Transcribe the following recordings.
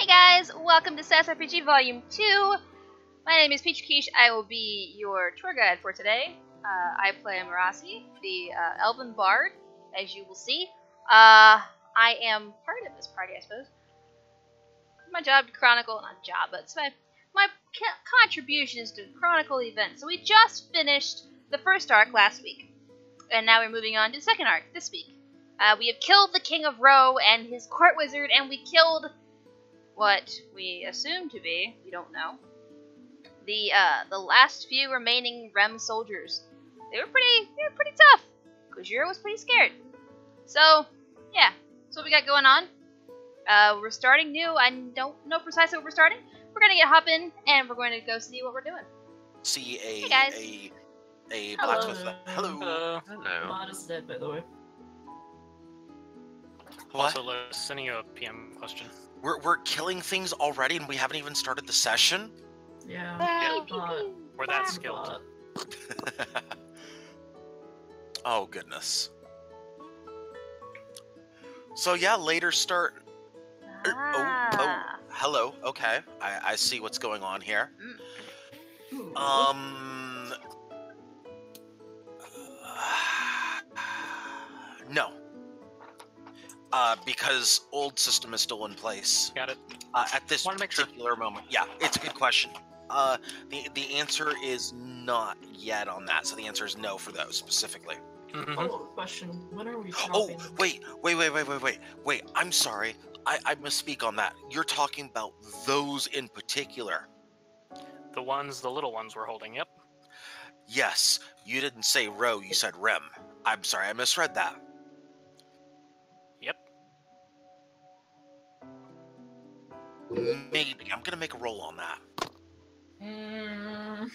Hey guys, welcome to Sass RPG Volume 2. My name is Peach Quiche. I will be your tour guide for today. I play Marasi, the Elven Bard, as you will see. I am part of this party, I suppose. My job to chronicle, not job, but it's my contributions to chronicle events. So we just finished the first arc last week, and now we're moving on to the second arc this week. We have killed the King of Roe and his court wizard, and we killed what we assume to be, we don't know, the last few remaining Rem soldiers. They were pretty tough. Kujira was pretty scared. So, yeah, that's what we got going on. We're starting new. I don't know precisely what we're starting. We're gonna get hopping, and we're going to go see what we're doing. See hey guys. a Hello. blacksmith. Hello. Hello. Mod is dead, by the way. What? Also, sending you a PM question. We're killing things already, and we haven't even started the session. Yeah. Yeah. We're that skilled. Oh goodness. So yeah, later start. Oh, hello. Okay, I see what's going on here. Ooh. No. Because old system is still in place. Got it. At this Wanna make sure. particular moment. Yeah, it's a good question. The answer is not yet on that, so the answer is no for those specifically. Mm-hmm. Follow-up question. When are we Oh, dropping? wait, I'm sorry. I misspeak on that. You're talking about those in particular. The little ones we're holding, yep. Yes, you didn't say Row, you said Rem. I'm sorry, I misread that. Yep. Maybe. I'm gonna make a roll on that. Mm,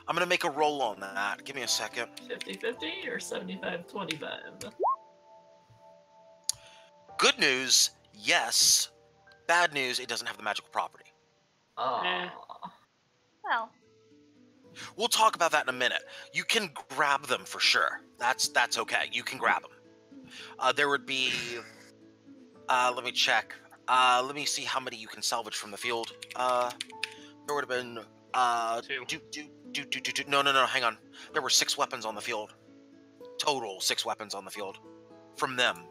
I'm gonna make a roll on that. Give me a second. 50-50 or 75-25? Good news, yes. Bad news, it doesn't have the magical property. Oh. Well, We'll talk about that in a minute. You can grab them for sure. That's okay. You can grab them. There would be... let me check. Let me see how many you can salvage from the field. There would have been... Two. No, hang on. There were 6 weapons on the field. Total 6 weapons on the field. From them.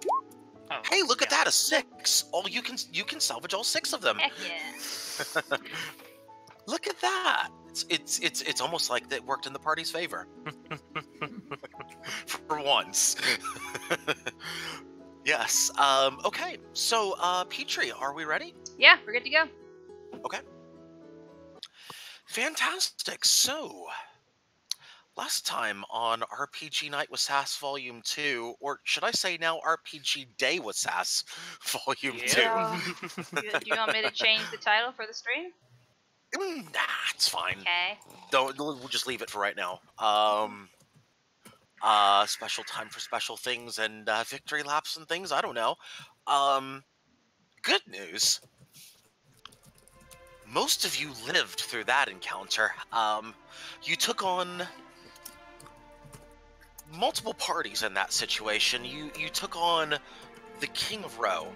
Oh, Hey, look at yeah. that, a 6. You can salvage all 6 of them. heck yeah. Look at that. It's almost like that worked in the party's favor. For once. Yes. Okay. So, Petrie, are we ready? Yeah, we're good to go. Okay. Fantastic. So, last time on RPG Night with Sass Volume 2, or should I say now RPG Day with Sass Volume 2? Yeah. Do you want me to change the title for the stream? Nah, it's fine. Okay. We'll just leave it for right now. Special time for special things and victory laps and things. I don't know. Good news. Most of you lived through that encounter. You took on multiple parties in that situation. You took on the King of Roe,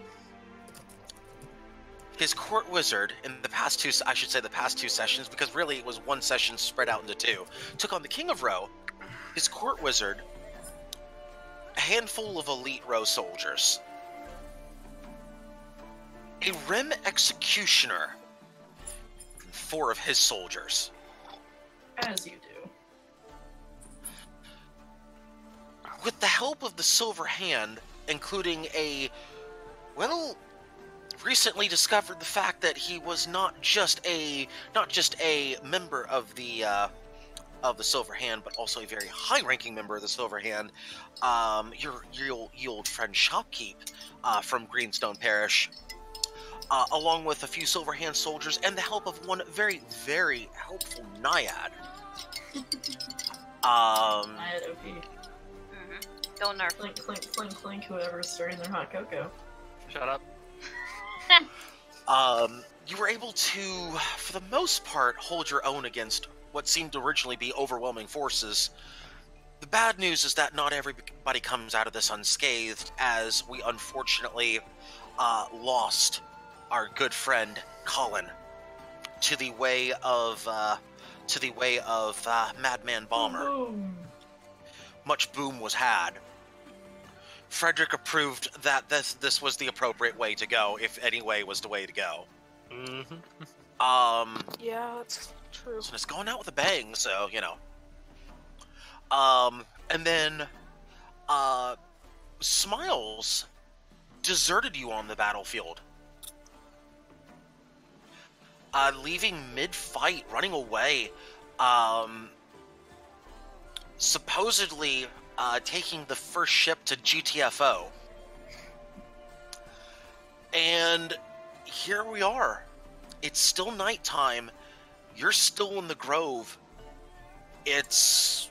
his court wizard in the past two sessions, because really it was one session spread out into 2. Took on the King of Roe, his court wizard, a handful of elite Roe soldiers, a Rim executioner, and 4 of his soldiers. As you do. With the help of the Silver Hand, including recently discovered the fact that he was not just a member of the Silver Hand, but also a very high-ranking member of the Silver Hand. Your old friend Shopkeep from Greenstone Parish, along with a few Silver Hand soldiers, and the help of one very, very helpful Naiad. Naiad OP. Don't nerf. Clink, whoever's stirring their hot cocoa. Shut up. You were able to, for the most part, hold your own against what seemed to originally be overwhelming forces. The bad news is that not everybody comes out of this unscathed, as we unfortunately lost our good friend Colin to the way of Madman Bomber. Boom. Much boom was had. Frederick approved that this was the appropriate way to go, if any way was the way to go. Mm-hmm. Yeah, that's true. So it's going out with a bang, so you know. And then Smiles deserted you on the battlefield. Leaving mid-fight, running away, supposedly taking the first ship to GTFO. And here we are. It's still nighttime. You're still in the Grove. It's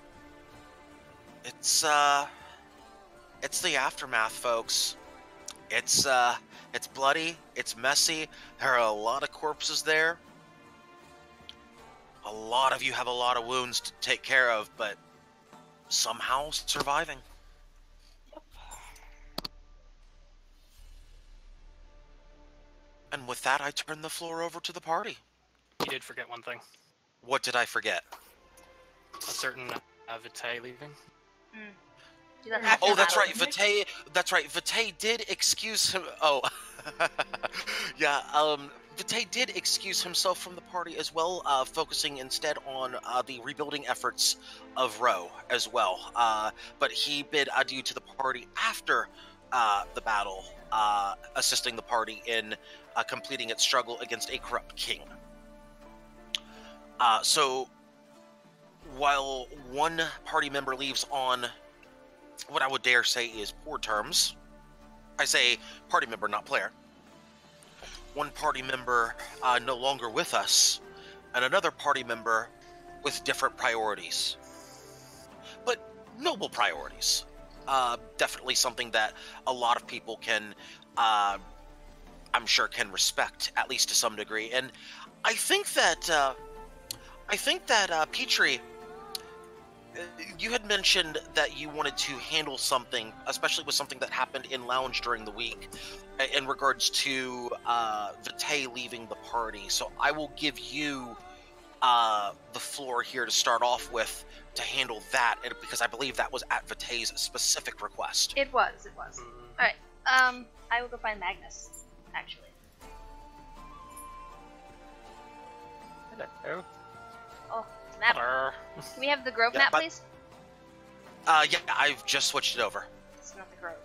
the aftermath, folks. It's bloody, it's messy, there are a lot of corpses there. A lot of you have a lot of wounds to take care of, but somehow surviving. Yep. And with that, I turn the floor over to the party. You did forget one thing. What did I forget? A certain Vitae leaving. Do that after Oh, that's battle. right, Vitae. That's right, Vitae did excuse him. Oh, yeah. Vitae did excuse himself from the party as well, focusing instead on the rebuilding efforts of Roe as well. But he bid adieu to the party after the battle, assisting the party in completing its struggle against a corrupt king. So, while one party member leaves on what I would dare say is poor terms, I say party member, not player. One party member no longer with us, and another party member with different priorities. But noble priorities. Definitely something that a lot of people can, I'm sure, can respect, at least to some degree. And I think that, Petrie, you had mentioned that you wanted to handle something, especially with something that happened in Lounge during the week, in regards to Vitae leaving the party. So I will give you the floor here to start off with to handle that, because I believe that was at Vitae's specific request. It was. Alright, I will go find Magnus, actually. Hello. Oh, it's a map. Hello. Can we have the Grove Yeah, map, but- please? Yeah, I've just switched it over. It's not the Grove.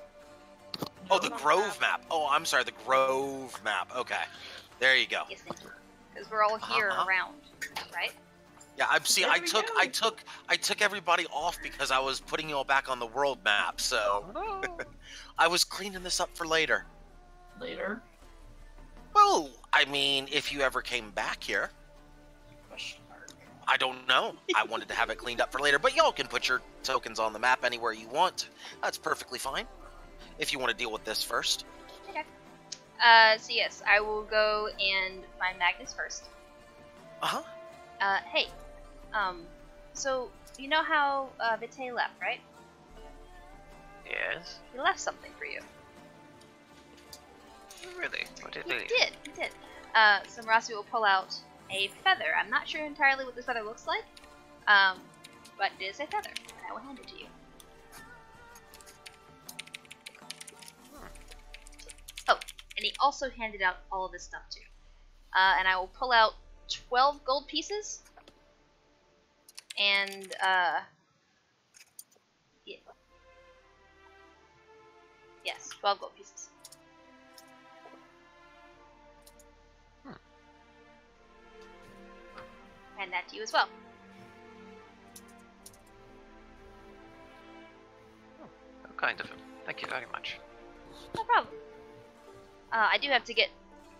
Oh, the Grove map. Oh, I'm sorry, the Grove map. Okay, there you go. Yes, thank you. Because we're all here Uh-huh. around, right? Yeah, I see. There I we took go. everybody off because I was putting you all back on the world map. So I was cleaning this up for later. Later. Well, I mean, if you ever came back here, Question mark. I don't know. I wanted to have it cleaned up for later, but y'all can put your tokens on the map anywhere you want. That's perfectly fine. If you want to deal with this first. Okay. So yes, I will go and find Magnus first. Uh-huh. Hey, so you know how Vitae left, right? Yes. He left something for you. Really? What did He they? did. So Marasi will pull out a feather. I'm not sure entirely what this feather looks like, but it is a feather, and I will hand it to you. Oh, and he also handed out all of this stuff too. And I will pull out 12 gold pieces, and yeah. Yes, 12 gold pieces. And that to you as well. Oh, kind of him. Thank you very much. No problem. I do have to get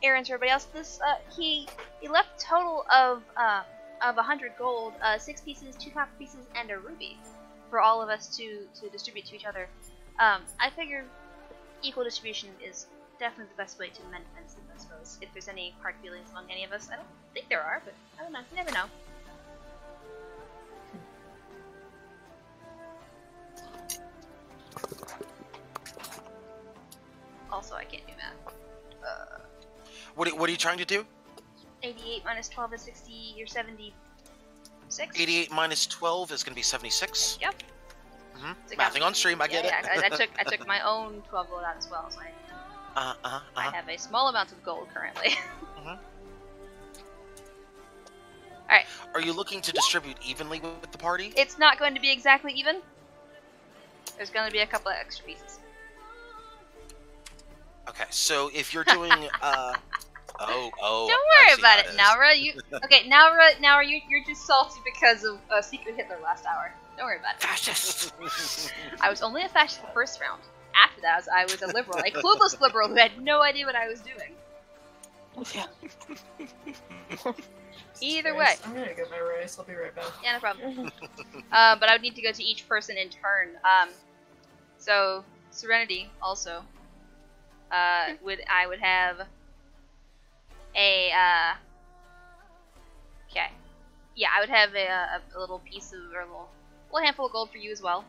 errands for everybody else. This he left a total of 100 gold, 6 pieces, 2 copper pieces, and a ruby for all of us to distribute to each other. I figure equal distribution is definitely the best way to mend fences, I suppose. If there's any hard feelings among any of us, I don't think there are, but I don't know. You never know. Also, I can't do math. What are you trying to do? 88 minus 12 is 60 or 76. 88 minus 12 is going to be 76. Yep. Mm-hmm. Mathing on stream, I get it. Yeah, I took my own 12 gold out as well, so I have a small amount of gold currently. Mhm. Alright. Are you looking to distribute evenly with the party? It's not going to be exactly even. There's going to be a couple of extra pieces. Okay, so if you're doing, oh, Don't I worry see about how it, is. Naura. Okay, Naura, you're just salty because of Secret Hitler last hour. Don't worry about it. Fascist! I was only a fascist the first round. After that, I was a liberal, a clueless liberal who had no idea what I was doing. Yeah. Either way. I'm gonna get my rice. I'll be right back. Yeah, no problem. But I would need to go to each person in turn. So Serenity also. I would have a okay. Yeah, I would have a little piece of or a little handful of gold for you as well.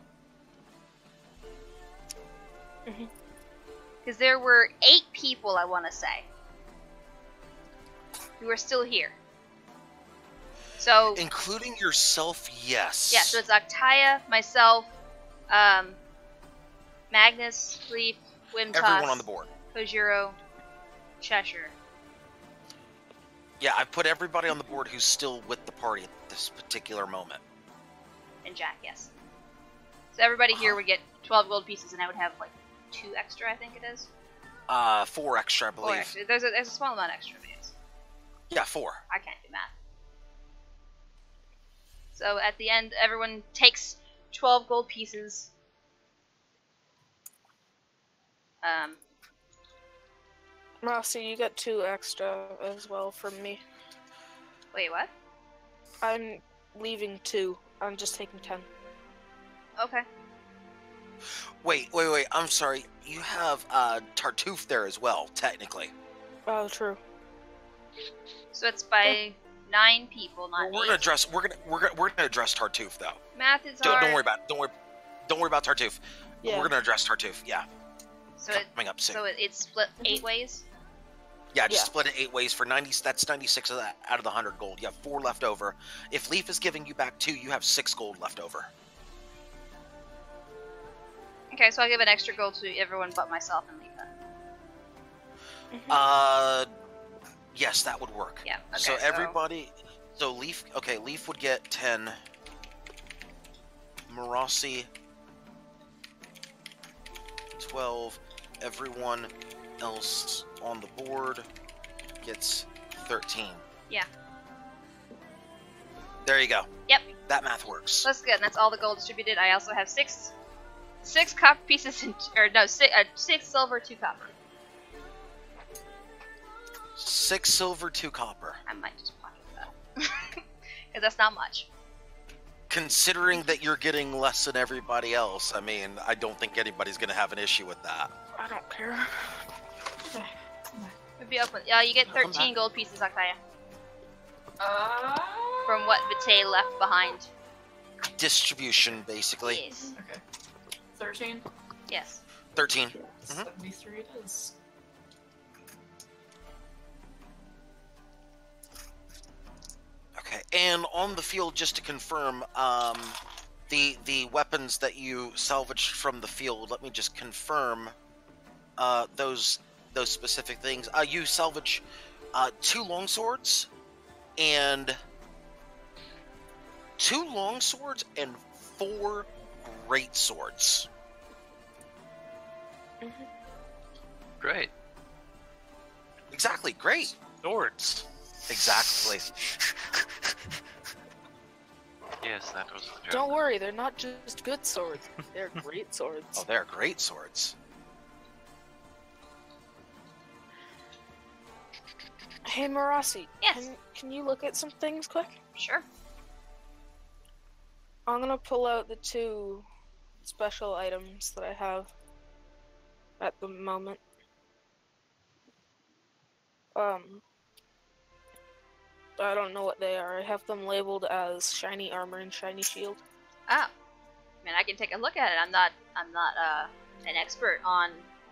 Because there were 8 people, I want to say, who are still here. So Including yourself, yes. yeah, so it's Octaya, myself, Magnus, Leaf, Wimtoss, Everyone on the board. Kojiro, Cheshire. Yeah, I put everybody on the board who's still with the party at this particular moment. And Jack, yes. So everybody here would get 12 gold pieces, and I would have like 2 extra, I think it is. 4 extra, I believe. 4 extra. There's a small amount extra, yes. Yeah, 4. I can't do math. So at the end, everyone takes 12 gold pieces. Rossi, you got 2 extra as well from me. Wait, what? I'm leaving 2. I'm just taking 10. Okay. Wait. I'm sorry. You have Tartuffe there as well, technically. Oh, true. So it's by 9 people, not 8. We're gonna address. We're gonna address Tartuffe though. Math is Don't hard. worry about it. Don't worry about Tartuffe. Yeah. We're gonna address Tartuffe. Yeah. So Coming up soon. So it's split 8 ways. Yeah, just Yeah. split it 8 ways for 90. That's 96 of that out of the 100 gold. You have 4 left over. If Leaf is giving you back 2, you have 6 gold left over. Okay, so I'll give an extra gold to everyone but myself and Leaf then. Yes, that would work. Yeah. Okay, So everybody, so Leaf. Okay, Leaf would get 10. Marassi 12. Everyone else on the board gets 13. Yeah. There you go. Yep. That math works. That's good. And that's all the gold distributed. I also have 6 copper pieces, or no, 6 silver, 2 copper. 6 silver, 2 copper. I might just pocket that. Because that's not much. Considering that you're getting less than everybody else, I mean, I don't think anybody's going to have an issue with that. I don't care. Maybe open. You get 13 gold pieces, Octaya. From what Vitae left behind. Distribution, basically. Yes. Okay. 13? Yes. 13. 73 it is. Okay, and on the field, just to confirm, the weapons that you salvaged from the field, let me just confirm those specific things. You salvage 2 longswords and 4 great swords. Great. Exactly, great. Swords. Exactly. Yes, that was. Don't worry, they're not just good swords. They're great swords. Oh, they're great swords. Hey, Marassi. Yes. Can you look at some things quick? Sure. I'm gonna pull out the 2 special items that I have at the moment. I don't know what they are. I have them labeled as shiny armor and shiny shield. Oh. I mean, I can take a look at it. I'm not an expert on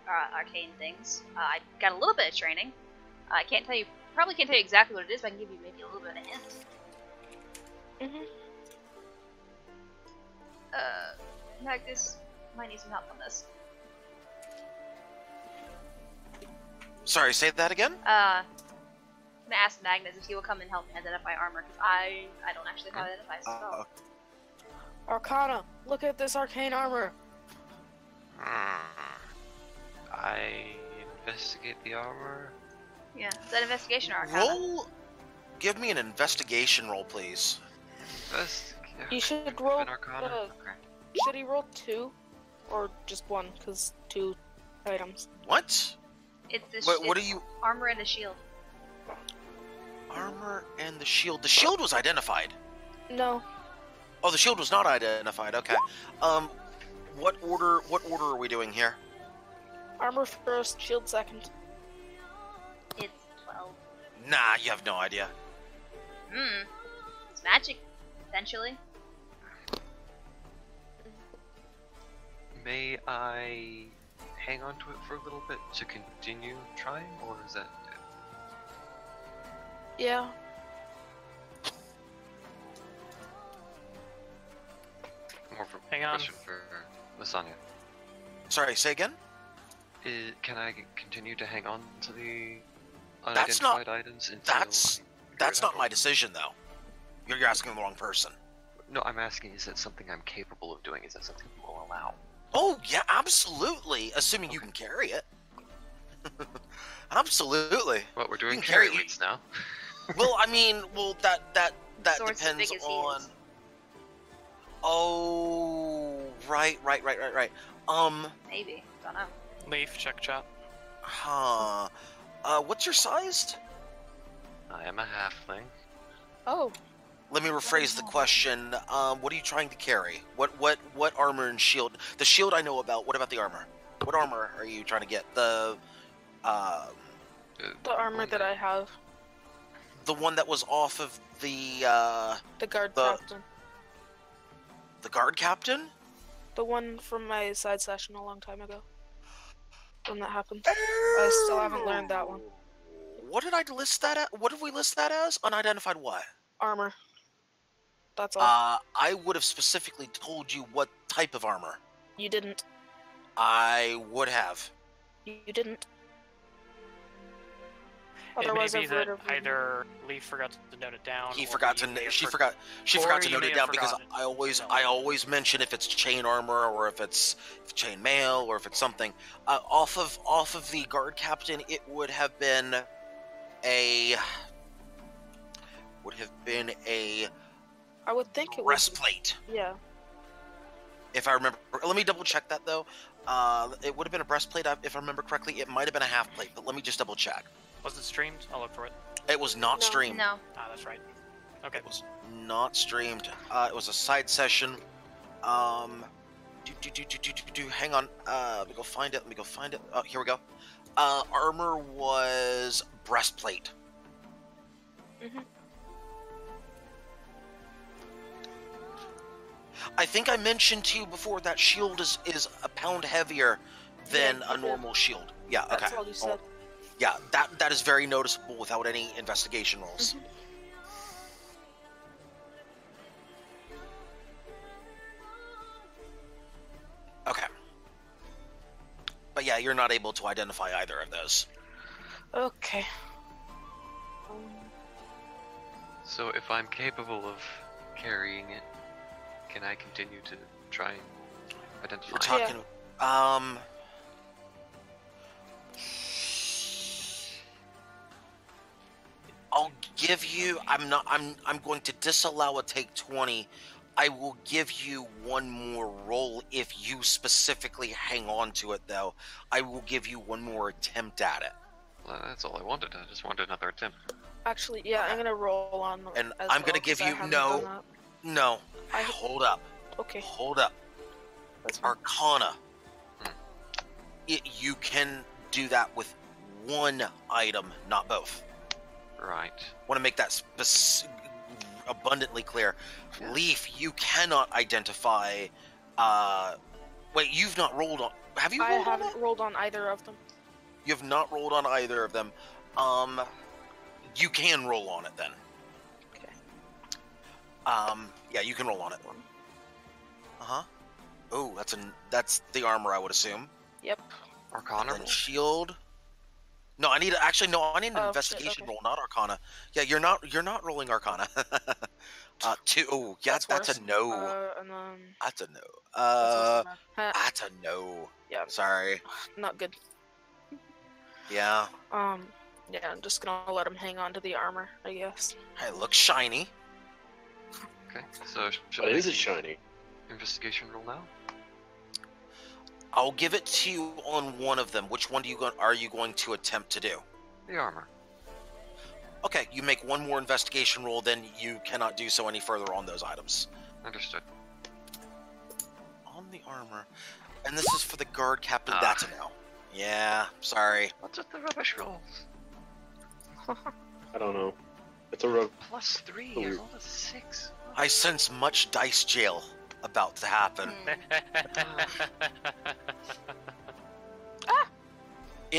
arcane things. I got a little bit of training. I can't tell you probably can't tell you exactly what it is, but I can give you maybe a little bit of a hint. Mhm. Magnus might need some help on this. Sorry, say that again? I'm gonna ask Magnus if he will come and help me identify armor, because I don't actually know how to identify spell. Arcana, look at this arcane armor. I investigate the armor. Yeah, is that investigation or arcana? Roll. Give me an investigation roll, please. You should roll. An arcana. Okay. Should he roll 2, or just 1? Because 2 items. What? It's the What are you? armor and a shield. Armor and the shield. The shield was identified. No. Oh, the shield was not identified. Okay. What order? What order are we doing here? Armor first, shield second. It's 12. Nah, you have no idea. It's magic, potentially. May I hang on to it for a little bit to continue trying, or is that it? Yeah. More of a Hang on. question for Lasagna. Sorry, say again. Can I continue to hang on to the That's not- unidentified items until That's not my decision, though. You're asking the wrong person. No, I'm asking, is that something I'm capable of doing? Is that something you will allow? Oh yeah, absolutely. Assuming you can carry it. Absolutely. What, we're doing You can carry carry- weights now? Well, I mean, that Sword's as depends big as he on. is. Oh, right. Maybe. Don't know. Leaf, check chat. Huh. What's your size? I am a halfling. Oh. Let me rephrase the question. What are you trying to carry? What armor and shield? The shield I know about. What about the armor? What armor are you trying to get? The armor one that I have. the one that was off of the The guard The- captain. guard captain? The one from my side session a long time ago. When that happened. I still haven't learned that one. What did I list that at? What did we list that as? Unidentified what? Armor. That's all. I would have specifically told you what type of armor. You didn't. I would have. You didn't. It may Otherwise, be I've heard that of either Leaf forgot to note it down. He or forgot you to. may have She for- forgot. She or forgot to you note may it have down because forgotten. I always mention if it's chain armor or if it's chain mail or if it's something. Off of the guard captain, it would have been a. I would think it was. Breastplate. Yeah. If I remember, let me double check that though. It would have been a breastplate if I remember correctly. It might have been a half plate, but let me just double check. Was it streamed? I'll look for it. It was not No. streamed. No. Ah, that's right. Okay. It was not streamed. It was a side session. Hang on. Let me go find it. Oh, here we go. Armor was breastplate. Mhm. I think I mentioned to you before that shield is a pound heavier than Yeah, a you normal shield. Yeah. Okay. That's all you said. Yeah, that is very noticeable without any investigation rolls. Mhm. Okay. But yeah, you're not able to identify either of those. Okay. So if I'm capable of carrying it, can I continue to try and identify You're it? talking. I'll give you. I'm going to disallow a take 20. I will give you one more roll if you specifically hang on to it, though. I will give you one more attempt at it. Well, that's all I wanted. I just wanted another attempt. Actually, yeah, I'm gonna roll on. And as I'm gonna well, give 'cause I you- haven't no. done that. No, I- hold up, Okay, hold up. that's fine. Arcana. You can do that with one item, not both. Right. Want to make that abundantly clear. Yeah. Leaf, you cannot identify. Wait, you've not rolled on. Have you I rolled on haven't it? rolled on either of them. You have not rolled on either of them. You can roll on it then. Okay. Yeah, you can roll on it. Uh-huh. Oh, that's the armor, I would assume. Yep. Arcana Then roll? shield. No, I need an Oh, shit, investigation okay. roll, not Arcana. Yeah, you're not rolling Arcana. 2. Oh, yeah, that's worse. a no. And then That's a no. that's also bad. That's a no. Yeah, Sorry. not good. Yeah. Yeah, I'm just gonna let him hang on to the armor, I guess. Hey, it looks shiny. Okay, so should But I is it make shiny? investigation roll now? I'll give it to you on one of them. Which one are you going to attempt to do? The armor. Okay, you make one more investigation roll, then you cannot do so any further on those items. Understood. On the armor. And this is for the guard captain. Ah. That's a no. Yeah, sorry. What's with the rubbish rolls? I don't know. It's a rogue. +3, Oh, I weird. rolled a 6. I sense much dice jail about to happen.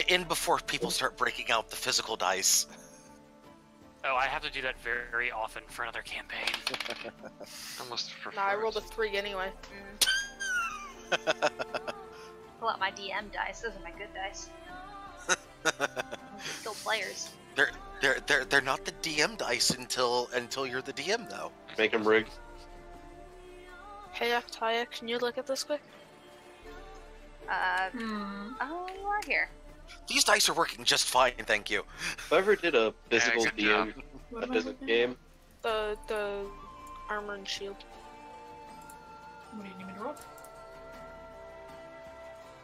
In before people start breaking out the physical dice. Oh, I have to do that very often for another campaign. Almost prefer Nah, I it. rolled a 3 anyway. Pull out my DM dice. Those are my good dice. Skill players. They're not the DM dice until you're the DM though. Make him rig. Hey, Actaya, can you look at this quick? Oh, you are here. These dice are working just fine, thank you. If I ever did a physical good DM, What a am I physical looking game, The armor and shield. What do you need me to roll?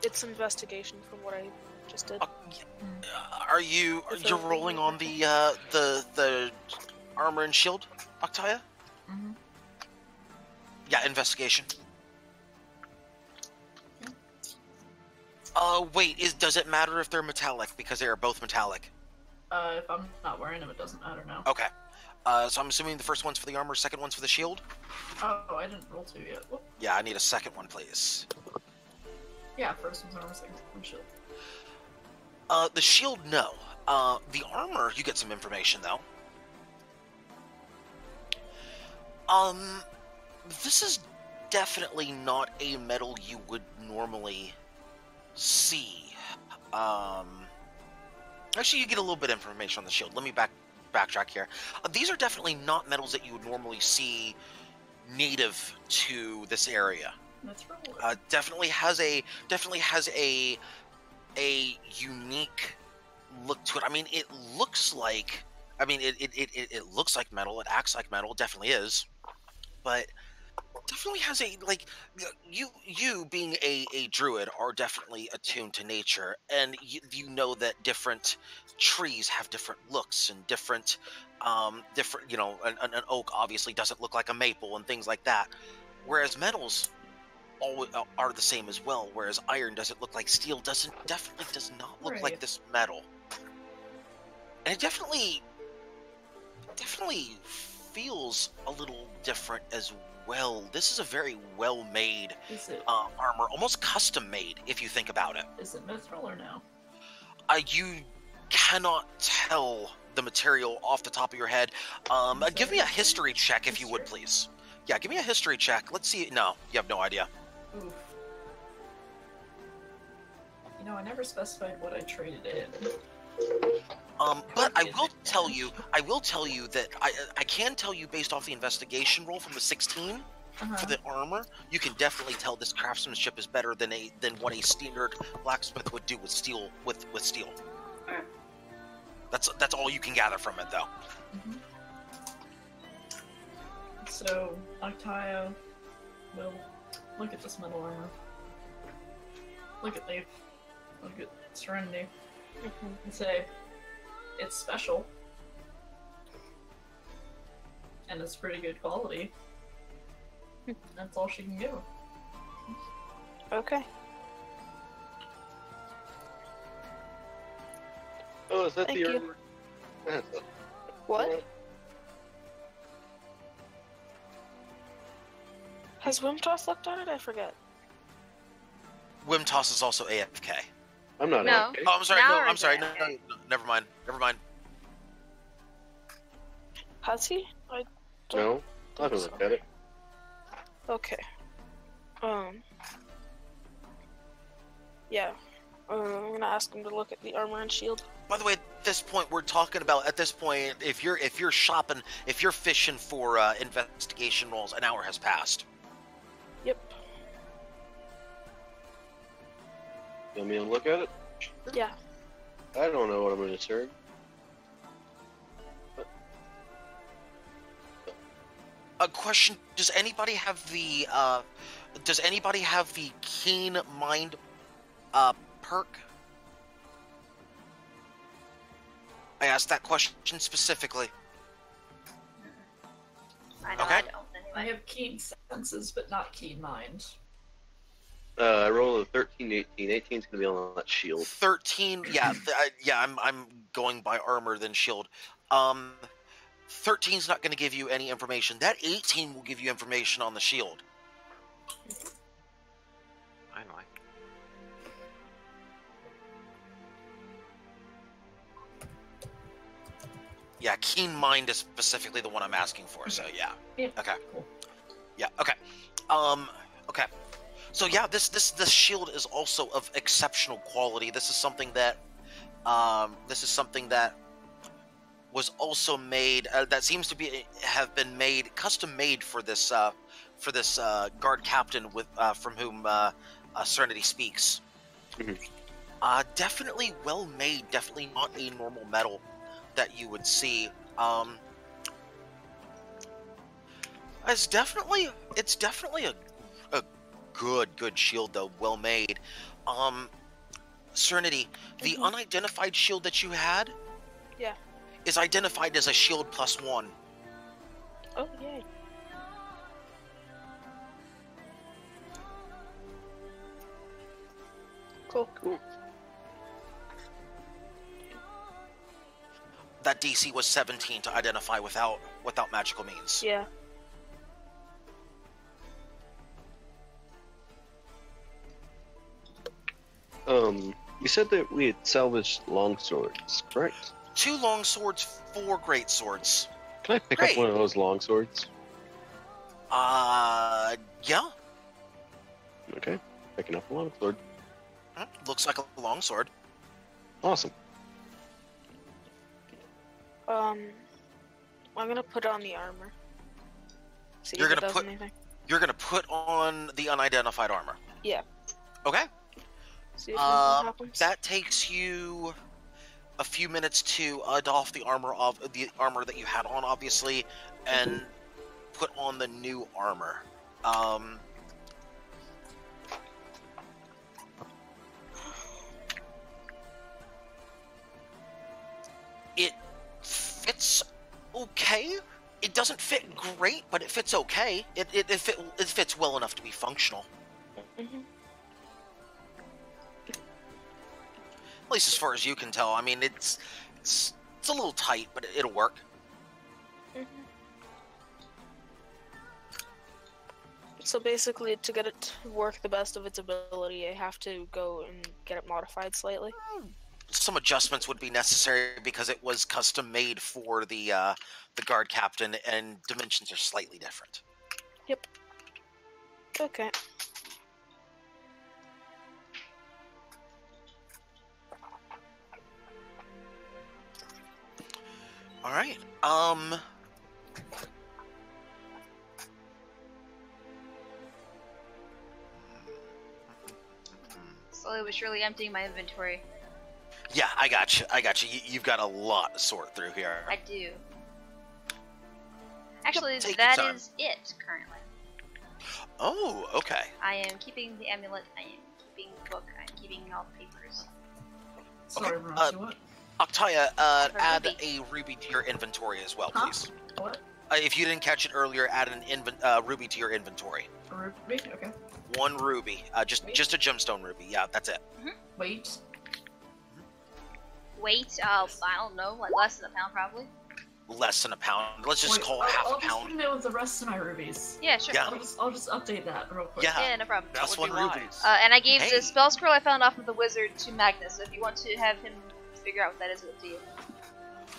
It's investigation from what I just did. Are you're rolling on the armor and shield, Octaya? Mm-hmm. Yeah, investigation. Wait, does it matter if they're metallic? Because they are both metallic. If I'm not wearing them, it doesn't matter now. Okay. So I'm assuming the first one's for the armor, second one's for the shield? Oh, I didn't roll 2 yet. Whoop. Yeah, I need a second one, please. Yeah, first one's armor, second one's shield. The shield, no. The armor, you get some information, though. This is definitely not a metal you would normally see. Actually, you get a little bit of information on the shield. Let me backtrack here. These are definitely not metals that you would normally see native to this area. Let's roll it. Definitely has a unique look to it. I mean, it looks like it looks like metal. It acts like metal. It definitely is, but definitely has a you being a druid are definitely attuned to nature, and you know that different trees have different looks and different an oak obviously doesn't look like a maple and things like that, whereas metals always are the same as well, whereas iron doesn't look like steel, definitely does not look like Right. this metal, and it definitely feels a little different as well. This is a very well made Is it armor, almost custom made if you think about it. mithril or no? You cannot tell the material off the top of your head. Give me a history check if you would, please. Yeah, give me a history check. Let's see. No, you have no idea. Oof. You know, I never specified what I traded in. But I will tell you that I can tell you based off the investigation roll from the 16 for the armor, you can definitely tell this craftsmanship is better than what a standard blacksmith would do with steel. With steel. Alright. That's all you can gather from it, though. Mhm. So, Octaya will look at this metal armor. Look at Leaf. Look at Serenity. And say, it's special. And it's pretty good quality. That's all she can give. Okay. Oh, is that Thank the you. armor? That's a- What? Has Wimtoss looked at it? I forget. Wimtoss is also AFK. I'm not No. okay. Oh, I'm sorry. Now No, or I'm sorry. is No, it no, never mind. Never mind. Has he? I don't No, I think haven't so. looked at it. Okay. Yeah. I'm gonna ask him to look at the armor and shield. By the way, at this point, we're talking about if you're shopping, if you're fishing for investigation rolls, an hour has passed. Yep. You want me to look at it? Yeah. I don't know what I'm going to turn. A question: does anybody have the keen mind perk? I asked that question specifically. I know Okay. I don't. I Anyway. have keen senses, but not keen mind. I rolled a 13, 18. 18's going to be on that shield. 13, I'm going by armor than shield. 13's not going to give you any information. That 18 will give you information on the shield. Finally. Yeah, keen mind is specifically the one I'm asking for. So yeah. Yeah. Okay. Cool. Yeah. Okay. Okay. So yeah, this shield is also of exceptional quality. This is something that was also made. That seems to have been made custom made for this guard captain with from whom Serenity speaks. Mhm. Definitely well made. Definitely not a normal metal that you would see. It's definitely a good shield though, well made. Serenity, the unidentified shield that you had, Yeah. is identified as a shield +1. Oh, yay. Cool. Cool. That DC was 17 to identify without magical means. Yeah. You said that we had salvaged long swords, correct? 2 long swords, 4 great swords. Can I pick Great. up one of those long swords? Yeah. Okay, picking up a long sword. Looks like a long sword. Awesome. I'm gonna put on the armor. See You're if it gonna does put- anything. You're gonna put on the unidentified armor. Yeah. Okay. See if anything happens. That takes you a few minutes to doff the armor that you had on, obviously, and put on the new armor. It fits okay. It doesn't fit great, but it fits okay. It fits well enough to be functional. Mhm. At least as far as you can tell. I mean, it's a little tight, but it'll work. Mhm. So basically, to get it to work the best of its ability, I have to go and get it modified slightly. Some adjustments would be necessary because it was custom made for the guard captain, and dimensions are slightly different. Yep. Okay. All right. Slowly but surely emptying my inventory. Yeah, I got you. You've got a lot to sort through here. I do. Actually, take your that time. is it currently. Oh, okay. I am keeping the amulet. I am keeping the book. I'm keeping all the papers. Sorry, Okay, Roxy, what? Octaya, A add ruby. a ruby to your inventory as well, Huh? please. What? If you didn't catch it earlier, add an ruby to your inventory. A ruby? Okay. 1 ruby. Just a gemstone ruby. Yeah, that's it. Wait. Weight, I don't know, like less than a pound probably. Less than a pound. Let's just Wait, call it half I'll a just pound. put it with the rest of my rubies. Yeah, sure. Yeah. I'll just update that real quick. Yeah. Yeah, no problem. Plus That would 1 be ruby. wise. And I gave Hey. the spell scroll I found off of the wizard to Magnus, so if you want to have him figure out what that is, it's up to you.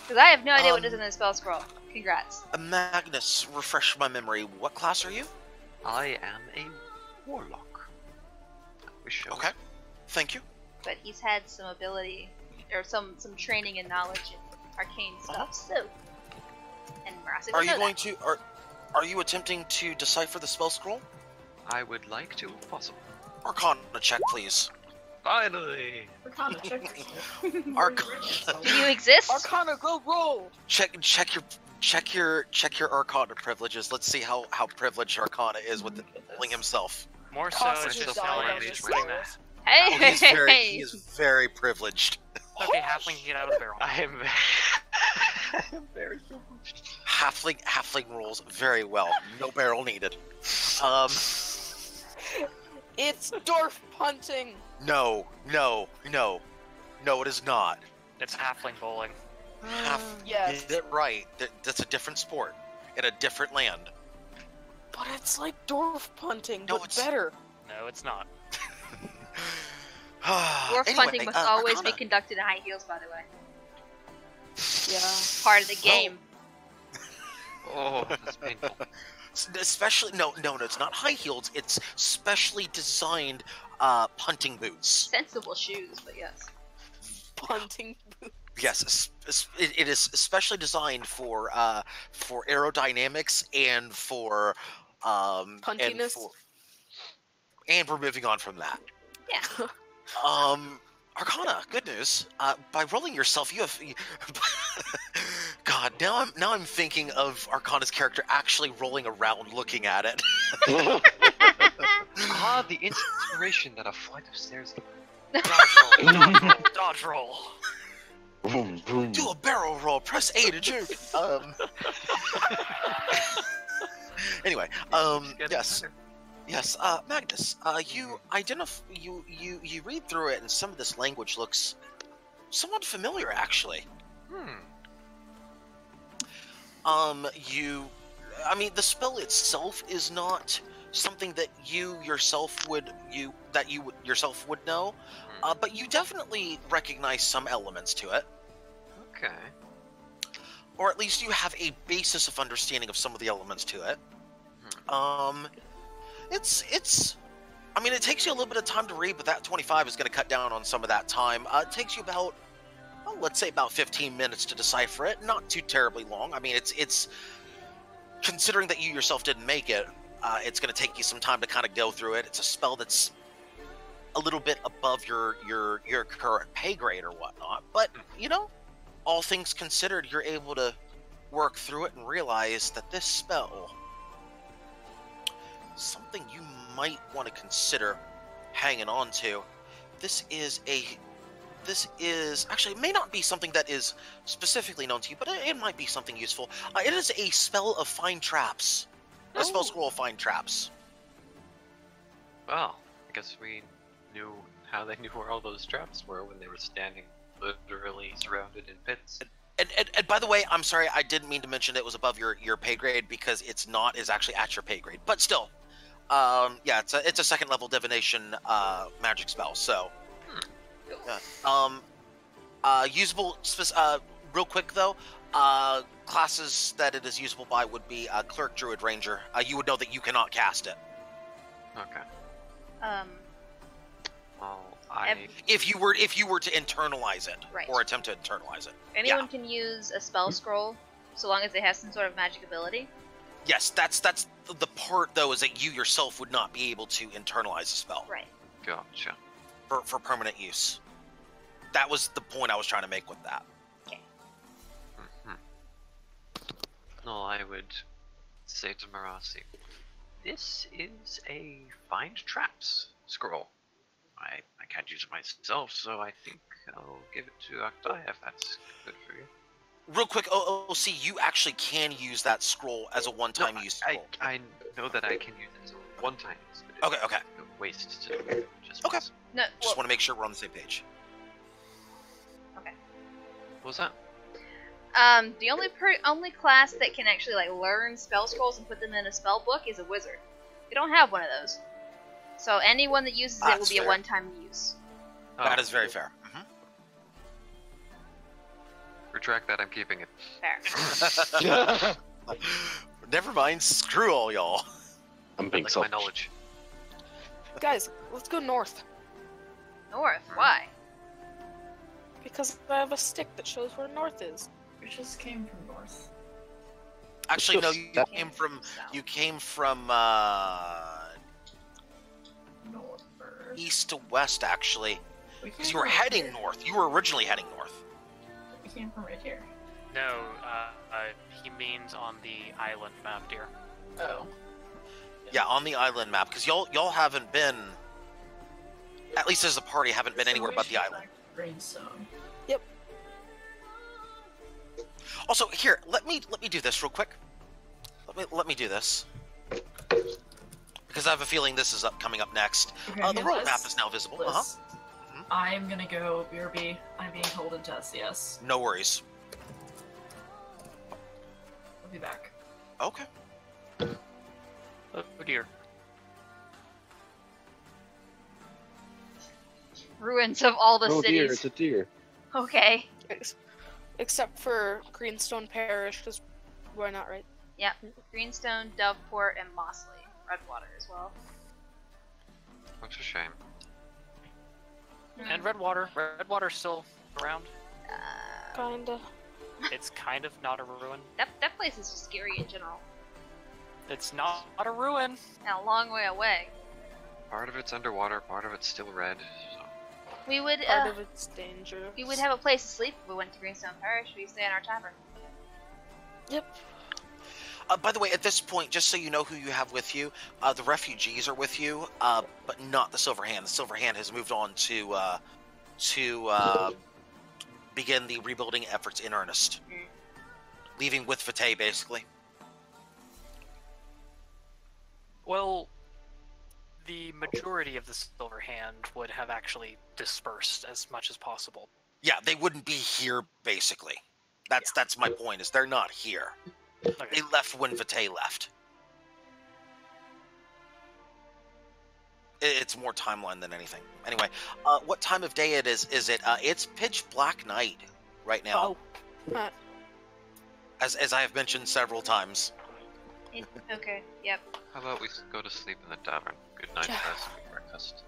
Because I have no idea what it is in the spell scroll. Congrats. Magnus, refresh my memory. What class are you? I am a warlock. Wish I was- Okay. Thank you. But he's had some ability, or some training and knowledge in arcane stuff, so. And Marasi will Are you know going that. to are you attempting to decipher the spell scroll? I would like to, if possible. Arcana check, please. Finally! Arcana, check yourself. Arcana. Do you exist? Arcana, go roll! Check your Arcana privileges. Let's see how privileged Arcana is with pulling himself. More so, Cost it's is just a telling dollar, me just doing like that. Hey, Oh, hey, he is very privileged. Okay, halfling can get out of the barrel. I am I am very privileged. Halfling rolls very well. No barrel needed. It's dwarf hunting! No, it is not. It's halfling bowling. Yes. Get it right. That's a different sport in a different land. But it's like dwarf hunting, No, but it's- better. No, it's not. Dwarf Anyway, hunting must always be Arcana. conducted in high heels, by the way. Yeah. Part of the game. Oh, that's painful. Especially no, it's not high heels. It's specially designed punting boots. Sensible shoes, but yes. Hunting. Yes, it is especially designed for aerodynamics and for Puntiness? and we're moving on from that. Yeah. Arcana, good news. By rolling yourself, you have. God, now I'm thinking of Arcana's character actually rolling around, looking at it. Ah, the inspiration that a flight of stairs. Dodge roll. Boom, boom. Do a barrel roll. Press A to jump. Anyway, yes. Yes, Magnus, you you read through it, and some of this language looks somewhat familiar, actually. I mean, the spell itself is not something that you yourself would know, but you definitely recognize some elements to it, Okay. or at least you have a basis of understanding of some of the elements to it. It's I mean, it takes you a little bit of time to read, but that 25 is going to cut down on some of that time. It takes you about, well, let's say about 15 minutes to decipher it. Not too terribly long. I mean, it's considering that you yourself didn't make it, it's going to take you some time to kind of go through it. It's a spell that's a little bit above your current pay grade or whatnot. But, you know, all things considered, you're able to work through it and realize that this spell, something you might want to consider hanging on to. This is actually, it may not be something that is specifically known to you, but it might be something useful. It is a spell of find traps. A spell scroll of find traps. Well, I guess we knew how they knew where all those traps were when they were standing literally surrounded in pits. And by the way, I'm sorry, I didn't mean to mention it was above your pay grade, because it's not. Is actually at your pay grade, but still. Yeah, it's a second level divination magic spell. So, yeah. Usable. Real quick though, classes that it is usable by would be cleric, druid, ranger. You would know that you cannot cast it Okay. Well, if you were to internalize it, Right. or attempt to internalize it. Anyone can use a spell scroll, so long as they have some sort of magic ability. Yes, that's the part though, is that you yourself would not be able to internalize a spell Right. Gotcha. for permanent use. That was the point I was trying to make with that. Well, I would say to Marasi, this is a find traps scroll. I can't use it myself, so I think I'll give it to Octai if that's good for you. Real quick, OOC, you actually can use that scroll as a one-time use scroll. I know that I can use it as a one-time use, but Okay, okay. it's a waste to just Okay. miss. No. Just Well, want to make sure we're on the same page. What was that? the only class that can actually like learn spell scrolls and put them in a spell book is a wizard. We don't have one of those. So anyone that uses it will That's be a fair. one-time use. Oh, That is very fair. Retract that. I'm keeping it. Fair. Never mind. Screw all y'all. I'm I being like my selfish. knowledge. Guys, let's go north. North. Why? Because I have a stick that shows where north is. We just came from north. Actually, no. Let's You go came from. South. You came from North. east to west, actually, We because came you were from heading here. north. You were originally heading north. We came from right here. No, he means on the island map, dear. Oh. Yeah, on the island map, because y'all haven't been, at least as a party, haven't been So anywhere we but the should island. back to Greenstone. Also, here, let me do this real quick. Let me do this, because I have a feeling this is coming up next. Okay, The hey, road Liz, map is now visible. Liz, Mhm. I'm gonna go BRB. I'm being told into SCS. No worries. I'll be back. Okay. Oh dear. Ruins of all the Oh dear, cities. it's a deer. Okay. Except for Greenstone Parish, because why not, right? Yep. Greenstone, Doveport, and Mossley. Redwater as well. That's a shame. And Redwater's still around. Kinda. It's kind of not a ruin. That place is just scary in general. It's not a ruin. And a long way away. Part of it's underwater, part of it's still red. So. We would Part of it's dangerous. we would have a place to sleep if we went to Greenstone Parish. We stay in our tavern. Yep. By the way, at this point, just so you know who you have with you, the refugees are with you, but not the Silver Hand. The Silver Hand has moved on to begin the rebuilding efforts in earnest, leaving with Vitae, basically. Well, the majority of the Silver Hand would have actually dispersed as much as possible. Yeah, they wouldn't be here, basically. That's my point, is they're not here. Okay. They left when Vitae left. It's more timeline than anything. Anyway, what time of day it is it? It's pitch black night right now, Oh. as I have mentioned several times. Okay. Yep. How about we go to sleep in the tavern? Good night, Yeah. rest, and breakfast.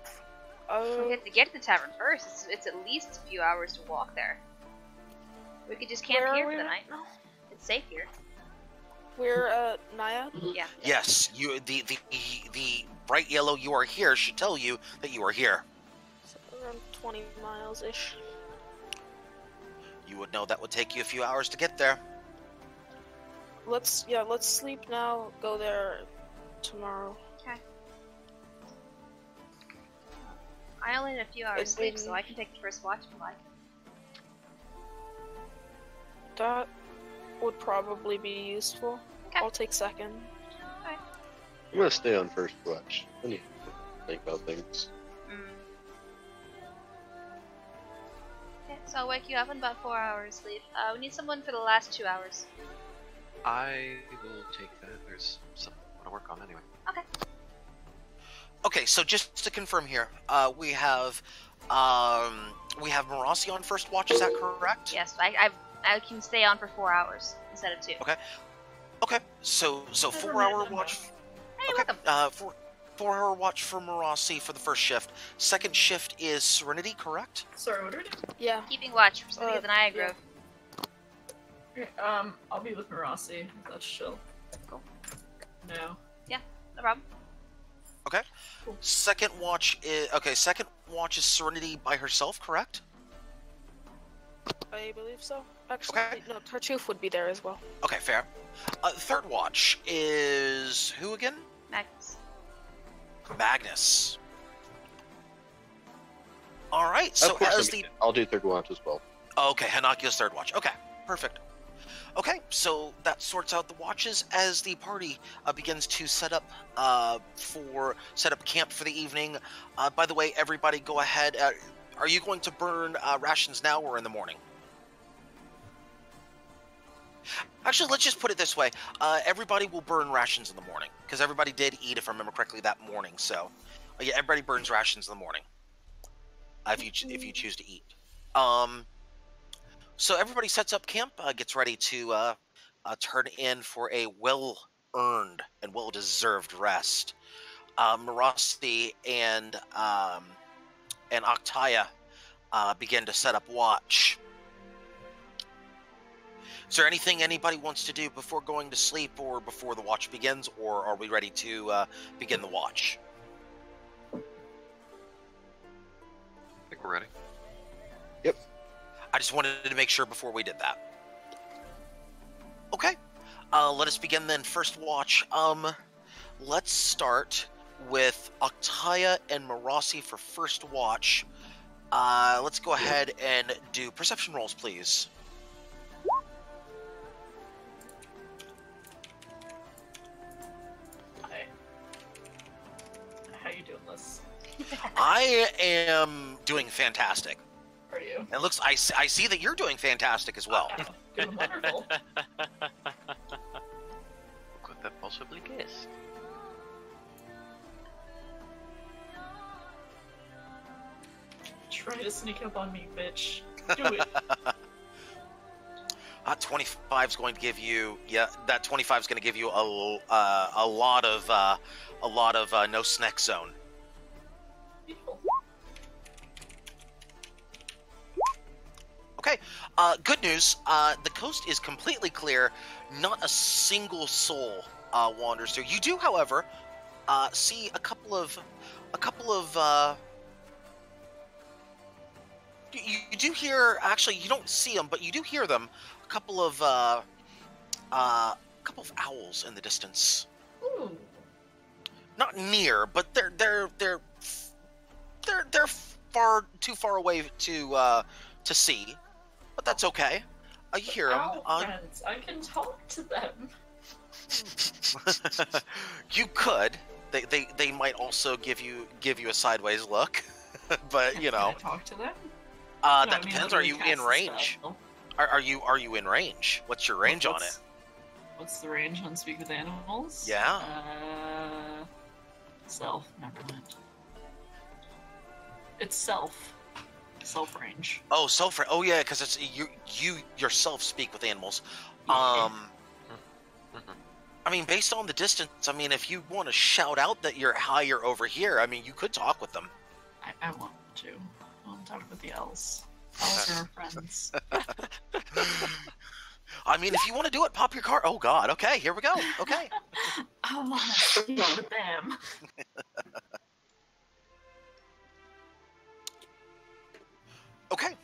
We have to get to the tavern first. It's at least a few hours to walk there. We could just camp Where here are for we the right night. now? It's safe here. We're at Naya. Yeah. Yes, you the bright yellow you are here should tell you that you are here. So around 20 miles ish. You would know that would take you a few hours to get there. Let's sleep now. Go there tomorrow. I only need a few hours It's sleep, been- so I can take the first watch if you like. That would probably be useful. Okay. I'll take second. I'm gonna stay on first watch. I need to think about things. Okay, so I'll wake you up in about 4 hours sleep. We need someone for the last 2 hours. I will take that. There's something I want to work on anyway. Okay, so just to confirm here, we have Marasi on first watch. Is that correct? Yes, I can stay on for 4 hours instead of 2. Okay. Okay, so Never 4 mind, hour never watch. Hey, you're Okay, welcome. 4 hour watch for Marasi for the first shift. Second shift is Serenity, correct? Sorry, what are we doing? Yeah. Keeping watch for City of the Naya yeah. Grove. Okay, I'll be with Marasi. If that's chill. Cool. No. No problem. Second watch is Serenity by herself, correct? I believe so. Actually, Okay. no, Tartuffe would be there as well. Okay, fair. Third watch is who again? Magnus. Magnus. All right. So of course, as the I'll do third watch as well. okay, Hanakia's third watch. Okay, perfect. Okay, so that sorts out the watches as the party begins to set up camp for the evening. By the way, everybody, go ahead. Are you going to burn rations now or in the morning? Actually, let's just put it this way. Everybody will burn rations in the morning because everybody did eat, if I remember correctly, that morning. So, yeah, everybody burns rations in the morning if you choose to eat. So everybody sets up camp, gets ready to turn in for a well-earned and well-deserved rest. Marasti and Octaya begin to set up watch. Is there anything anybody wants to do before going to sleep or before the watch begins, or are we ready to begin the watch? I think we're ready. I just wanted to make sure before we did that. Okay. Let us begin then. First watch. Let's start with Octaya and Marasi for first watch. Let's go ahead and do perception rolls, please. Hi. How you doing this? I am doing fantastic. Are you? And looks, I see that you're doing fantastic as well. Doing wonderful. What could that possibly guess? Try to sneak up on me, bitch. Do it. 25 is going to give you, that 25 is going to give you a lot of no snack zone. Okay, good news. The coast is completely clear. Not a single soul wanders through. You do, however, see a couple of. You do hear. Actually, you don't see them, but you do hear them. A couple of owls in the distance. Ooh. Not near, but they're too far away to see. But that's okay. You hear them. Owl friends. I can talk to them. You could. They might also give you a sideways look, but you know. Can I talk to them? That depends. Are you in range? Are you in range? What's your range on it? What's the range on Speak with Animals? Yeah. Self. Never mind. It's self. Self range. Oh, self. Oh yeah, because it's you yourself speak with animals. Yeah. I mean, based on the distance, I mean, if you want to shout out that you're higher over here, I mean, you could talk with them. I want to. I want to talk with the elves. Elves are our friends. I mean, if you want to do it, pop your car. Oh God. Okay, here we go. Okay. I want to speak with them. Okay.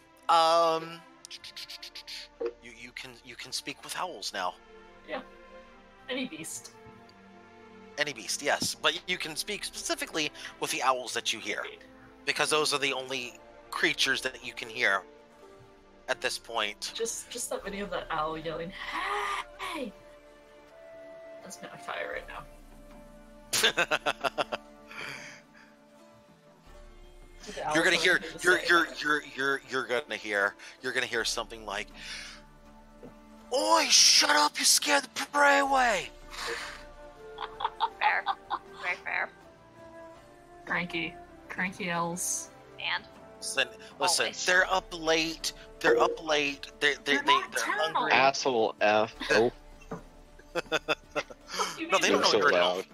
You can speak with owls now. Yeah. Any beast. Any beast, yes, but you can speak specifically with the owls that you hear, because those are the only creatures that you can hear at this point. Just that video of that owl yelling, "Hey!" That's my fire right now. You're gonna hear you're gonna hear something like, "Oi, shut up! You scared the prey away." Fair. Very fair. Cranky elves. And? Listen, Always. they're up late. They're hungry. Asshole F. Oh, No, they don't know so you're an loud. elf.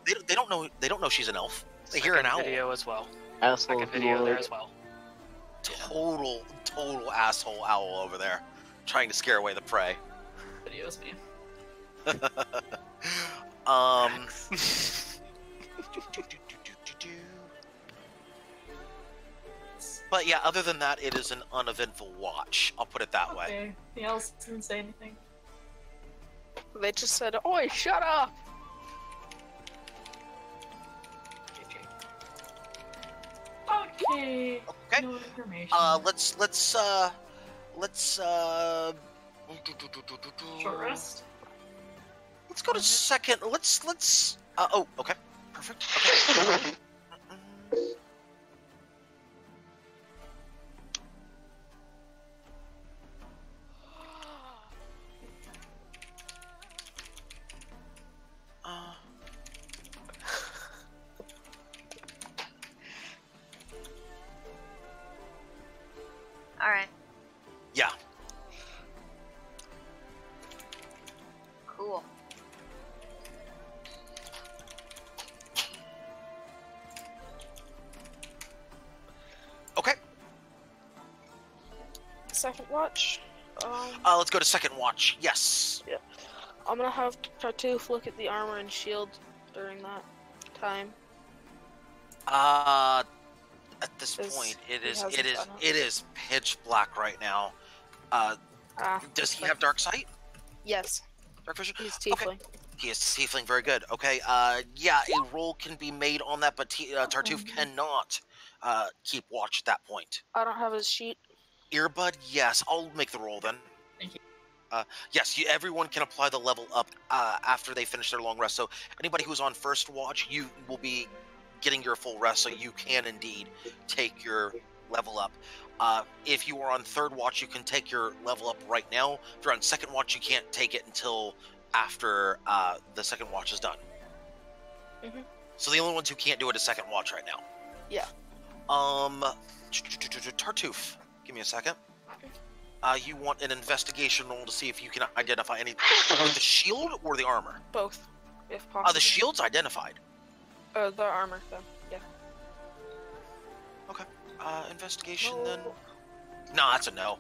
They don't know she's an elf. They hear an owl. Video as well. asshole. Second video there Lord. as well. Total asshole owl over there, trying to scare away the prey. Videos me. But yeah, other than that, it is an uneventful watch. I'll put it that way. Okay. The elves didn't say anything. They just said, "Oi, shut up!" Okay. Okay. No information. Let's Short rest. Let's go to second. Let's. Oh, okay. Perfect. Okay. Alright. Yeah. second watch. Let's go to second watch. Yes. I'm gonna have Tartuffe look at the armor and shield during that time. At this 'Cause point, it he is hasn't done it. it is pitch black right now. Does he have dark sight? Yes, Dark vision? he's Okay. tiefling. He is tiefling. Very good. Okay. Yeah, a roll can be made on that, but Tartuffe cannot keep watch at that point. I don't have his sheet. Earbud, yes. I'll make the roll then. Thank you. Yes, everyone can apply the level up after they finish their long rest. So anybody who's on first watch, you will be getting your full rest, so you can indeed take your level up. If you are on third watch, you can take your level up right now. If you're on second watch, you can't take it until after the second watch is done. Mhm. So the only ones who can't do it is second watch right now. Yeah. Tartuffe, give me a second. You want an investigation roll to see if you can identify anything with the shield or the armor? Both, if possible. The shield's identified. The armor, then. Yeah. Okay. Investigation No. then. No, that's a no.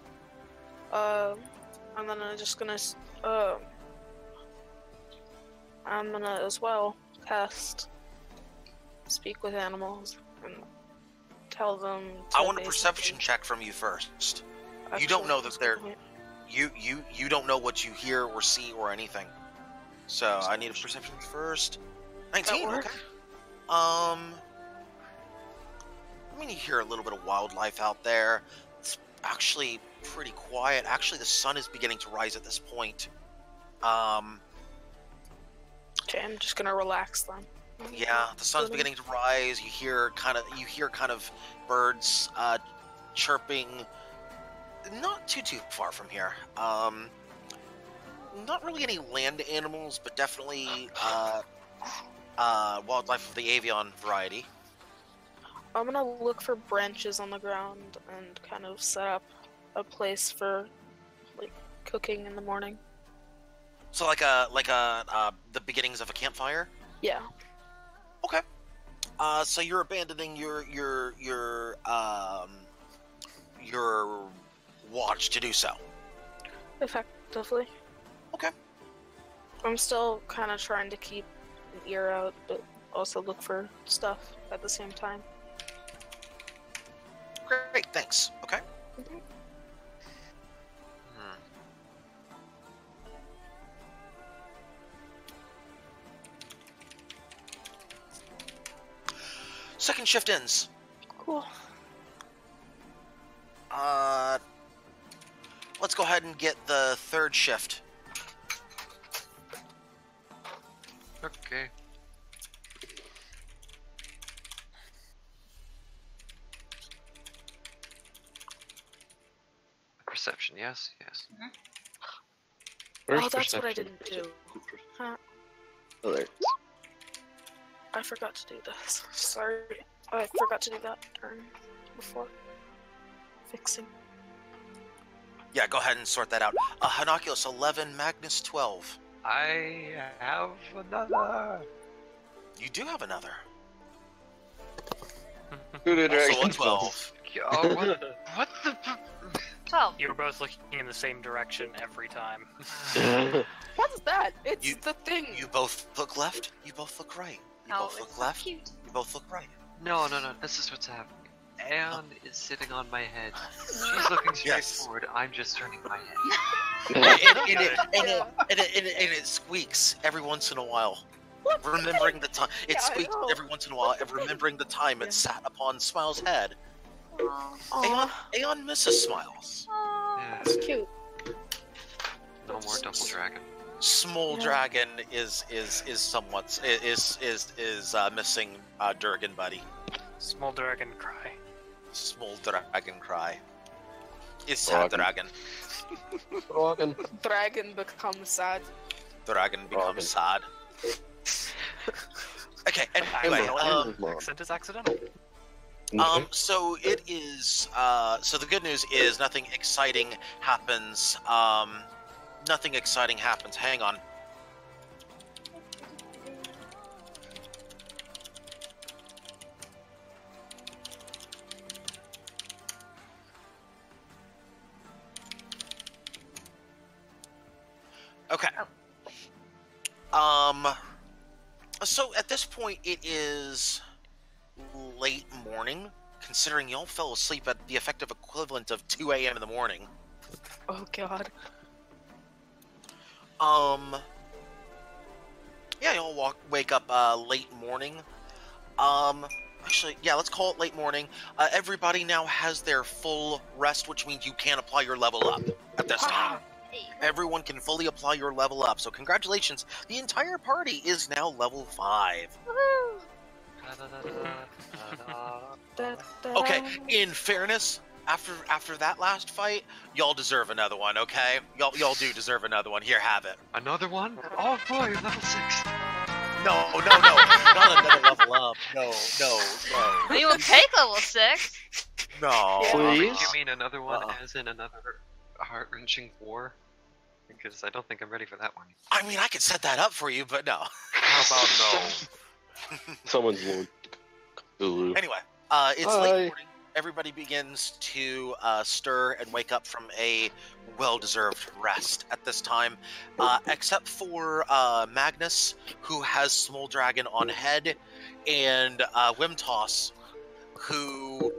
And then I'm just gonna, I'm gonna as well cast Speak with Animals and tell them to I want a basically- perception check from you first. Actually, You don't know that that's a they're- good point. You don't know what you hear or see or anything. So I need a perception first. 19. That work? Okay. I mean, you hear a little bit of wildlife out there. It's actually pretty quiet. Actually, the sun is beginning to rise at this point. Okay, I'm just gonna relax then. Yeah, the sun's beginning to rise. You hear kind of birds chirping. Not too far from here. Not really any land animals, but definitely wildlife of the avian variety. I'm gonna look for branches on the ground and kind of set up a place for like cooking in the morning. So like the beginnings of a campfire. Yeah. Okay. So you're abandoning your watch to do so. Effectively. Okay. I'm still kind of trying to keep an ear out, but also look for stuff at the same time. Great, thanks. Okay. Mhm. Second shift ends. Cool. Let's go ahead and get the third shift. Okay. Perception, yes, yes. Where's Oh, that's what I perception? didn't do. Huh. Oh, there. I forgot to do this. Sorry. I forgot to do that turn before. Fixing. Yeah, go ahead and sort that out. Hinoculus 11, Magnus 12. I have another. You do have another. Who did Also a Dragon 12. Oh, what the? 12. You're both looking in the same direction every time. What's that? It's You- the thing. You both look left. You both look right. You Oh, both it's look so left. cute. You both look right. No. This is what's happening. Anne is sitting on my head. She's looking straight Yes. forward. I'm just turning my head. And it squeaks every once in a while. Remembering the time. It Yeah, I squeaks know. every once in a while, and remembering the time it sat upon Smile's head. Aw, Aeon misses Smiles. Yeah. it's cute. No more double dragon. Small Yeah. Dragon is somewhat missing Durgan buddy. Small dragon cry. Small Dragon cry. Is sad Dragon. Dragon. Dragon. Dragon becomes sad. Dragon becomes sad. Okay, anyway, Accent is accidental. so it is, so the good news is nothing exciting happens, hang on. Okay. So at this point, it is late morning, considering y'all fell asleep at the effective equivalent of 2 a.m. in the morning. Oh god. Yeah, y'all wake up late morning. Actually, yeah, let's call it late morning. Everybody now has their full rest, which means you can apply your level up at this time. Everyone can fully apply your level up, so congratulations. The entire party is now level 5. Woohoo! Okay, in fairness, after that last fight, y'all deserve another one, okay? Y'all do deserve another one. Here, have it. Another one? Oh boy, level 6. No, not another level up. No. We will take level 6. No. Please? You mean another one as in another heart-wrenching war? Because I don't think I'm ready for that one. I mean, I could set that up for you, but no. How about no? Someone's Lord Cthulhu. Anyway, it's Hi. late morning. Everybody begins to stir and wake up from a well-deserved rest at this time, except for Magnus, who has Small Dragon on head, and Wimtoss, who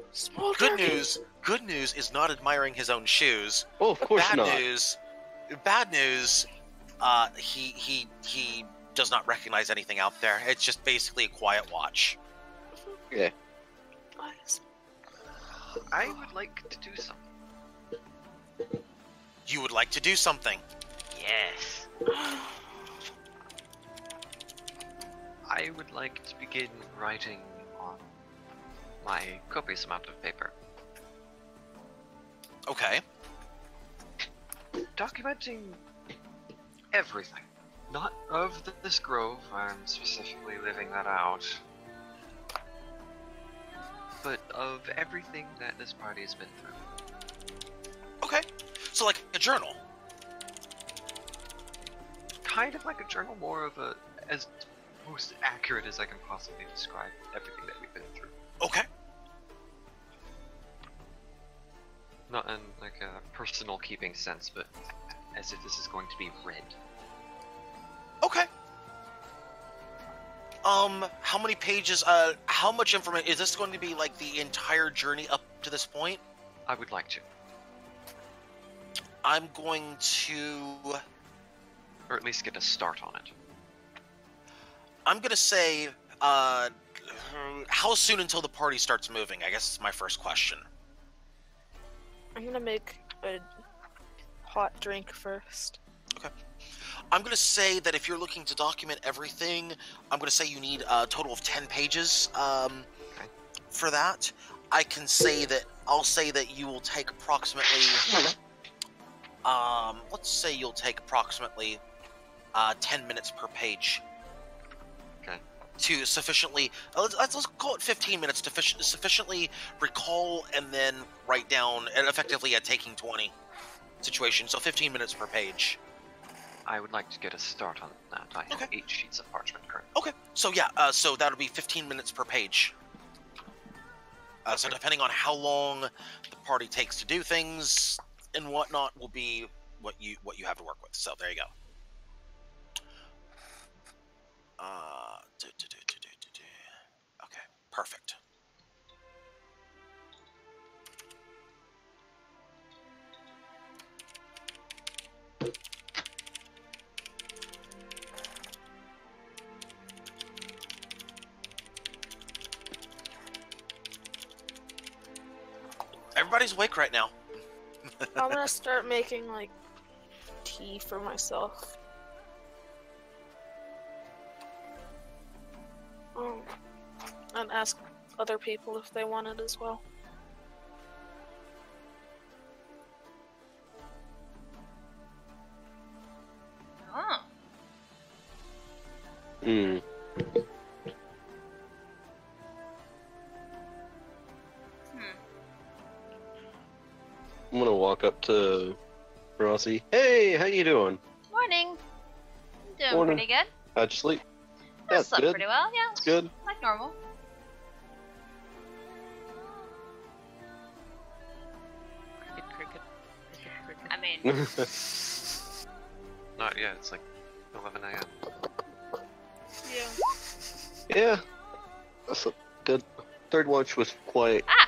good news is not admiring his own shoes. Oh, of course not. Bad news. He does not recognize anything out there. It's just basically a quiet watch. Yeah. Nice. I would like to do something. You would like to do something. Yes. I would like to begin writing on my copious amount of paper. Okay. Documenting everything. Not of this grove, I'm specifically living that out. But of everything that this party has been through. Okay. So like a journal. Kind of like a journal, more of a, as most accurate as I can possibly describe everything that we've been through. Okay. Not in like a personal keeping sense, but as if this is going to be read. Okay. How many pages, how much information, is this going to be like the entire journey up to this point? I would like to. I'm going to... Or at least get a start on it. I'm gonna say, how soon until the party starts moving? I guess it's my first question. I'm gonna make a hot drink first. Okay. I'm gonna say that if you're looking to document everything, I'm gonna say you need a total of 10 pages, for that. I'll say that you will take approximately, let's say you'll take approximately, 10 minutes per page. Okay. To sufficiently, let's call it 15 minutes to sufficiently recall and then write down, and effectively a taking 20 situation, so 15 minutes per page. I would like to get a start on that. I have Okay. 8 sheets of parchment currently. Okay, so yeah, so that'll be 15 minutes per page. So depending on how long the party takes to do things and whatnot will be what you have to work with. So there you go. Okay, perfect. Everybody's awake right now. I'm gonna start making like tea for myself. And ask other people if they want it as well. Oh. Hmm. I'm gonna walk up to Rossi. Hey, how you doing? Morning. I'm doing Morning. pretty good. How'd you sleep? I Yeah, slept good. pretty well, yeah. It's good. Like normal. Cricket, cricket, cricket, cricket. I mean, Not yet. It's like 11 a.m. Yeah. Yeah. That's a good. Third watch was quite. Ah!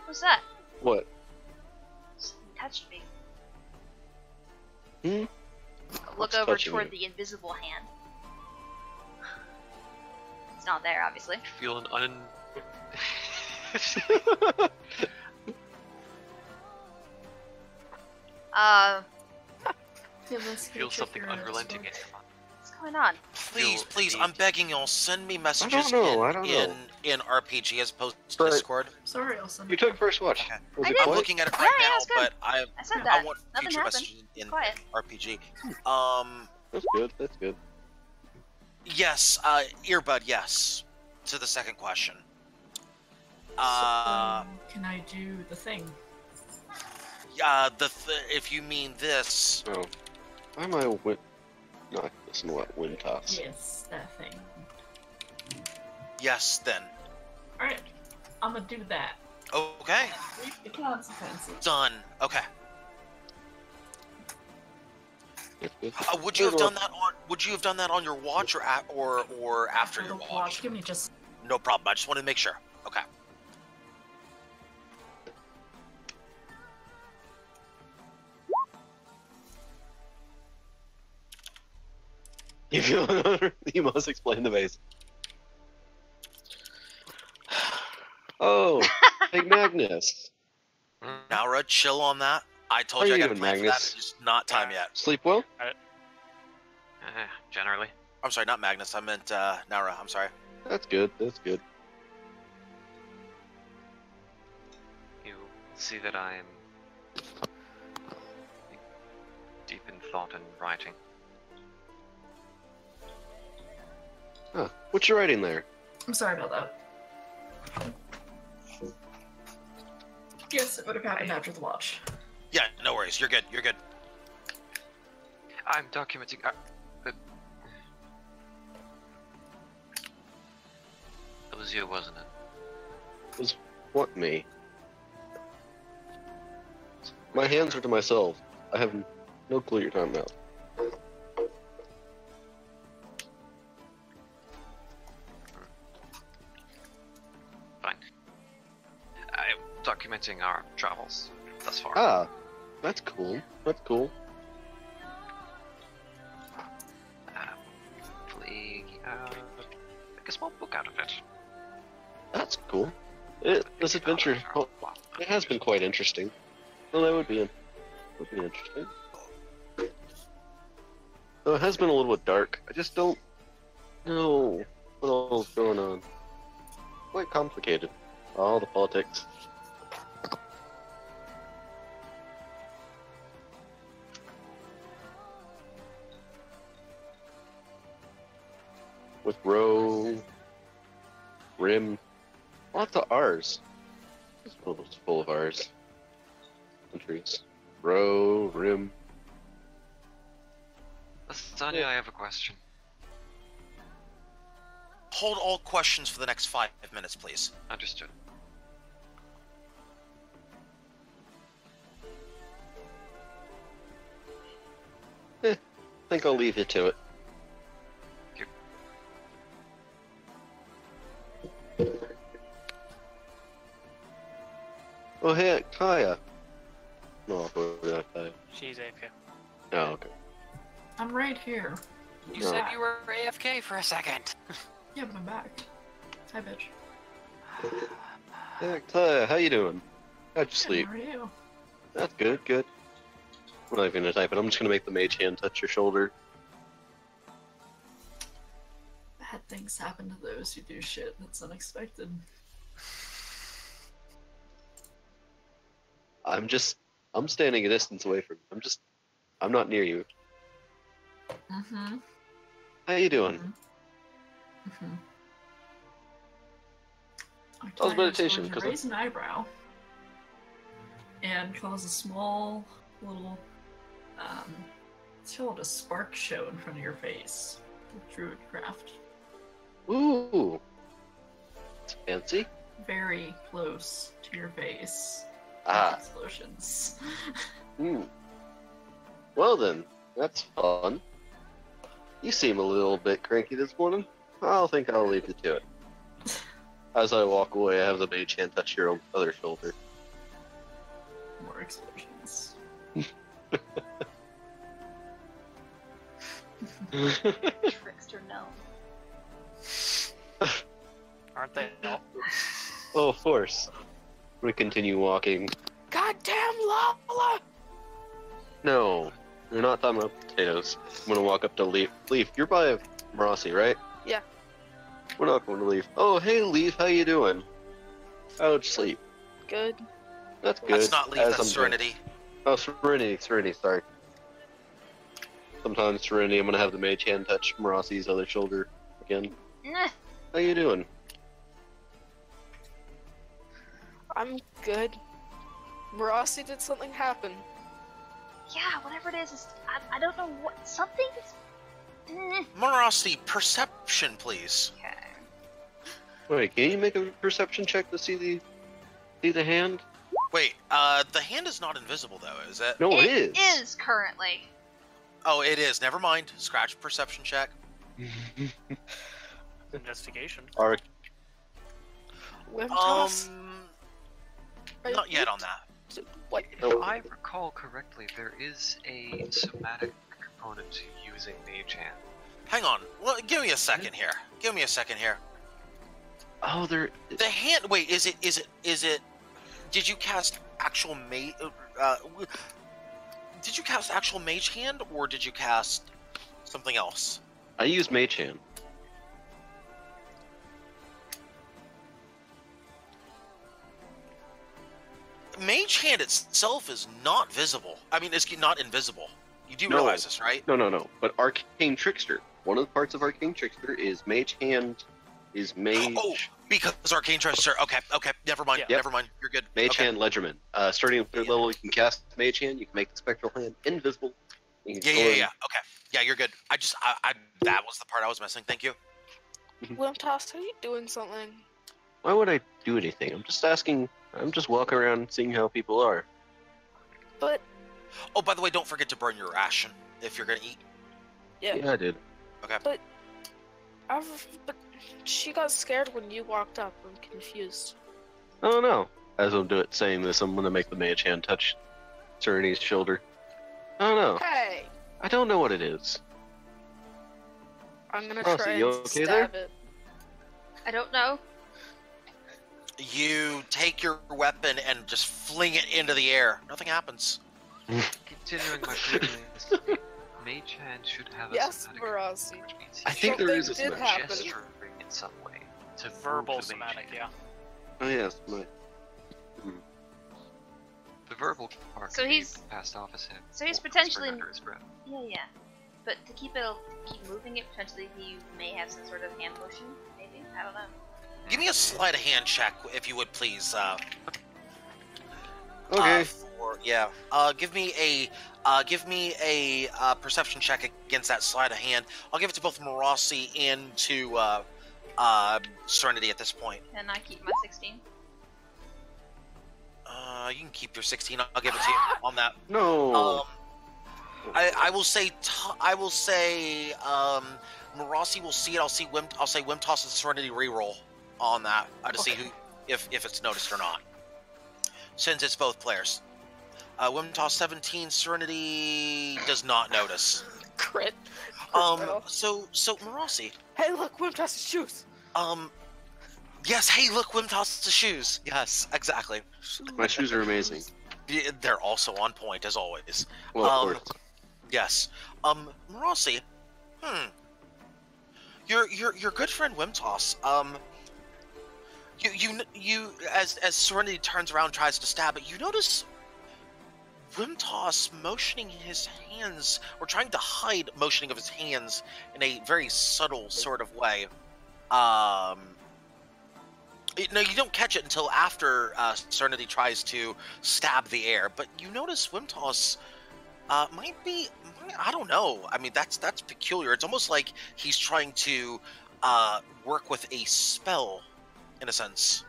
What's that? What? Something touched me. Hmm? Look What's over touching toward you? the invisible hand. It's not there, obviously. Feel an feel something unrelenting in your mind. What's going on? Please, Feel please, the- I'm begging y'all, send me messages know, I in, don't in know. in RPG as opposed to But- Discord. Sorry, I'll send You it. took first watch. Okay. Was I it did. I'm quiet? looking at it Yeah, right yeah, now, it's good. but I I said that. want Nothing future happened. messages in Quiet. RPG. That's good. That's good. Yes, earbud. Yes. To the second question. Can I do the thing? If you mean this, Oh, why am I not listen to what wind toss? Yes, that thing. yes, then. Alright, I'm gonna do that. Okay, Reap the consequences. done. Okay. That's good. Would you have done that on? Would you have done that on your watch or after your the watch? Give me just. No problem. I just wanted to make sure. Okay. You feel you must explain the base. Oh, hey Magnus. Naura, chill on that. I told How you I you got a doing, plan for that. Magnus? It's just not time yet. Sleep well? Generally. I'm sorry, not Magnus. I meant Naura. I'm sorry. That's good. That's good. You see that I'm deep in thought and writing. Huh. What you writing there? I'm sorry about that. Yes, it would have happened after the watch. Yeah, no worries. You're good. You're good. I'm documenting. But it was you, wasn't it? What me? My hands are to myself. I have no clue what you're talking about. Fine. I'm documenting our travels thus far. Ah, that's cool. That's cool. Hopefully, make a small book out of it. That's cool. This adventure, well, it has been quite interesting. Well, that would be interesting. Though it has been a little bit dark. I just don't know what all's going on. Quite complicated. All the politics. With row, rim, lots of R's. This world is full of R's. Countries. Row, rim. Sonia, I have a question. Hold all questions for the next 5 minutes, please. Understood. I think I'll leave you to it. Oh, hey, Kaya. No, I'll go with that Kaya. She's AFK. Oh, okay. I'm right here. You No. said you were AFK for a second. Yeah, but I'm back. Hi, bitch. Hey, Kaya, how you doing? How'd you Good, sleep? How are you? That's good, good. I'm not even gonna type it. I'm just gonna make the mage hand touch your shoulder. Bad things happen to those who do shit that's unexpected. I'm standing a distance away from you. I'm not near you. Mm-hmm. How you doing? Mm-hmm. How's meditation? To 'Cause raise an eyebrow and cause a small little, it's called a spark show in front of your face with Druidcraft. Ooh. It's fancy. Very close to your face. Ah. Explosions. Hmm. Well then, That's fun. You seem a little bit cranky this morning. I'll leave you to it. As I walk away, I have the mage hand touch your other shoulder. More explosions. Trickster gnome. Aren't they all? Oh, of course. We continue walking. Goddamn Lala! No, we're not talking about potatoes. I'm gonna walk up to Leaf. Leaf, you're by Marossi, right? Yeah. We're not going to Leaf. Oh, hey Leaf, how you doing? How'd you sleep? Good. That's good. That's not Leaf, As that's I'm doing. Serenity. Oh, Serenity, sorry. Sometimes Serenity, I'm gonna have the mage hand touch Marossi's other shoulder again. Nah. How you doing? I'm good. Marossi, did something happen? Yeah, whatever it is I don't know what. Something is. Marossi, perception, please. Okay. Wait, can you make a perception check to see the hand? Wait, the hand is not invisible though, is it? No, it It is. is currently. Oh, it is. Never mind. Scratch perception check. Investigation. Arc. Wimtos? Are Not you- yet on that. What? If I recall correctly, there is a somatic component to using Mage Hand. Hang on. Well, give me a second here. Give me a second here. Oh, there. The hand. Wait, is it? Did you cast actual mage? Did you cast actual mage hand, or did you cast something else? I use mage hand. Mage hand itself is not visible. I mean, it's not invisible. You do No. realize this, right? No. But Arcane Trickster. One of the parts of Arcane Trickster is mage hand. Is mage. Oh, because Arcane Trickster. Okay, never mind. Yeah. Never mind. You're good. Mage okay. hand Ledgerman. Starting at 3rd level, you can cast Mage Hand. You can make the spectral hand invisible. You can Yeah. Okay. Yeah, you're good. I that was the part I was missing. Thank you. Wimtos, are you doing something? Why would I do anything? I'm just asking. I'm just walking around, seeing how people are. But, Oh, by the way, don't forget to burn your ration if you're gonna eat. yeah. I did. But she got scared when you walked up. I'm confused. I don't know. As I'm saying this, I'm gonna make the mage hand touch Serenity's shoulder. I don't know. Hey! I don't know what it is. I'm gonna Rossi, try you and okay stab it. I don't know. You take your weapon and just fling it into the air. Nothing happens. Continuing my previous, Mage Hand should have a Yes, somatic Marossi. component, which means I think there is a Something did somatic. happen. gesturing in some way to Verbal move the mage somatic, hand. yeah. Oh yes, my. The verbal part So can be he's- passed off as him. so he's or whispered potentially- under his breath. Yeah. But to keep moving it, potentially he may have some sort of hand motion. Maybe, I don't know. Give me a sleight of hand check, if you would, please. Okay. Give me a perception check against that sleight of hand. I'll give it to both Marossi and to Serenity at this point. Can I keep my 16? You can keep your 16. I'll give it to you on that. No. I will say Marossi will see it. I'll say Wimtos and Serenity reroll on that to see who if it's noticed or not. Since it's both players. Wimtos 17, Serenity does not notice. Crit. So Marossi. Hey, look, Wimtos' shoes! Yes, hey, look, Wimtos' shoes. Yes, exactly. My shoes are amazing. They're also on point, as always. Well, of course. Yes. Marossi. Your good friend Wimtos. You as Serenity turns around and tries to stab it, you notice Wimtos motioning his hands, or trying to hide motioning of his hands in a very subtle sort of way. No, you don't catch it until after Serenity tries to stab the air, but you notice Wimtos might be, I don't know. I mean, that's peculiar. It's almost like he's trying to work with a spell, in a sense.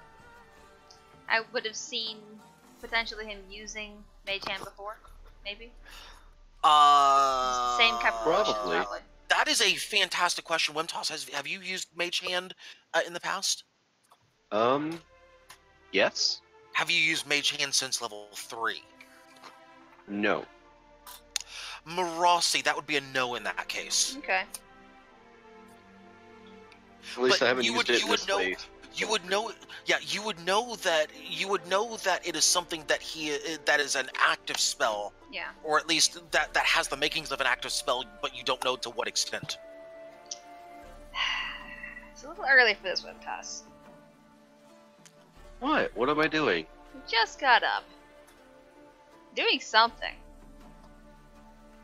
I would have seen potentially him using Mage Hand before, maybe. Same type of potion, Probably. probably. That is a fantastic question. Wimtoss, have you used Mage Hand in the past? Yes. Have you used Mage Hand since level 3? No. Marossi, that would be a no in that case. Okay. At least But I haven't you used would- it you would this know- late. You would know, yeah. You would know that it is something that that is an active spell, Yeah. or at least that has the makings of an active spell, but you don't know to what extent. It's a little early for this Wimtoss. What? What am I doing? You just got up. Doing something.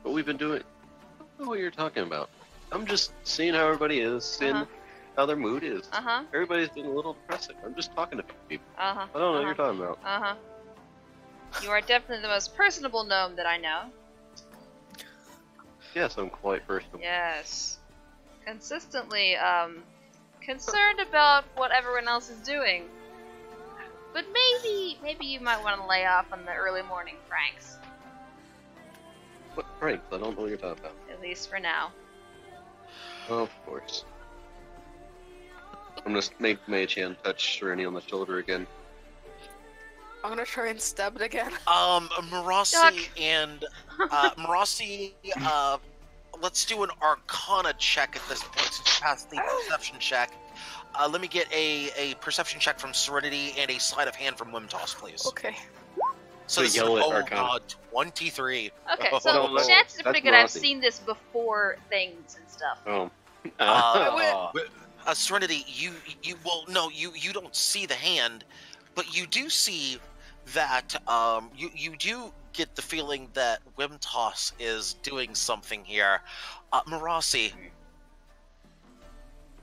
What we've been doing? I don't know what you're talking about. I'm just seeing how everybody is, seeing Uh-huh. how their mood is. Uh-huh. Everybody's been a little depressing. I'm just talking to people. Uh-huh. I don't know what you're talking about. Uh-huh. You are definitely the most personable gnome that I know. Yes, I'm quite personal. Yes. Consistently, concerned about what everyone else is doing. But maybe you might want to lay off on the early morning pranks. What pranks? I don't know what you're talking about. At least for now. Of course. I'm gonna make Mage Hand touch Serenity on the shoulder again. I'm gonna try and stab it again. Marossi Duck. and Marossi, let's do an Arcana check at this point since you passed the perception check. Let me get a perception check from Serenity and a sleight of hand from Wimtoss, please. Okay. So So this is yell at oh Arcana. god, 23. Okay, Oh, so no, chances are pretty that's good I've Rossi. seen this before things and stuff. Oh. Serenity, you don't see the hand, but you do see that you do get the feeling that Wimtoss is doing something here. Marossi,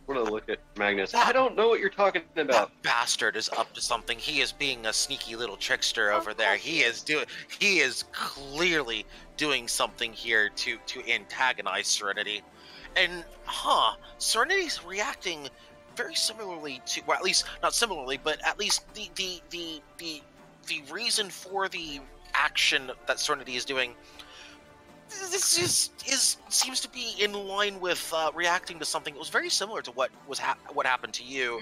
I'm gonna look at Magnus. I don't know what you're talking about. that bastard is up to something. He is being a sneaky little trickster over there. He is clearly doing something here to antagonize Serenity. And Serenity's reacting very similarly to, well, at least not similarly, but at least the reason for the action that Serenity is doing, this seems to be in line with reacting to something that was very similar to what happened to you.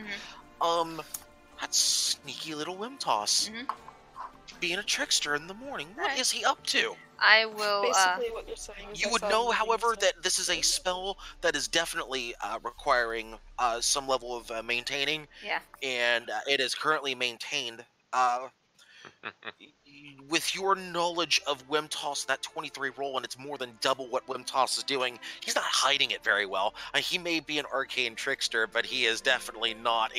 That sneaky little Wimtoss being a trickster in the morning. What is he up to? I will, Basically, what you're saying is You I would saw know, him however, doing that this is a spell that is definitely requiring some level of maintaining, yeah. and it is currently maintained. With your knowledge of Wimtoss, that 23 roll, and it's more than double what Wimtoss is doing, he's not hiding it very well. He may be an arcane trickster, but he is definitely not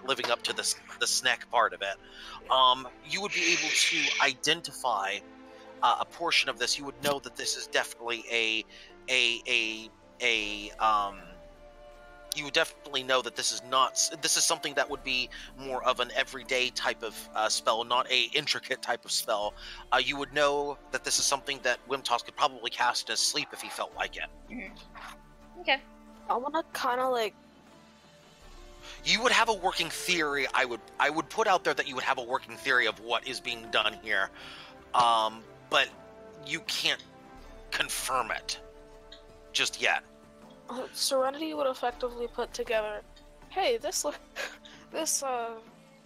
living up to the snack part of it. You would be able to identify a portion of this. You would know that this is definitely you would definitely know that this is something that would be more of an everyday type of spell, not a intricate type of spell. You would know that this is something that Wimtoss could probably cast in his sleep if he felt like it. Okay. I wanna kinda like You would have a working theory. I would put out there that you would have a working theory of what is being done here, but you can't confirm it just yet. Serenity would effectively put together, hey, this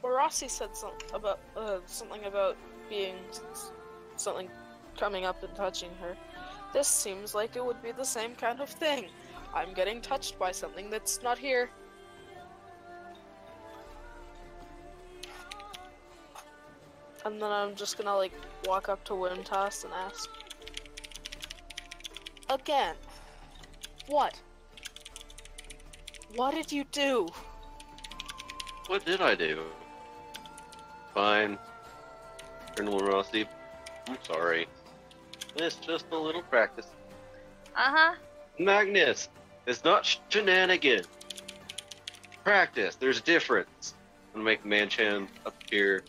Rossi said something about being something coming up and touching her. This seems like it would be the same kind of thing. I'm getting touched by something that's not here. And then I'm just gonna like walk up to Wimtoss and ask, again, what? What did you do? What did I do? Fine. Colonel Rossi, I'm sorry. It's just a little practice. Magnus, it's not shenanigan. Practice, there's a difference. I'm gonna make Manchan appear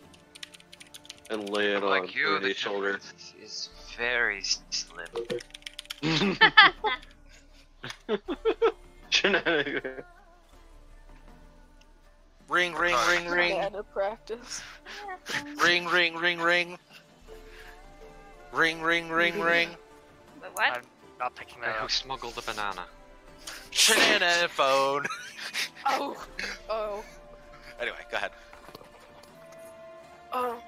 and lay it on Like you, the his shoulder. difference is very slim. Shenanigan. Ring, ring, ring, ring. Out of practice. Ring, ring, ring, ring. Ring, ring, ring, ring. Wait, what? I'm not picking Who that up. smuggled a banana? Banana phone. Oh, oh, Anyway, go ahead. oh.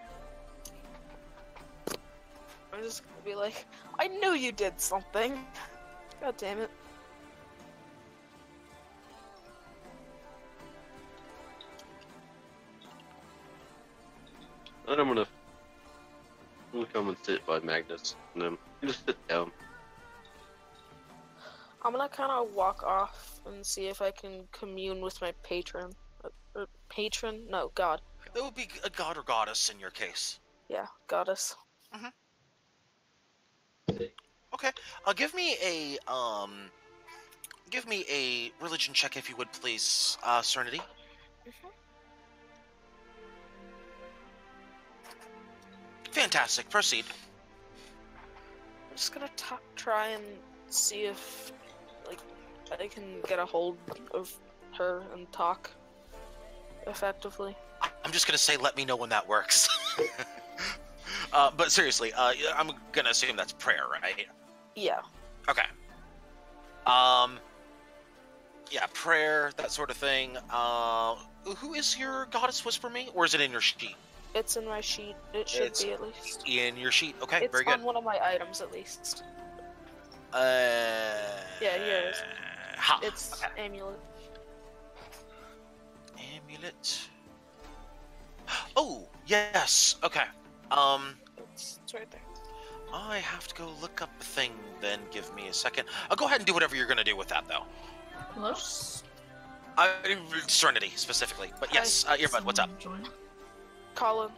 I'm just gonna be like, I knew you did something. God damn it. And I'm gonna come and sit by Magnus, and then just sit down. I'm gonna kind of walk off and see if I can commune with my patron. Patron? No, god. That would be a god or goddess in your case. Yeah, goddess. Okay. Give me a religion check if you would, please, Serenity. Fantastic. Proceed. I'm just gonna try and see if, like, I can get a hold of her and talk effectively. I'm just gonna say, let me know when that works. But seriously, I'm gonna assume that's prayer, right? Yeah. Okay. Yeah, prayer, that sort of thing. Who is your goddess whisper me, or is it in your sheet? It's in my sheet. It should It's be at least. in your sheet. Okay, It's very good. on one of my items at least. Yeah, here it is. Ha. It's Okay. amulet. Amulet. Oh, yes. Okay. It's right there. I have to go look up the thing. Then give me a second. I'll go ahead and do whatever you're gonna do with that, though. Hello? Serenity specifically, but yes, Earbud, what's up? Someone join? Colin.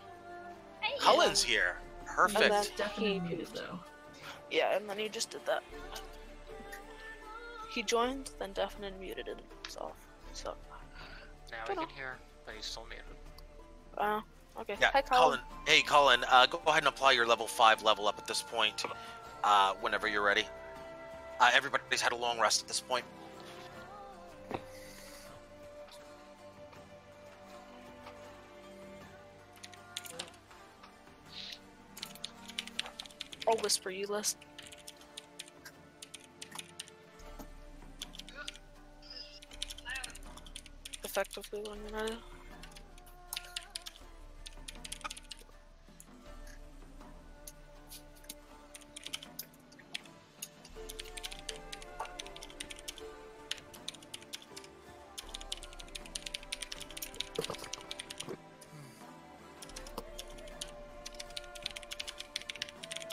Hey, Cullen's here. Perfect. And then Definitely he- muted though. Yeah, and then he just did that. He joined, then deafened and muted himself. So, Now Don't we know. can hear, but he's still muted. okay. Yeah, Hi, Colin. Hey, Colin. Go ahead and apply your level 5 level up at this point. Whenever you're ready. Everybody's had a long rest at this point. I'll whisper you list. Effectively when you're ready.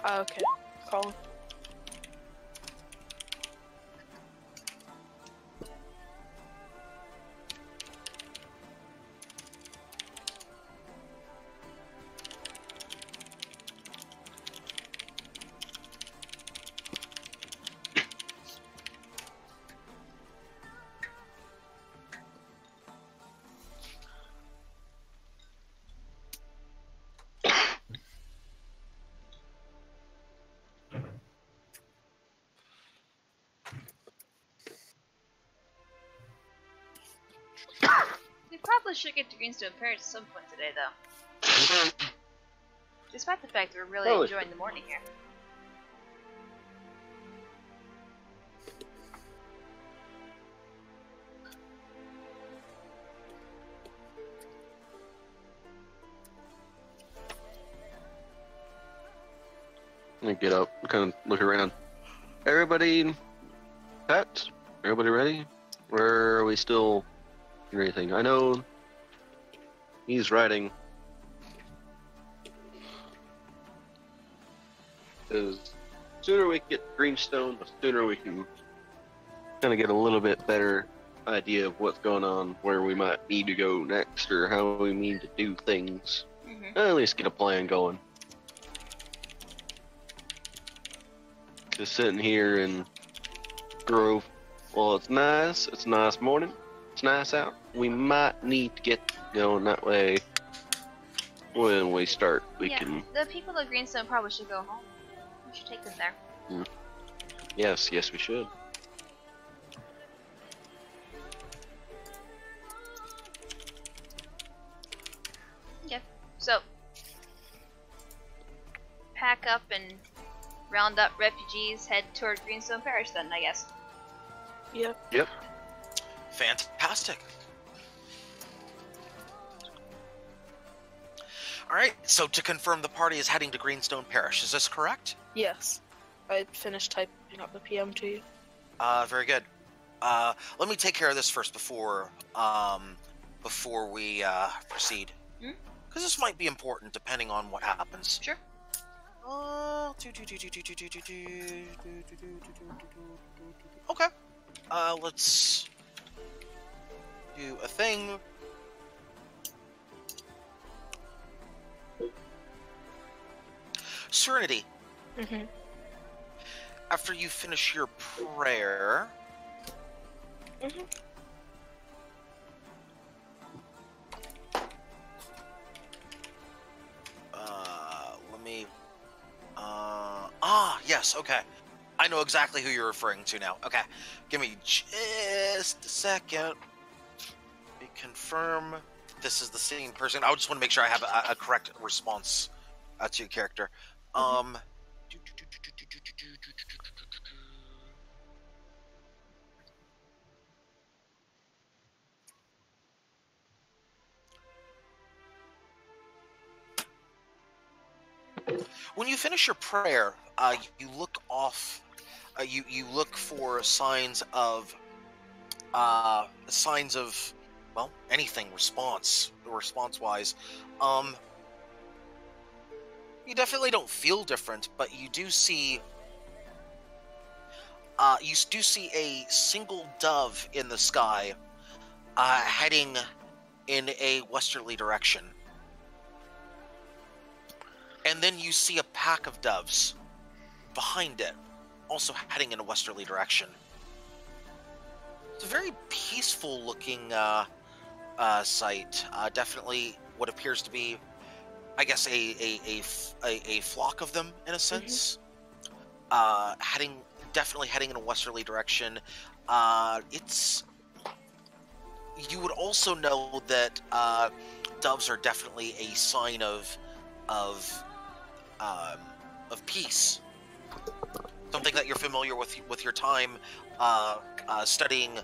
Okay, Colin. We probably should get to Greenstone Parish at some point today, though. Despite the fact that we're really Probably. enjoying the morning here. I'm gonna get up, kind of look around. Everybody set? Everybody ready? Where are we still doing anything? I know he's riding. Because sooner we get Greenstone, the sooner we can kind of get a little bit better idea of what's going on, where we might need to go next, or how we need to do things. Mm-hmm. At least get a plan going. Just sitting here in Grove. Well, it's a nice morning, it's nice out. We might need to get going that way. When we start, we Yeah, can. the people of Greenstone probably should go home. We should take them there. Yes, we should. So, pack up and round up refugees, head toward Greenstone Parish then, I guess. Yep. Fantastic. Alright, so to confirm, the party is heading to Greenstone Parish, is this correct? Yes. I finished typing up the PM to you. Very good. Let me take care of this first before we proceed. Because this might be important depending on what happens. Sure. Okay. Let's do a thing. Serenity. Mm-hmm. After you finish your prayer, Mm-hmm. let me. Yes. Okay. I know exactly who you're referring to now. Okay, give me just a second. Let me confirm this is the same person. I just want to make sure I have a correct response to your character. When you finish your prayer, you look off. You look for signs of well, anything response-wise. You definitely don't feel different, but you do see a single dove in the sky, heading in a westerly direction. And then you see a pack of doves behind it, also heading in a westerly direction. It's a very peaceful looking sight. Definitely what appears to be, I guess, a flock of them in a sense. Definitely heading in a westerly direction. You would also know that doves are definitely a sign of peace. Something that you're familiar with your time studying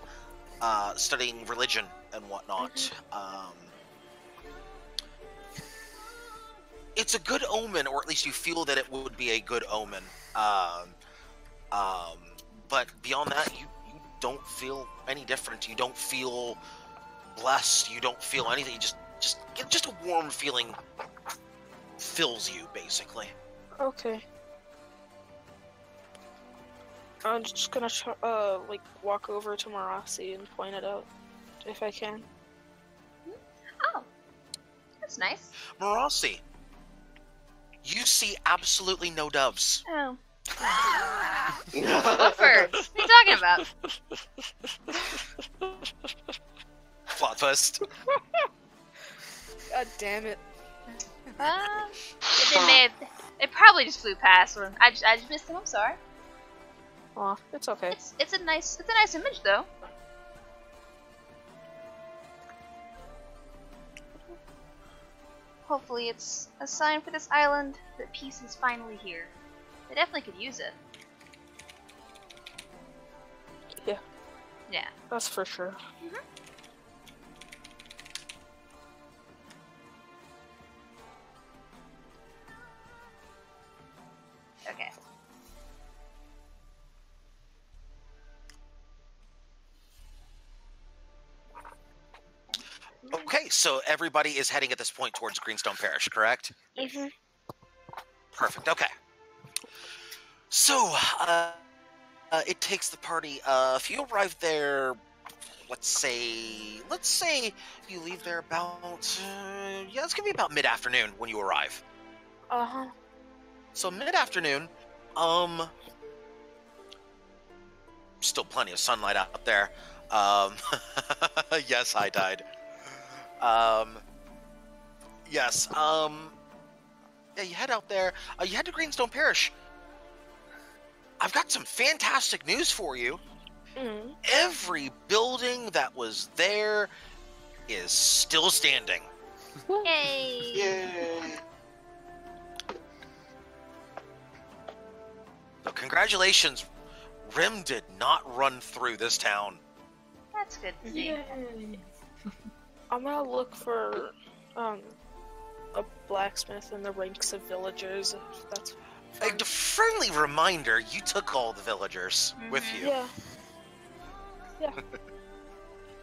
religion and whatnot. It's a good omen, or at least you feel that it would be a good omen. But beyond that, you don't feel any different. You don't feel blessed. You don't feel anything. You just a warm feeling fills you, basically. Okay. I'm just gonna walk over to Marasi and point it out, if I can. Oh, that's nice. Marasi, you see absolutely no doves. Oh. What bird? What are you talking about? Plot twist. God damn it. They probably just flew past, or I just missed them. I'm sorry. Aw, it's okay. It's a nice image though. Hopefully, it's a sign for this island that peace is finally here. They definitely could use it. Yeah. Yeah. That's for sure. Okay. Okay, so everybody is heading at this point towards Greenstone Parish, correct? Mhm. Perfect. Okay. So, it takes the party. If you arrive there, let's say you leave there about it's gonna be about mid-afternoon when you arrive. Uh-huh. So mid-afternoon, still plenty of sunlight out there. Yes, I died. Yes. Yeah, you head out there. You head to Greenstone Parish. I've got some fantastic news for you. Mm. Every building that was there is still standing. Yay! Yay! congratulations. Rim did not run through this town. That's good to see. Yay. I'm gonna look for a blacksmith in the ranks of villagers. If that's A friendly reminder, you took all the villagers with you. Yeah.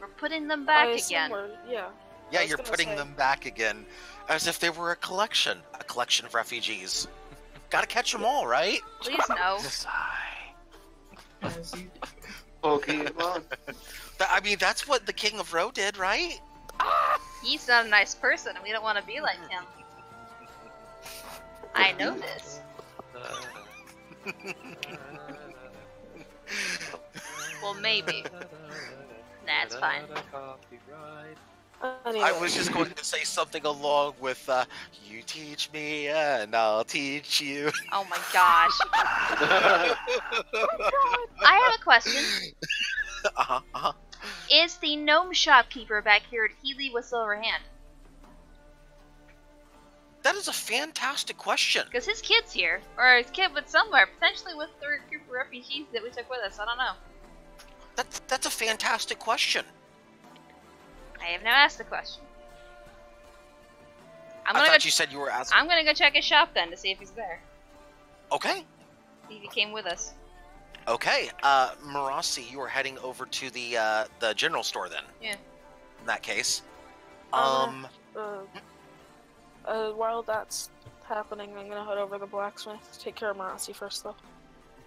We're putting them back I assume again. Yeah. Yeah, I was you're gonna putting say- them back again, as if they were a collection of refugees. Gotta catch them all, right? Please no. Sigh. As you Pokemon. I mean, that's what the King of Ro did, right? He's not a nice person, and we don't want to be like him. I know this. Well, maybe. That's fine. Anyway, I was just going to say something along with, you teach me and I'll teach you. Oh my gosh. I have a question. Is the gnome shopkeeper back here, did he leave with Silver Hand? That is a fantastic question. Because his kid's here. Or his kid was somewhere. Potentially with the group of refugees that we took with us. I don't know. That's a fantastic question. I have now asked the question. I thought you said you were asking. I'm gonna go check his shop then to see if he's there. Okay. See if he came with us. Okay. Marasi, you are heading over to the general store then. Yeah. In that case. While that's happening, I'm gonna head over to the blacksmith. Take care of Marasi first, though.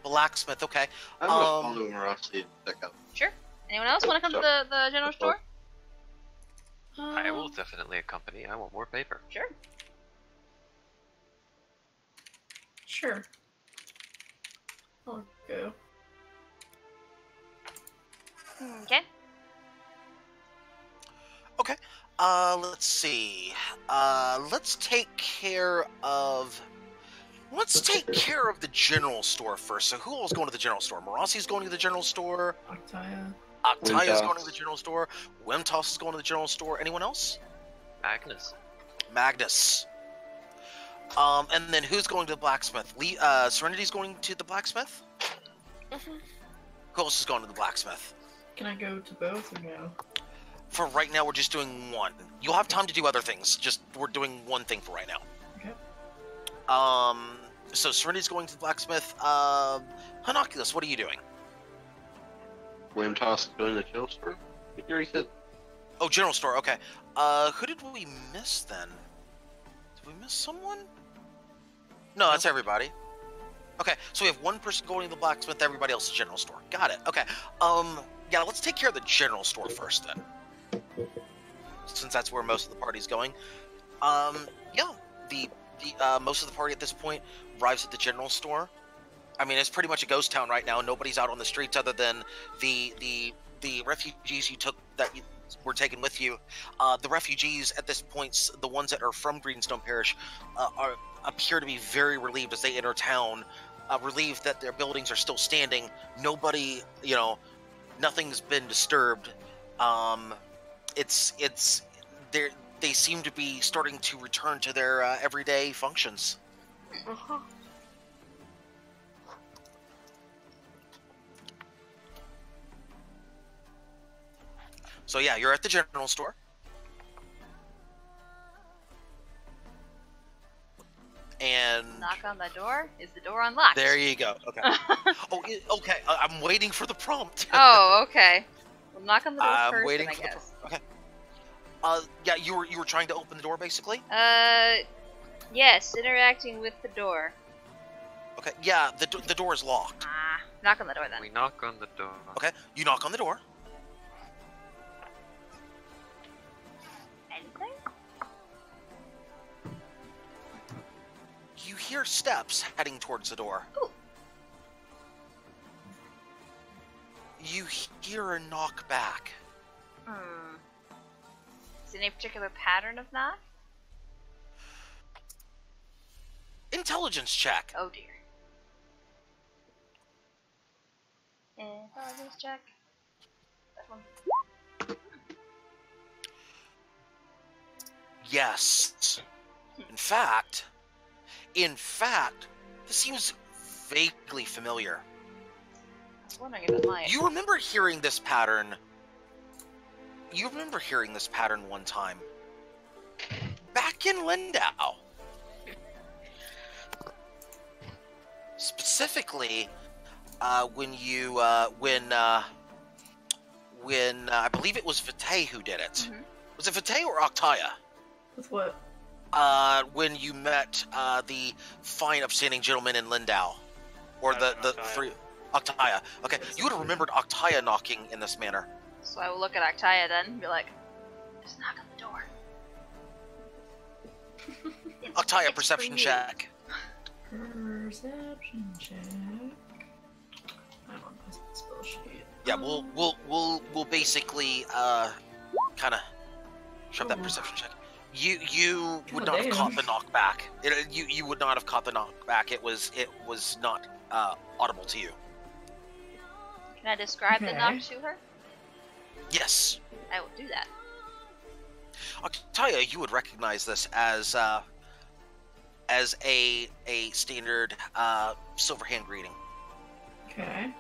Blacksmith, okay. I'm gonna follow Marasi and check out. Sure. Anyone else want to come to the general store? I will definitely accompany. I want more paper. Sure. Sure. I'll go. Okay. Okay. Let's see. Let's take care of the general store first. So who all's going to the general store? Marasi's going to the general store. Octaya. Octaya's Wimtos. going to the general store. Wimtos is going to the general store. Anyone else? Magnus. And then who's going to the blacksmith? Serenity's going to the blacksmith? Who else is going to the blacksmith? Can I go to both or no? For right now, we're just doing one. You'll have time to do other things. We're doing one thing for right now. Okay. So Serenity's going to the blacksmith. Honoculus, what are you doing? Wimtos is going to the chill store. You already said. Oh, general store, okay. Who did we miss then? Did we miss someone? No, that's everybody. Okay, so we have one person going to the blacksmith, everybody else is general store. Got it, okay. Yeah, let's take care of the general store first then. Since that's where most of the party's going. Yeah, the most of the party at this point arrives at the general store. I mean, it's pretty much a ghost town right now. Nobody's out on the streets other than the refugees you took that you were taken with you. The refugees at this point, the ones that are from Greenstone Parish, appear to be very relieved as they enter town. Relieved that their buildings are still standing. Nobody, nothing's been disturbed. They seem to be starting to return to their everyday functions. Uh-huh. So yeah, you're at the general store. And Knock on the door. Is the door unlocked? there you go. Okay. Okay. I'm waiting for the prompt. Oh, okay. Well, knock on the door I'm first, waiting then, I for the guess. prompt. Okay. Yeah, you were trying to open the door, basically. Yes, interacting with the door. Okay. Yeah, the door is locked. Knock on the door then. We knock on the door. Okay. You knock on the door. Anything? You hear steps heading towards the door. Ooh. You hear a knock back. Is there any particular pattern of knock? Intelligence check. Oh dear. Intelligence check. That one. Yes. In fact, this seems vaguely familiar. I was wondering if it might. You remember hearing this pattern. You remember hearing this pattern one time. Back in Lindau. Specifically, when I believe it was Vitae who did it. Mhm. Was it Vitae or Octaya? With what? When you met the fine, upstanding gentleman in Lindau, or the Octaya. three Octaya. Okay, you would have remembered Octaya knocking in this manner. So I will look at Octaya then and be like, just knock on the door. Octaya, It's perception for you. check. Perception check. I'm on my spell sheet. Yeah, we'll basically kind of shove that Ooh. perception check. You would God not have damn. caught the knockback. You would not have caught the knockback. It was not audible to you. Can I describe the Okay. knock to her? Yes, I will do that. Octaya, you would recognize this as a standard silver hand greeting. Okay.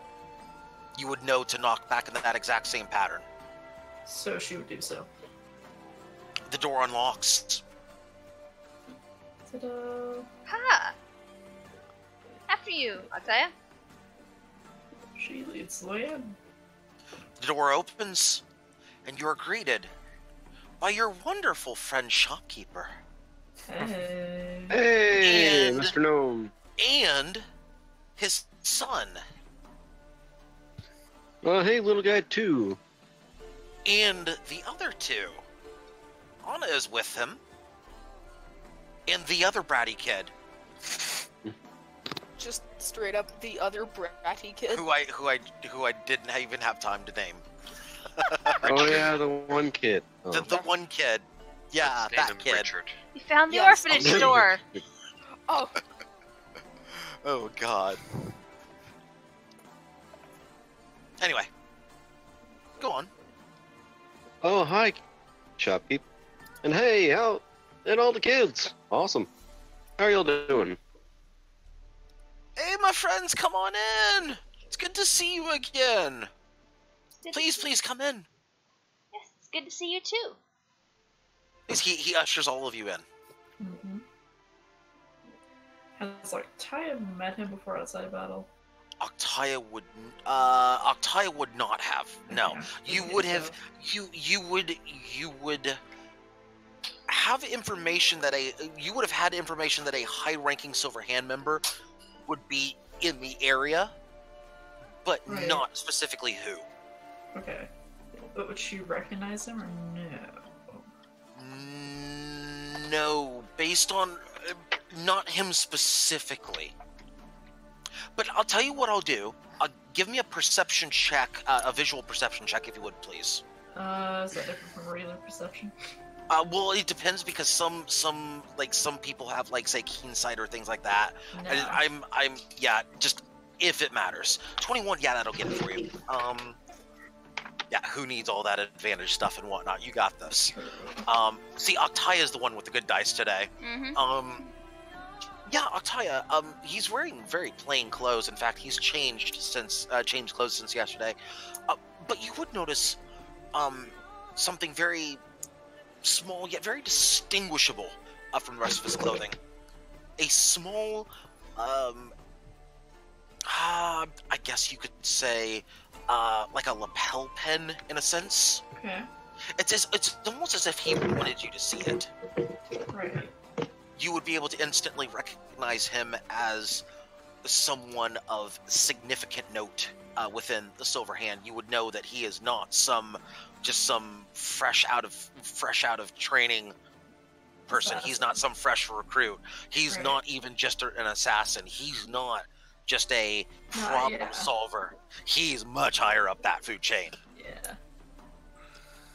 You would know to knock back in that exact same pattern. So she would do so. The door unlocks. Ta-da! Ha! After you, Octaya. She leads the way in. The door opens, and you are greeted by your wonderful friend shopkeeper Hey. Hey, And- Mr. Gnome. and his son Well, hey, little guy, too. and the other two. Anna is with him, and the other bratty kid, Just straight up the other bratty kid. who I didn't even have time to name. Oh, yeah, the one kid. Oh. The one kid. Yeah, Let's name that him kid. Richard. You found the Yes, orphanage okay. store. Oh, Oh God. Anyway, go on. Oh, hi, shopkeep. And hey, how and all the kids. Awesome. How are y'all doing? Hey, my friends, come on in. It's good to see you again. Please come in. Yes, it's good to see you too. He ushers all of you in. Mm-hmm. Has like Taya met him before outside of battle? Octaya would not have. No, Okay. you Okay, would so- have. You would have information that you would have had information that a high-ranking Silver Hand member would be in the area, but Right. not specifically who. Okay. But would she recognize him or no? No, based on not him specifically. But I'll tell you what I'll do. Give me a perception check, a visual perception check, if you would, please. Is that different from regular perception? Well, it depends because some people have like say keen sight or things like that. No. I'm yeah, just if it matters. 21, yeah, that'll get it for you. Yeah, who needs all that advantage stuff and whatnot? You got this. True. See, Octaya is the one with the good dice today. Mm-hmm. Yeah, Octaya, he's wearing very plain clothes. In fact, he's changed clothes since yesterday. But you would notice, something very small yet very distinguishable from the rest of his clothing. A small, I guess you could say, like a lapel pin in a sense. Okay. It's almost as if he wanted you to see it. Right. You would be able to instantly recognize him as someone of significant note within the Silver Hand. You would know that he is not some fresh out of training person. He's not some fresh recruit. He's Right. not even just an assassin. He's not just a Not problem yet. solver. He's much higher up that food chain. Yeah.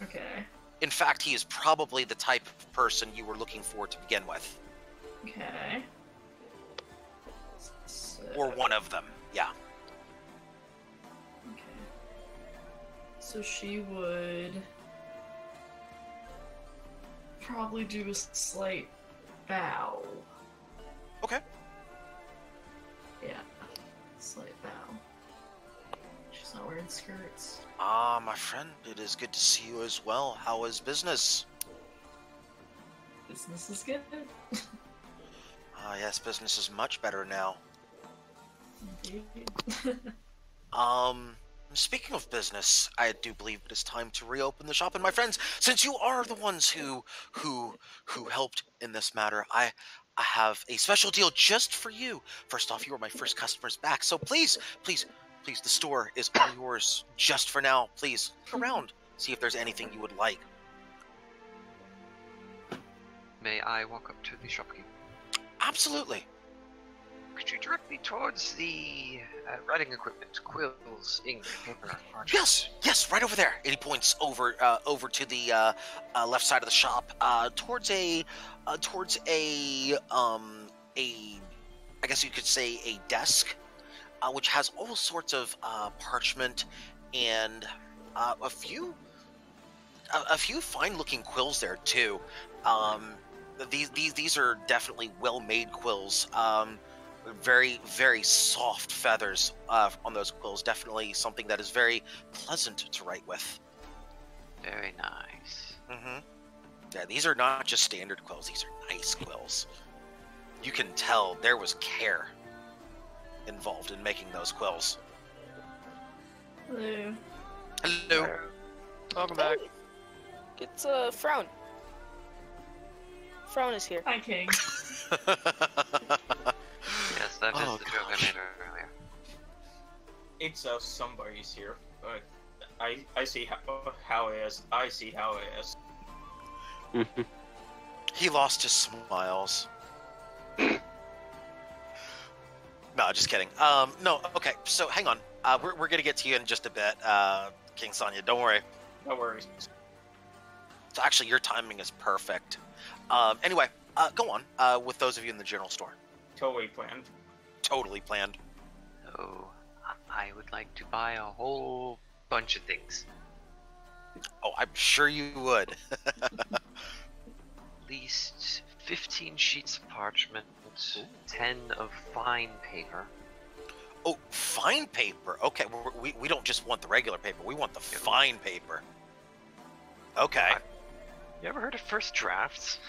Okay. In fact, he is probably the type of person you were looking for to begin with, Okay. So, or one of them. Yeah. Okay. So she would probably do a slight bow. Okay. Yeah. Slight bow. She's not wearing skirts. Ah, my friend, it is good to see you as well. How is business? Business is good. Ah, yes, business is much better now. Indeed. Speaking of business, I do believe it is time to reopen the shop. And my friends, since you are the ones who helped in this matter, I have a special deal just for you. First off, you are my first customers back, so please, please, please, the store is all yours just for now. Please look around, see if there's anything you would like. May I walk up to the shopkeeper? Absolutely. Could you direct me towards the writing equipment, quills, ink, paper, parchment? Yes, right over there. And he points over to the left side of the shop, towards a I guess you could say a desk, which has all sorts of parchment and a few fine-looking quills there too. These are definitely well-made quills. Very, very soft feathers on those quills. Definitely something that is very pleasant to write with. Very nice. Mm-hmm. Yeah, these are not just standard quills. These are nice quills. You can tell there was care involved in making those quills. Hello. Hello. Welcome back. It's Frown. Frown is here. Hi, King. Yes, that is Oh, the joke I gosh. made earlier. It's somebody's here, but I see how it is. I see how it is. He lost his smiles. No, just kidding. No, okay. So hang on. We're gonna get to you in just a bit, King Sonya. Don't worry. No worries. So actually, your timing is perfect. Anyway, go on. With those of you in the general store, Totally planned. totally planned. Oh, I would like to buy a whole bunch of things. Oh, I'm sure you would. At least 15 sheets of parchment, 10 of fine paper. Oh, fine paper. Okay, we don't just want the regular paper. We want the fine paper. Okay. You ever heard of first drafts?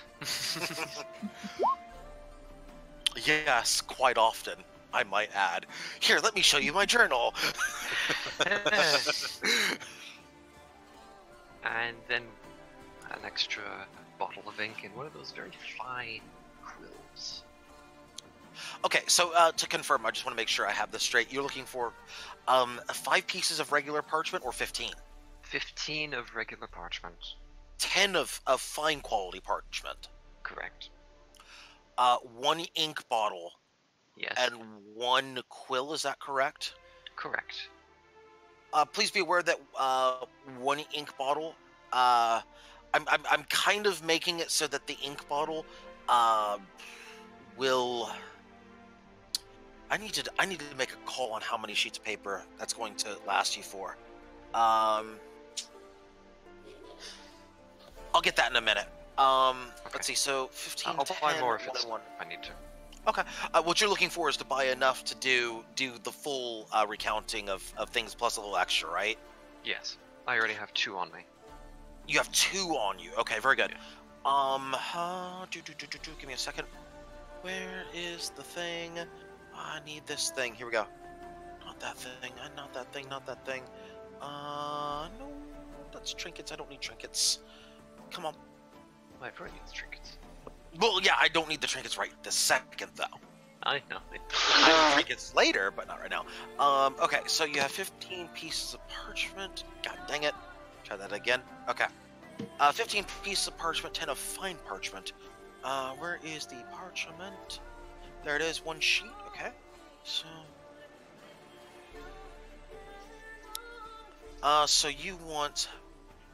Yes, quite often, I might add. Here, let me show you my journal. And then an extra bottle of ink and one of those very fine quills. Okay, so to confirm, I just want to make sure I have this straight. You're looking for 5 pieces of regular parchment or 15? 15 of regular parchment. 10 of fine quality parchment. Correct. 1 ink bottle. Yes. And 1 quill, is that correct? Correct. Please be aware that 1 ink bottle, I'm kind of making it so that the ink bottle will. I need to make a call on how many sheets of paper that's going to last you for. I'll get that in a minute. Let's see. So 15. I'll buy 10, more if 1, I need to. Okay. What you're looking for is to buy enough to do the full recounting of things plus a little extra, right? Yes. I already have 2 on me. You have 2 on you. Okay, very good. Yeah. Give me a second. Where is the thing? I need this thing. Here we go. Not that thing. Not that thing. Not that thing. No. That's trinkets. I don't need trinkets. Come on. My friend needs trinkets. Well, yeah, I don't need the trinkets right this second, though. I know. I need trinkets later, but not right now. Okay, so you have 15 pieces of parchment. God dang it. Try that again. Okay. 15 pieces of parchment, 10 of fine parchment. Where is the parchment? There it is, 1 sheet. Okay. So you want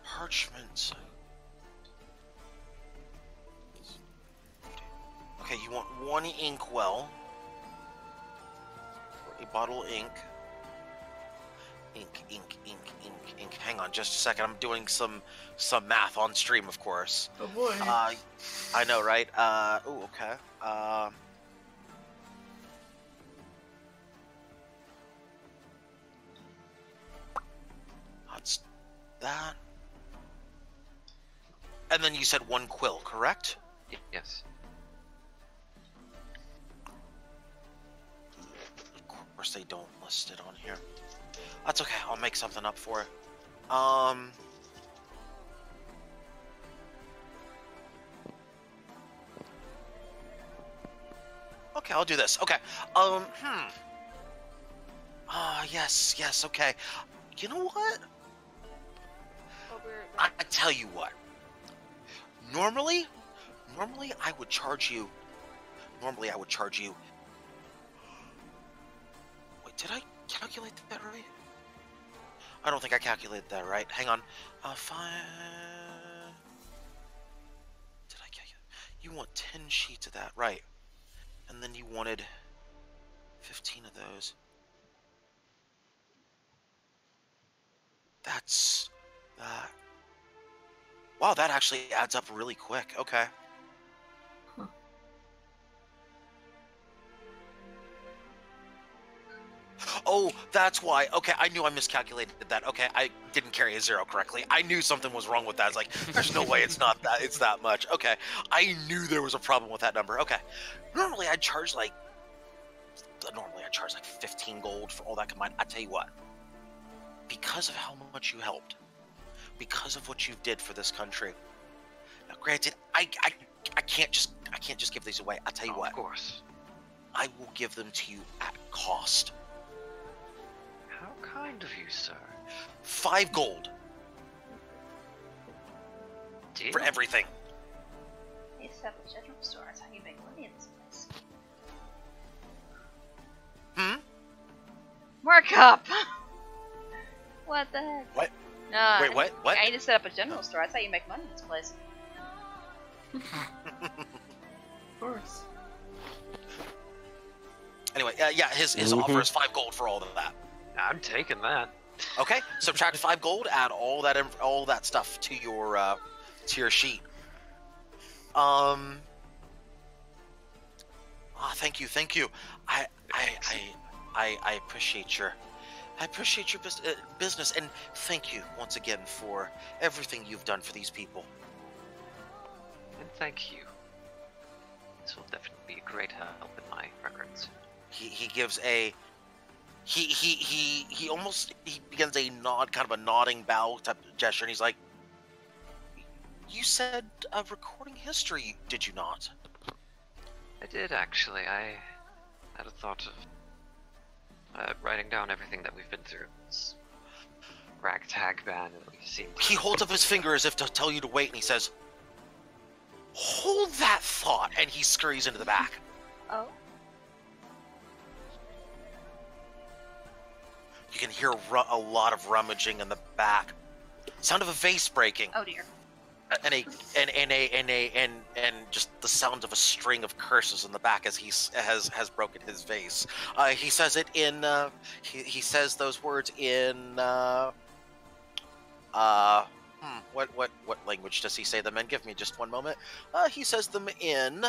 parchment. Okay, you want 1 inkwell. A bottle of ink. Ink. Hang on just a second. I'm doing some math on stream, of course. Oh boy. I know, right? Oh, okay. that. And then you said 1 quill, correct? Yes. Of course they don't list it on here. That's okay, I'll make something up for it. Okay, I'll do this. Okay. Yes, okay. You know what? I'll be right I back. tell you what. Normally I would charge you. Wait, did I calculate that right? I don't think I calculated that right. Hang on. 5. Did I calculate? You want 10 sheets of that, right? And then you wanted 15 of those. That's that. Wow, that actually adds up really quick. Okay. Huh. Oh, that's why. Okay, I knew I miscalculated that. Okay, I didn't carry a 0 correctly. I knew something was wrong with that. It's like, there's no way it's not that. It's that much. Okay, I knew there was a problem with that number. Okay, normally I'd charge like 15 gold for all that combined. I tell you what, because of how much you helped, because of what you did for this country. Now, granted, I can't just give these away. I'll tell you what. Of course. I will give them to you at cost. How kind of you, sir. 5 gold Deal. for everything. They set up a general store. That's how you make money in this place. Markup! What the heck? What? No. Wait, what? What? I need to set up a general store. That's how you make money in this place. Of course. Anyway, yeah, his offer is 5 gold for all of that. I'm taking that. Okay, subtract 5 gold, add all that stuff to your sheet. Thank you. I appreciate your business, and thank you once again for everything you've done for these people. And thank you. This will definitely be a great help in my records. He gives a he begins a nod, kind of a nodding bow type of gesture, and he's like, "You said a recording history, did you not?" I did, actually. I had a thought of writing down everything that we've been through. This ragtag band that we've seen. He holds up his finger as if to tell you to wait, and he says, "Hold that thought," and he scurries into the back. Oh. You can hear a lot of rummaging in the back. Sound of a vase breaking. Oh dear. And just the sound of a string of curses in the back as he has broken his vase. He says it in he says those words in what language does he say them in? Give me just one moment. He says them in,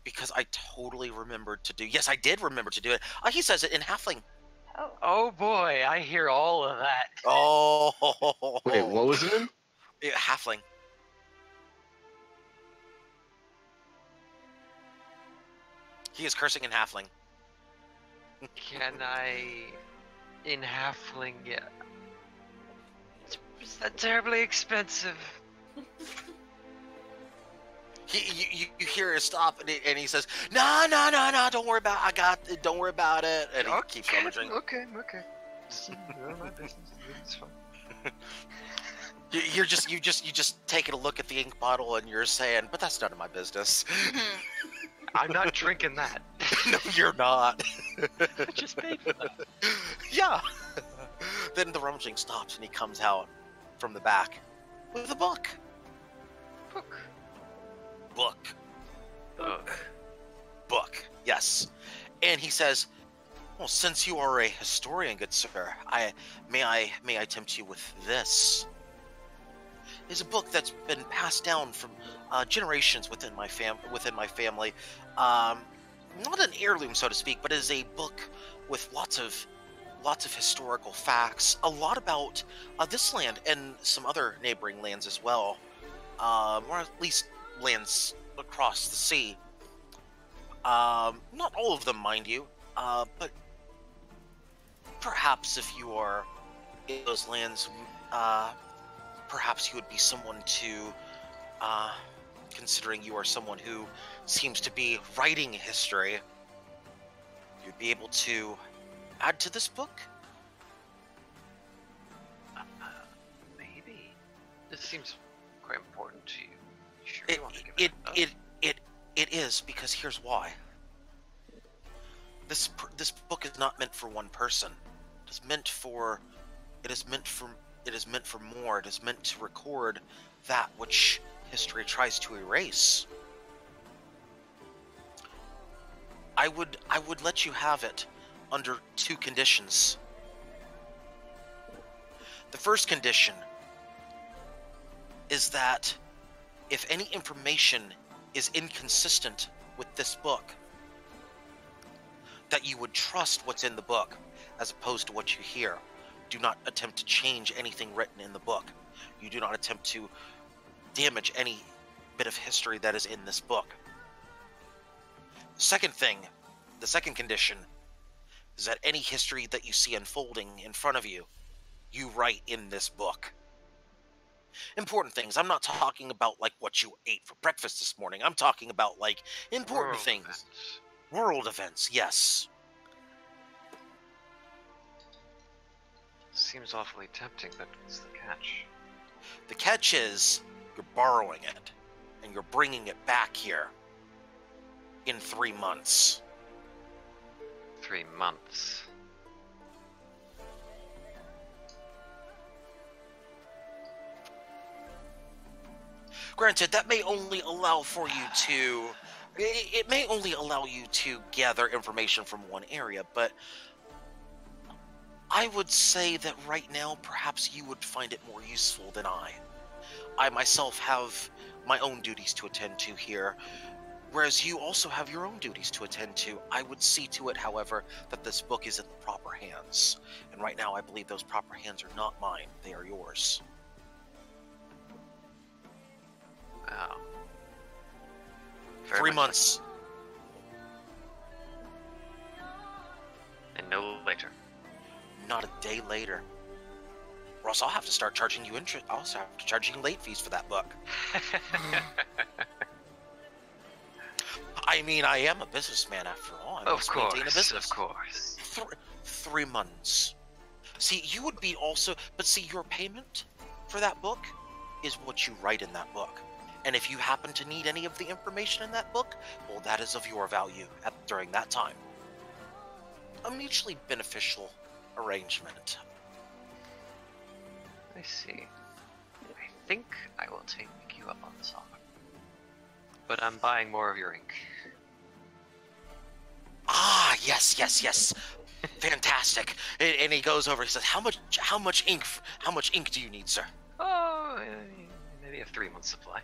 because I totally remembered to do. Yes, I did remember to do it. He says it in Halfling. Oh. Oh boy, I hear all of that. Oh. Wait, what was it in? Yeah, Halfling. He is cursing in Halfling. Can I, in halfling, yeah. Is that terribly expensive? You hear it stop, and he says, "No, don't worry about it. I got it. Don't worry about it." And he keeps rummaging. Okay. None of my business. It's fine. You just taking a look at the ink bottle, and you're saying, "But that's none of my business." I'm not drinking that. No, you're not. I just paid for that. Yeah. Then the rummaging stops, and he comes out from the back with a book. Book. Yes. And he says, "Well, since you are a historian, good sir, may I tempt you with this? It's a book that's been passed down from generations within my family. Not an heirloom, so to speak, but is a book with lots of lots of historical facts, a lot about this land and some other neighboring lands as well, or at least lands across the sea. Not all of them, mind you, but perhaps if you are in those lands, perhaps you would be someone to, considering you are someone who seems to be writing history, you'd be able to add to this book? Maybe. This seems quite important to you. You sure It you want to give it it is, because here's why. This book is not meant for one person. It is meant for more. It is meant to record that which history tries to erase. I would let you have it under two conditions. The first condition is that if any information is inconsistent with this book, that you would trust what's in the book as opposed to what you hear. Do not attempt to change anything written in the book. You do not attempt to damage any bit of history that is in this book. The second condition is that any history that you see unfolding in front of you, you write in this book. Important things. I'm not talking about like what you ate for breakfast this morning. I'm talking about like important things. Events. World events, yes. Seems awfully tempting, but what's the catch? The catch is you're borrowing it, and you're bringing it back here in 3 months. 3 months. Granted, that may only allow for you to... It may only allow you to gather information from one area, but I would say that right now, perhaps you would find it more useful than I. I myself have my own duties to attend to here, whereas you also have your own duties to attend to. I would see to it, however, that this book is in the proper hands. And right now, I believe those proper hands are not mine. They are yours. Wow. 3 months. And no later. Not a day later. Or else I'll have to start charging you interest. I'll also have to charge you late fees for that book. I mean, I am a businessman after all. I must maintain a business. Of course. 3 months. See, you would be also... But see, your payment for that book is what you write in that book. And if you happen to need any of the information in that book, well, that is of your value during that time. A mutually beneficial arrangement. I see. I think I will take you up on this offer. But I'm buying more of your ink. Ah, yes. Fantastic. And he goes over, he says, how much ink do you need, sir? Oh, maybe a 3-month supply.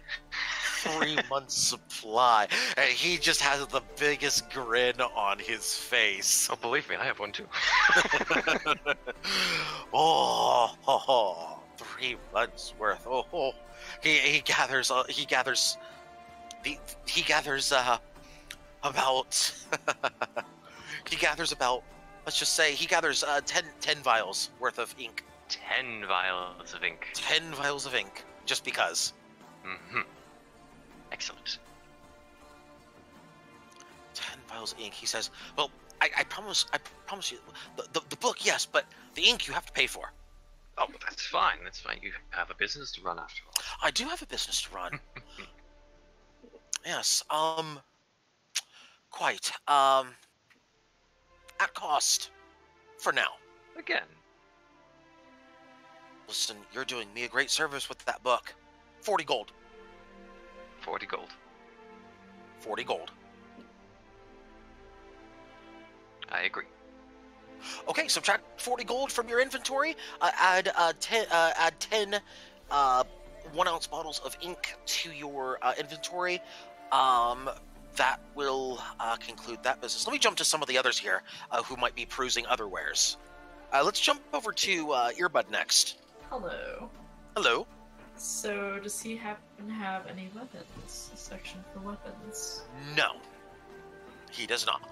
3 months supply. And he just has the biggest grin on his face. Oh, believe me, I have one too. Oh, 3 months worth. Oh. He gathers about let's just say he gathers 10 vials worth of ink. 10 vials of ink. 10 vials of ink, just because. Mm-hmm. Excellent. 10 vials of ink. He says, well, I promise you, the book, yes, but the ink you have to pay for. Oh, but that's fine. That's fine. You have a business to run after all. I do have a business to run. Yes, quite. At cost. For now. Again. Listen, you're doing me a great service with that book. 40 gold. 40 gold. 40 gold. I agree. Okay, subtract 40 gold from your inventory. Add 10 1-ounce bottles of ink to your inventory. That will conclude that business. Let me jump to some of the others here who might be perusing other wares. Let's jump over to Earbud next. Hello. Hello. So, does he happen to have any weapons? A section for weapons? No, he does not.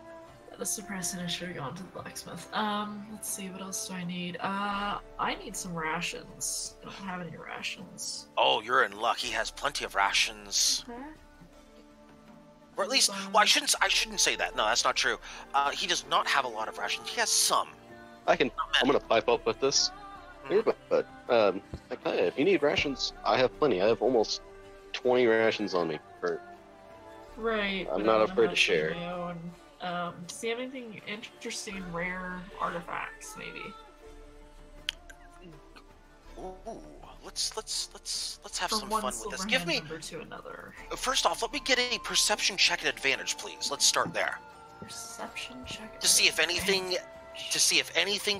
That is surprising. I should have gone to the blacksmith. Let's see, what else do I need? I need some rations. I don't have any rations. Oh, you're in luck. He has plenty of rations. Okay. Or at least, well, I shouldn't say that. No, that's not true. He does not have a lot of rations. He has some. I'm gonna pipe up with this. Here, but if you need rations, I have plenty. I have almost 20 rations on me. Right. I'm but not I afraid to have share. my own. Does he have anything interesting, rare artifacts, maybe? Ooh, let's have From some one fun with this. silver Give hand me member to another. first off, let me get a perception check at advantage, please. Let's start there Perception check. to see if anything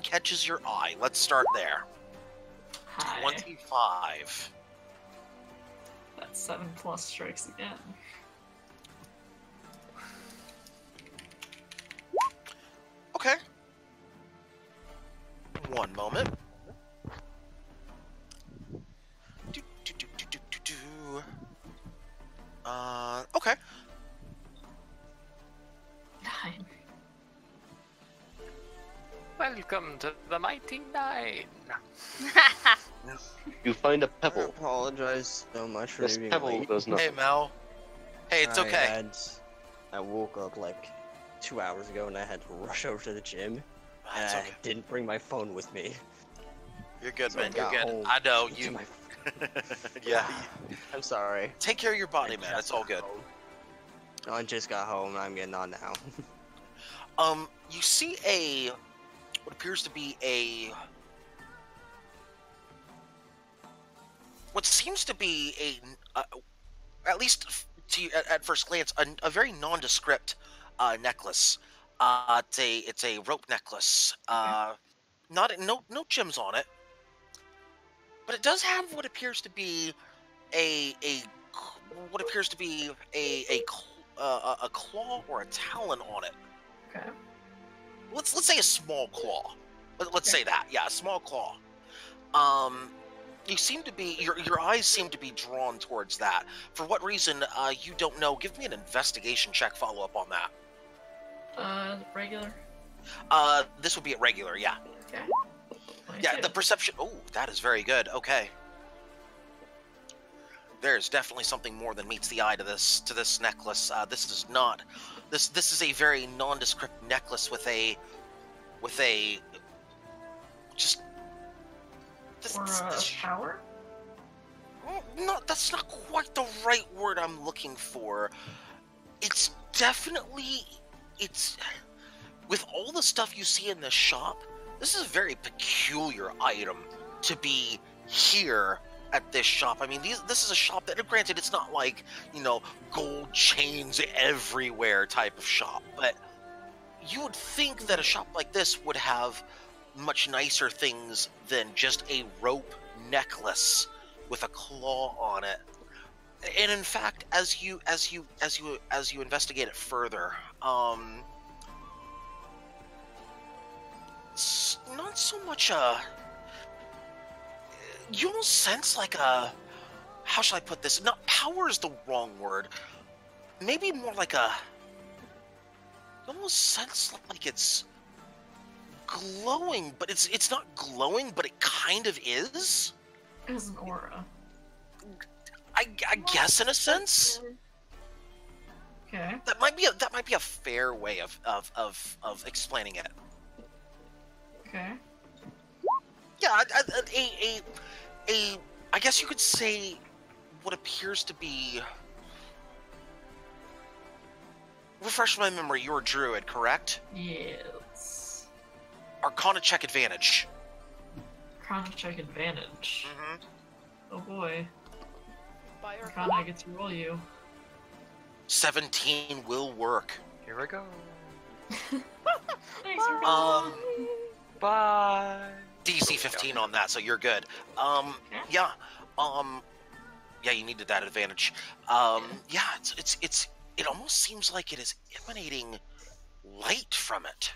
catches your eye. Let's start there. Hi. 25. That's 7 plus strikes again. Okay. One moment. Okay. 9. Welcome to the Mighty Nine. You find a I pebble. apologize so much for This being pebble late. does Hey, nothing. Mel. Hey, it's okay. I woke up like 2 hours ago and I had to rush over to the gym. And It's I okay. didn't bring my phone with me. You're good, So I man. You're got good. home I know to you. my- Yeah. I'm sorry. Take care of your body, I man. just It's all got good. home. No, I just got home and I'm getting on now. You see what appears to be what seems to be at least to you at first glance, a very nondescript necklace. It's a rope necklace. No gems on it, but it does have what appears to be a claw or a talon on it. Okay. Let's say a small claw. Let's say that. Yeah, a small claw. You seem to be your eyes seem to be drawn towards that. For what reason? You don't know. Give me an investigation check. Follow up on that. Regular. This would be at regular. Yeah. Okay. Yeah. 22. The perception. Oh, that is very good. Okay. There's definitely something more than meets the eye to this necklace. This is not. This is a very nondescript necklace with a just. Or a power? No, that's not quite the right word I'm looking for. It's definitely with all the stuff you see in this shop. This is a very peculiar item to be here at this shop. I mean, this is a shop that, granted, it's not like, gold chains everywhere type of shop, but you would think that a shop like this would have much nicer things than just a rope necklace with a claw on it. And in fact, as you investigate it further, it's not so much you almost sense like how shall I put this? Not power is the wrong word. Maybe more like you almost sense like it's glowing, but it's not glowing, but it kind of is. It has an aura. I guess in a sense. Okay. That might be a fair way of explaining it. Okay. Yeah, I guess you could say what appears to be. Refresh my memory. You're a druid, correct? Yes. Arcana check advantage. Arcana check advantage. Mm-hmm. Oh boy. By our Arcana, I get to roll you. 17 will work. Here we go. Thanks, Arcana. Bye. DC 15 on that, so you're good. Yeah. Yeah, you needed that advantage. Yeah, it almost seems like it is emanating light from it.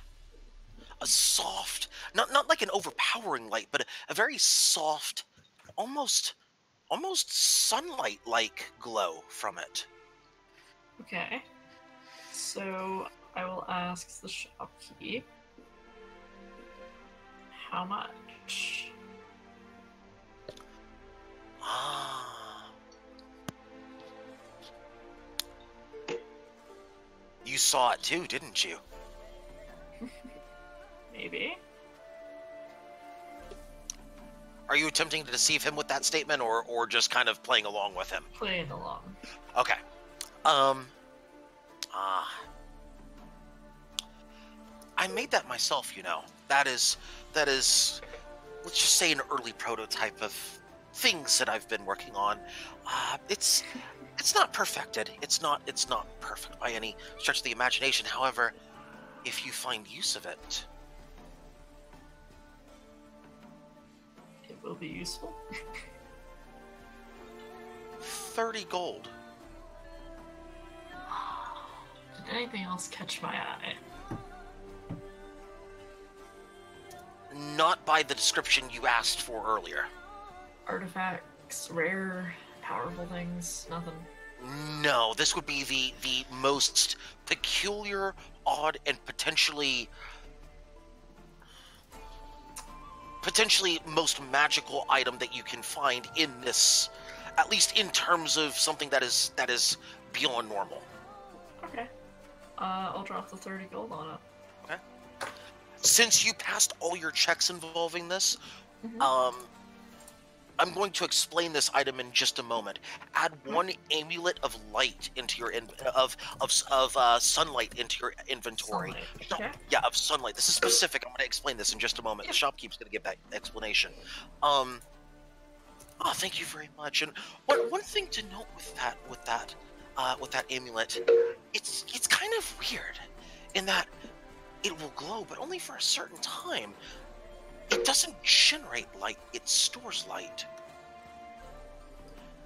a soft, not like an overpowering light, but a very soft, almost sunlight-like glow from it. Okay. So I will ask the shopkeep. How much? Ah. You saw it too, didn't you? Maybe. Are you attempting to deceive him with that statement, or just kind of playing along with him? Playing along. Okay. I made that myself, you know. That is, let's just say, an early prototype of things that I've been working on. It's not perfected. It's not perfect by any stretch of the imagination. However, if you find use of it, It will be useful. 30 gold. Did anything else catch my eye? Not by the description you asked for earlier. Artifacts, rare, powerful things, nothing. No, this would be the most peculiar, odd, and potentially most magical item that you can find in this, at least in terms of something that is beyond normal. Okay. I'll drop the 30 gold on it. Okay. Since you passed all your checks involving this, I'm going to explain this item in just a moment. Add one amulet of light into your sunlight into your inventory. Sunlight, No, okay. yeah, of sunlight. This is specific. I'm going to explain this in just a moment. The shopkeep's going to give that explanation. Oh, thank you very much. And one thing to note with that amulet, it's kind of weird in that it will glow, but only for a certain time. It doesn't generate light, it stores light.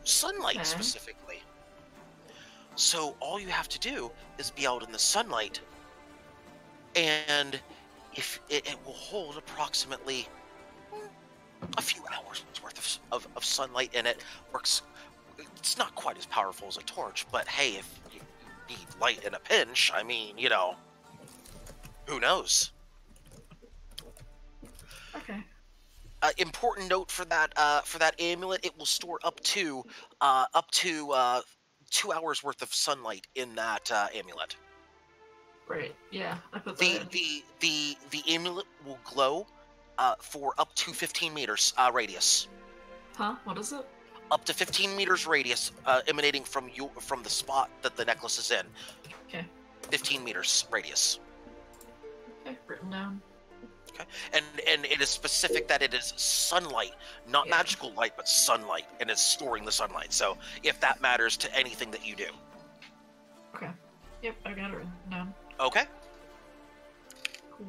Sunlight, specifically. So all you have to do is be out in the sunlight, and if it will hold approximately a few hours worth of sunlight, and it works. It's not quite as powerful as a torch, but hey, if you need light in a pinch, I mean, you know, who knows? Okay. Important note for that amulet: it will store up to 2 hours worth of sunlight in that amulet. Right. Yeah, I put that in. The amulet will glow for up to 15 meters radius. Huh? What is it? Up to 15 meters radius, emanating from the spot that the necklace is in. Okay. 15 meters radius. Okay, written down. Okay. And it is specific that it is sunlight, not magical light, but sunlight, and it's storing the sunlight. So if that matters to anything that you do. Okay. Yep, I got it written down. Okay. Cool.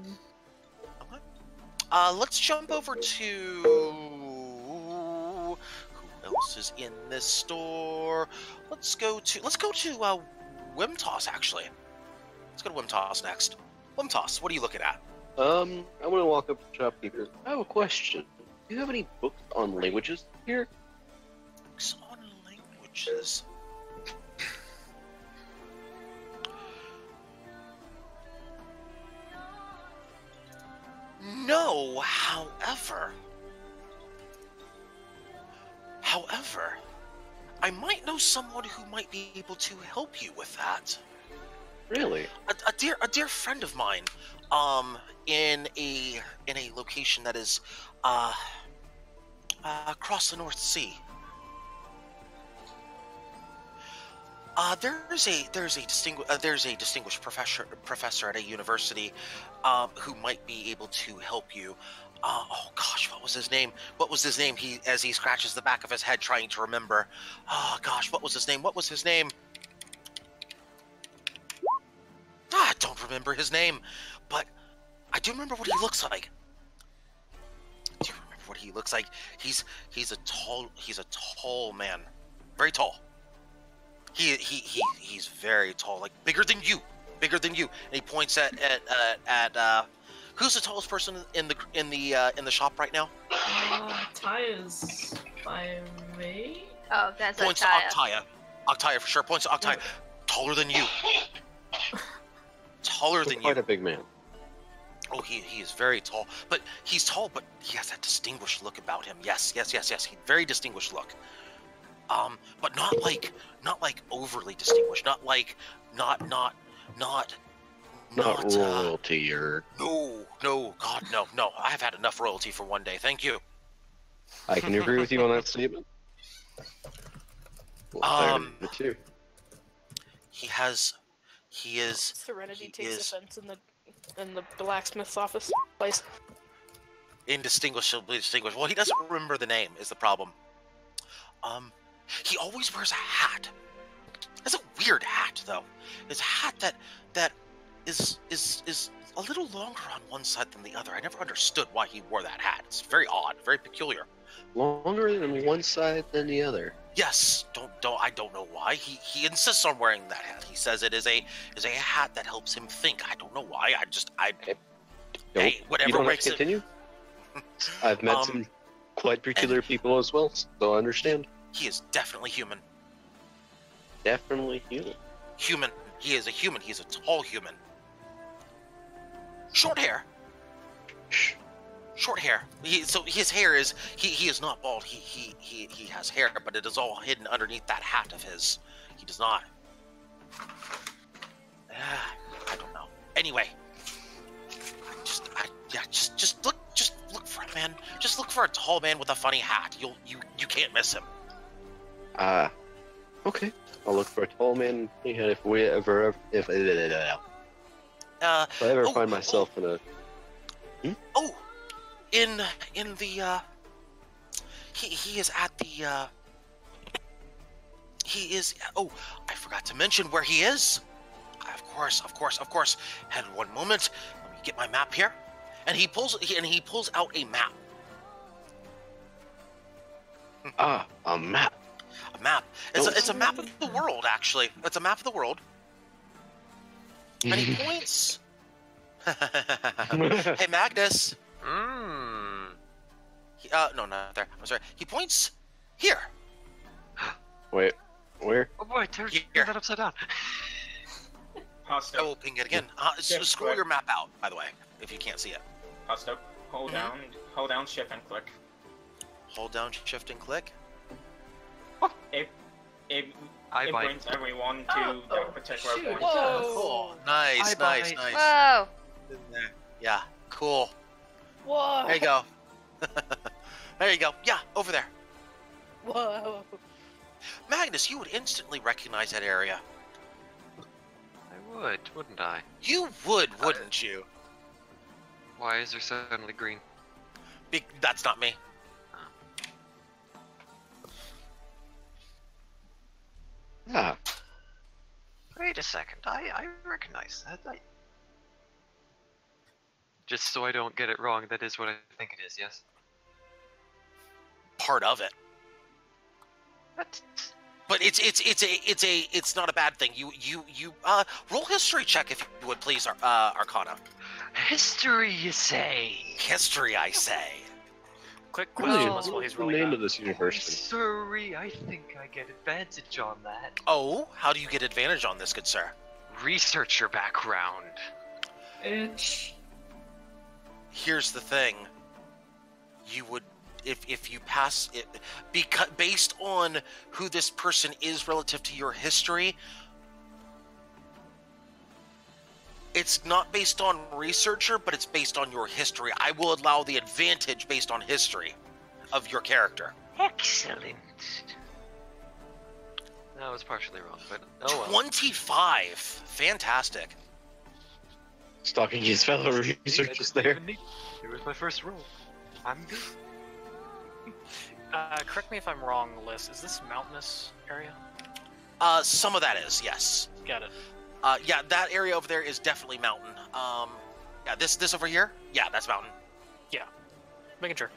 Okay. Let's jump over to who else is in this store. Let's go to Wimtoss, actually. Let's go to Wimtoss next. Wimtoss, what are you looking at? I'm gonna walk up to the shopkeeper. I have a question. Do you have any books on languages here? Books on languages. No, however, I might know someone who might be able to help you with that. Really? A dear friend of mine, in a location that is across the North Sea. There's a distinguished professor at a university who might be able to help you. Oh gosh, what was his name? As he scratches the back of his head trying to remember. Oh gosh, what was his name? I don't remember his name, but I do remember what he looks like. He's a tall man, very tall. He's very tall, like bigger than you. And he points at Who's the tallest person in the shop right now? Taya's by me. Oh, that's Points to Taya. Octaya. Octaya for sure. Points to Octaya. Taller than you. Taller than Quite you. a big man. Oh, he is very tall. But he's tall, but he has that distinguished look about him. Yes. Very distinguished look. But not like overly distinguished. Not royalty or. No, God, no. I've had enough royalty for one day. Thank you. I can agree with you on that statement. The two. He is. Serenity he takes is offense in the blacksmith's office place. indistinguishably distinguished. Well, he doesn't remember the name. Is the problem? He always wears a hat. It's a weird hat, though. It's a hat that is a little longer on one side than the other. I never understood why he wore that hat. It's very odd, very peculiar. Longer than one side than the other. Yes, I don't know why. He insists on wearing that hat. He says it is a hat that helps him think. I don't know why. Hey, whatever You don't have makes to it. continue. I've met some quite peculiar people as well, so I understand. He is definitely human. Definitely human. Human. He is a human. He's a tall human. Short hair. Short hair. So his hair is he is not bald. He has hair, but it is all hidden underneath that hat of his. He does not. I don't know. Anyway, just look for a man. Just look for a tall man with a funny hat. You can't miss him. Okay. I'll look for a tall man if I ever find myself in a. In the he is at the he is. Oh, I forgot to mention where he is. Of course. And one moment, let me get my map here. And he pulls out a map. A map. A map. It's a map of the world, actually. It's a map of the world. And he points. Hey, Magnus. No, not there. I'm sorry. He points here. Wait, where? Oh boy, turn Here. that upside down. Pasto. I will ping it again. Scroll your map out, by the way, if you can't see it. Pasto. Hold down shift and click. Hold down shift and click. It I bite. brings everyone to that particular point. Whoa! Cool. Nice. Whoa! In there. Yeah, cool. Whoa! There you go. There you go. Yeah, over there. Whoa! Magnus, you would instantly recognize that area. I would, wouldn't I? You would, wouldn't you? Why is there suddenly green? That's not me. Ah, Wait a second, I recognize that. Just so I don't get it wrong, that is what I think it is, yes? Part of it. But But it's not a bad thing. You roll history check if you would please, Arcana. history, you say? History, I say. Quick Brilliant. question while he's What's the rolling name that. of this university? History, I think I get advantage on that. Oh, how do you get advantage on this, good sir? Researcher background. Itch. Here's the thing. You would, if you pass it, because based on who this person is relative to your history, it's not based on researcher, but it's based on your history. I will allow the advantage based on history of your character. Excellent. That was partially wrong, but oh well. 25. Fantastic. Stalking his fellow researchers there. It was my first roll. I'm good. Correct me if I'm wrong, Liz. Is this mountainous area? Some of that is, yes. Got it. Yeah, that area over there is definitely mountain. Yeah, this over here, yeah, that's mountain. Making sure.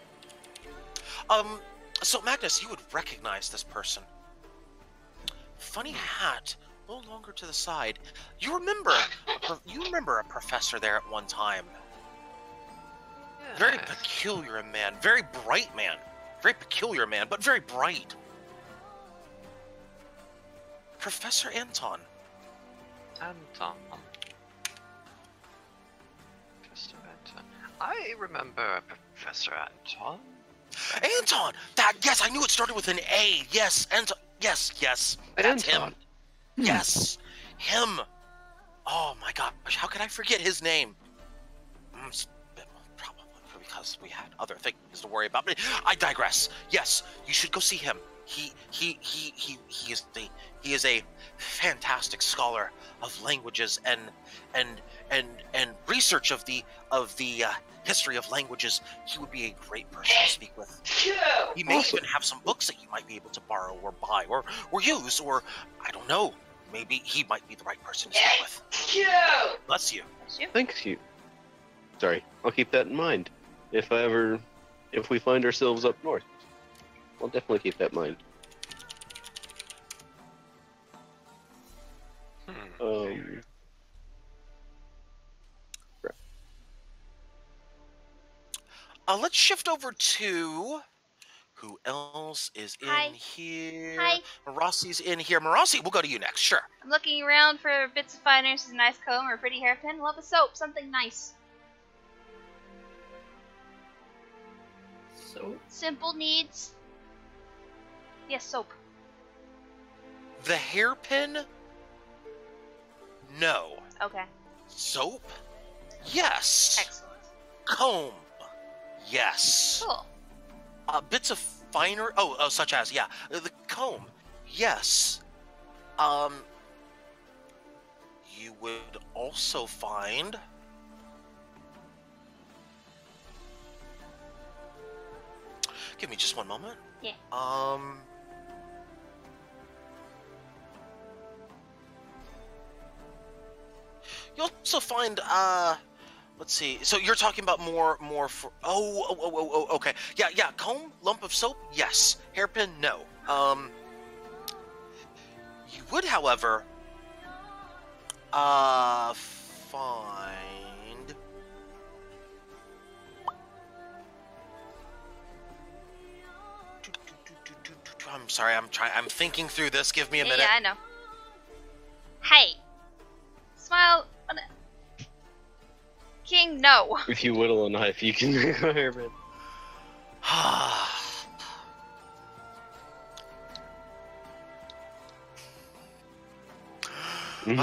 So Magnus, you would recognize this person. Funny hat, a little longer to the side. You remember a professor there at one time. Very peculiar man. Very bright man. Very peculiar man, but very bright. Professor Anton. Anton. Professor Anton. I remember Professor Anton. Anton! Yes, I knew it started with an A. Yes, Anton. Yes. That's Anton. him. Yes. Him. Oh my gosh, how could I forget his name? Probably because we had other things to worry about. But I digress. Yes, you should go see him. He is a fantastic scholar of languages and research of the history of languages. He would be a great person to speak with. He may even have some books that you might be able to borrow or buy or use, or I don't know. Maybe he might be the right person to speak with. Bless you. Thank you. Sorry, I'll keep that in mind. If we find ourselves up north, I'll definitely keep that in mind. Let's shift over to who else is in here. Hi. Marassi's in here. Marassi, we'll go to you next. Sure. I'm looking around for bits of fineness, a nice comb or a pretty hairpin. Love a soap, something nice. Soap? Simple needs. Yes, soap. The hairpin? No. Okay. Soap? Yes. Excellent. Comb? Yes. Cool. Bits of finer. Such as the comb. Yes. You would also find. Give me just one moment. Yeah. You also find let's see. So you're talking about more for. Okay. Yeah. Comb, lump of soap. Yes. Hairpin. No. You would, however, find. I'm sorry. I'm thinking through this. Give me a minute. Yeah, I know. Hey. Smile. King, no. If you whittle a knife, you can make a hairband. It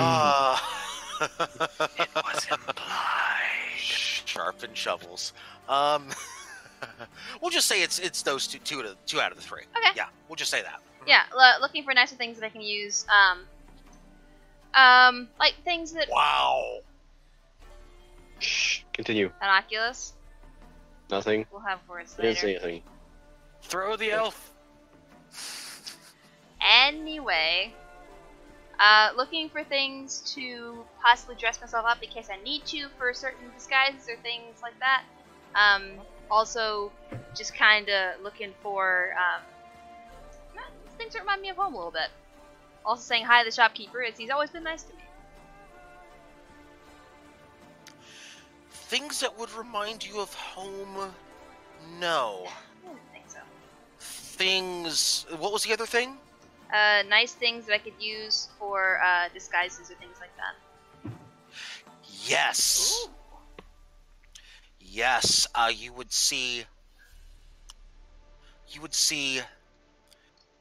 was implied. Sharpen shovels. We'll just say it's those two out of the three. Okay. Yeah, we'll just say that. Yeah, looking for nicer things that I can use. Like things that. Wow. Shh. Continue. Innocuous. Nothing. We'll have words I didn't later. say anything. Throw the elf. Anyway, looking for things to possibly dress myself up in case I need to for certain disguises or things like that. Also, just kind of looking for things that remind me of home a little bit. Also saying hi to the shopkeeper, as he's always been nice to me. Things that would remind you of home? No. I didn't think so. Things. What was the other thing? Nice things that I could use for disguises or things like that. Yes. Ooh. Yes. You would see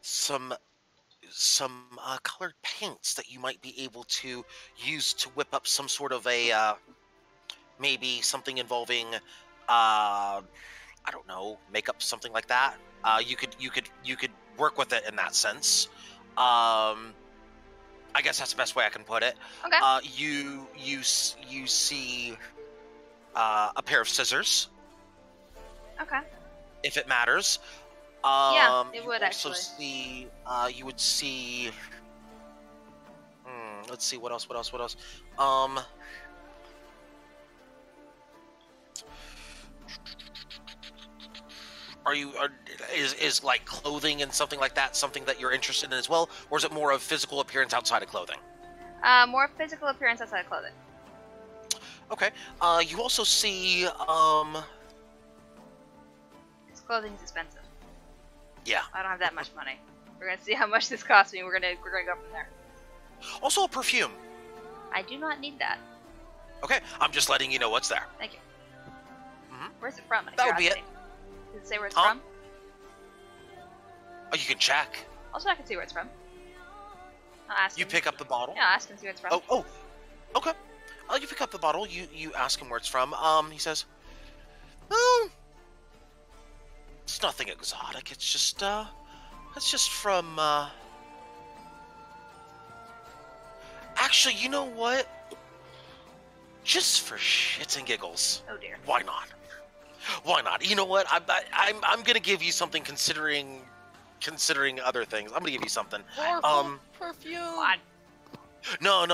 some colored paints that you might be able to use to whip up some sort of a maybe something involving I don't know, makeup, something like that. You could work with it in that sense. I guess that's the best way I can put it. Okay. You see a pair of scissors, Okay. if it matters. Yeah, it you would also actually. see. You would see. Let's see what else. Is like clothing and something like that something that you're interested in as well, or is it more of physical appearance outside of clothing? More physical appearance outside of clothing. Okay. You also see clothing's expensive. Yeah. I don't have that much money. We're gonna see how much this costs me. We're gonna go from there. Also a perfume. I do not need that. Okay, I'm just letting you know what's there. Thank you. Mhm. Where's it from? That would be it. Does it say where it's Um, from? Oh, you can check. Also, I can see where it's from. I'll ask You him. pick up the bottle. Yeah, I'll ask him see where it's from. Oh, okay. You pick up the bottle. You ask him where it's from. He says, it's nothing exotic. It's just from. Actually, you know what? Just for shits and giggles. Oh dear. Why not? Why not? You know what? I'm gonna give you something considering other things. I'm gonna give you something. More perfume. What? No.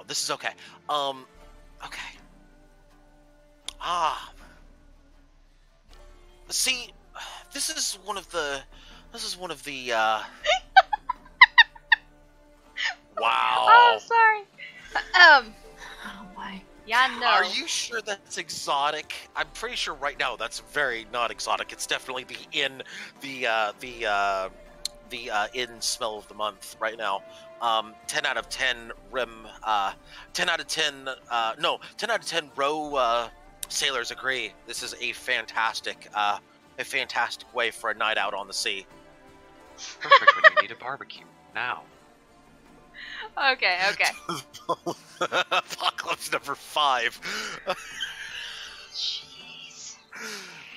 This is okay. Okay. See, this is one of the. Wow. Oh, sorry. Oh my. Yeah, no. Are you sure that's exotic? I'm pretty sure right now that's very not exotic. It's definitely the in smell of the month right now. 10 out of 10 rim. 10 out of 10. 10 out of 10 row sailors agree. This is a fantastic way for a night out on the sea. Perfect when you need a barbecue. Now. Okay. Apocalypse number 5. Jeez.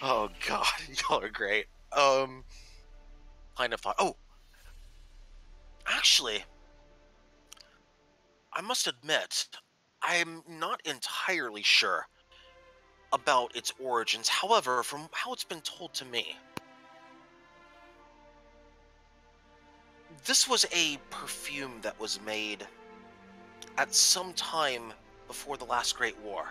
Oh god, y'all are great. Kind of thought. Oh, actually, I must admit, I'm not entirely sure about its origins. However, from how it's been told to me, this was a perfume that was made at some time before the last Great War.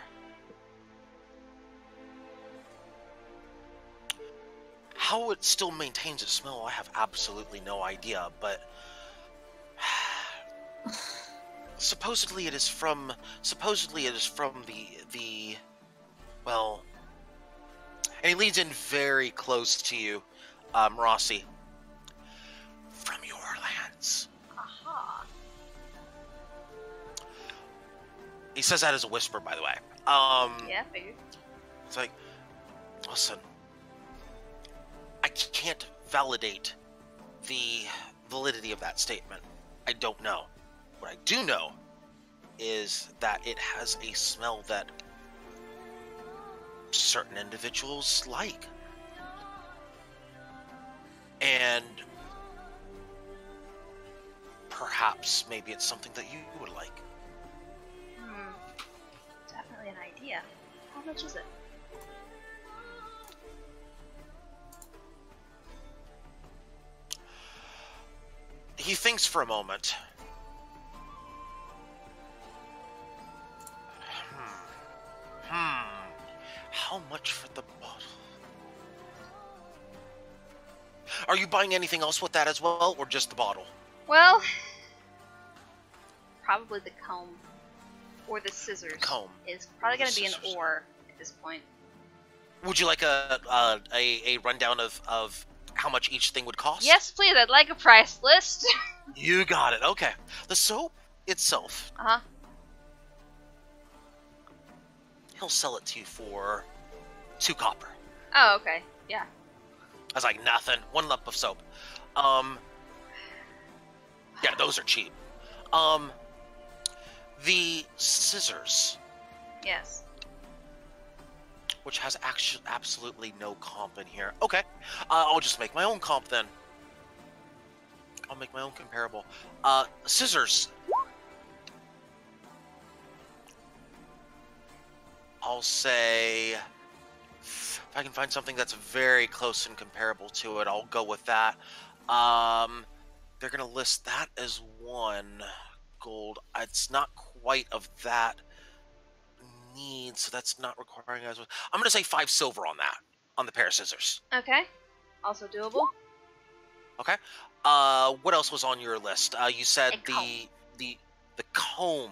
How it still maintains its smell, I have absolutely no idea, but supposedly it is from the well, and he leans in very close to you, Rossi. From your lands. Aha. He says that as a whisper, by the way. Yeah, figured. It's like, listen, I can't validate the validity of that statement. I don't know. What I do know is that it has a smell that certain individuals like. And perhaps maybe it's something that you would like. Definitely an idea. How much is it? He thinks for a moment. How much for the bottle? Are you buying anything else with that as well, or just the bottle? Well, probably the comb or the scissors. Comb. Is probably Or going the to be an scissors. or at this point. Would you like a rundown of how much each thing would cost? Yes, please. I'd like a price list. You got it. Okay. The soap itself, Uh huh. he'll sell it to you for 2 copper. Oh, okay. Yeah. I was like, nothing. 1 lump of soap. Yeah, those are cheap. The scissors, Yes. which has actually absolutely no comp in here. Okay, I'll just make my own comp then. I'll make my own comparable. Scissors. I'll say, if I can find something that's very close and comparable to it, I'll go with that. They're gonna list that as 1 gold. It's not quite of that need, so that's not requiring as. I'm gonna say 5 silver on that, on the pair of scissors. Okay. Also doable. Okay. What else was on your list? You said A comb. the comb.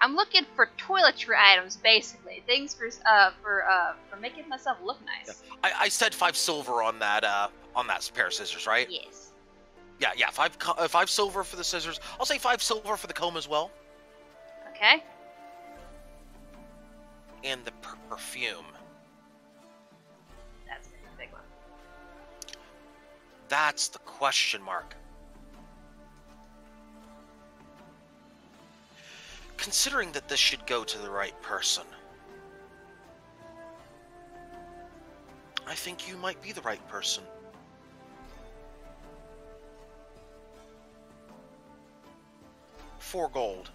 I'm looking for toiletry items, basically. Things for making myself look nice. Yeah. I said 5 silver on that pair of scissors, right? Yes. Yeah. 5 silver for the scissors. I'll say 5 silver for the comb as well. Okay. And the perfume. That's the big one. That's the question mark. Considering that this should go to the right person, I think you might be the right person. $4 gold.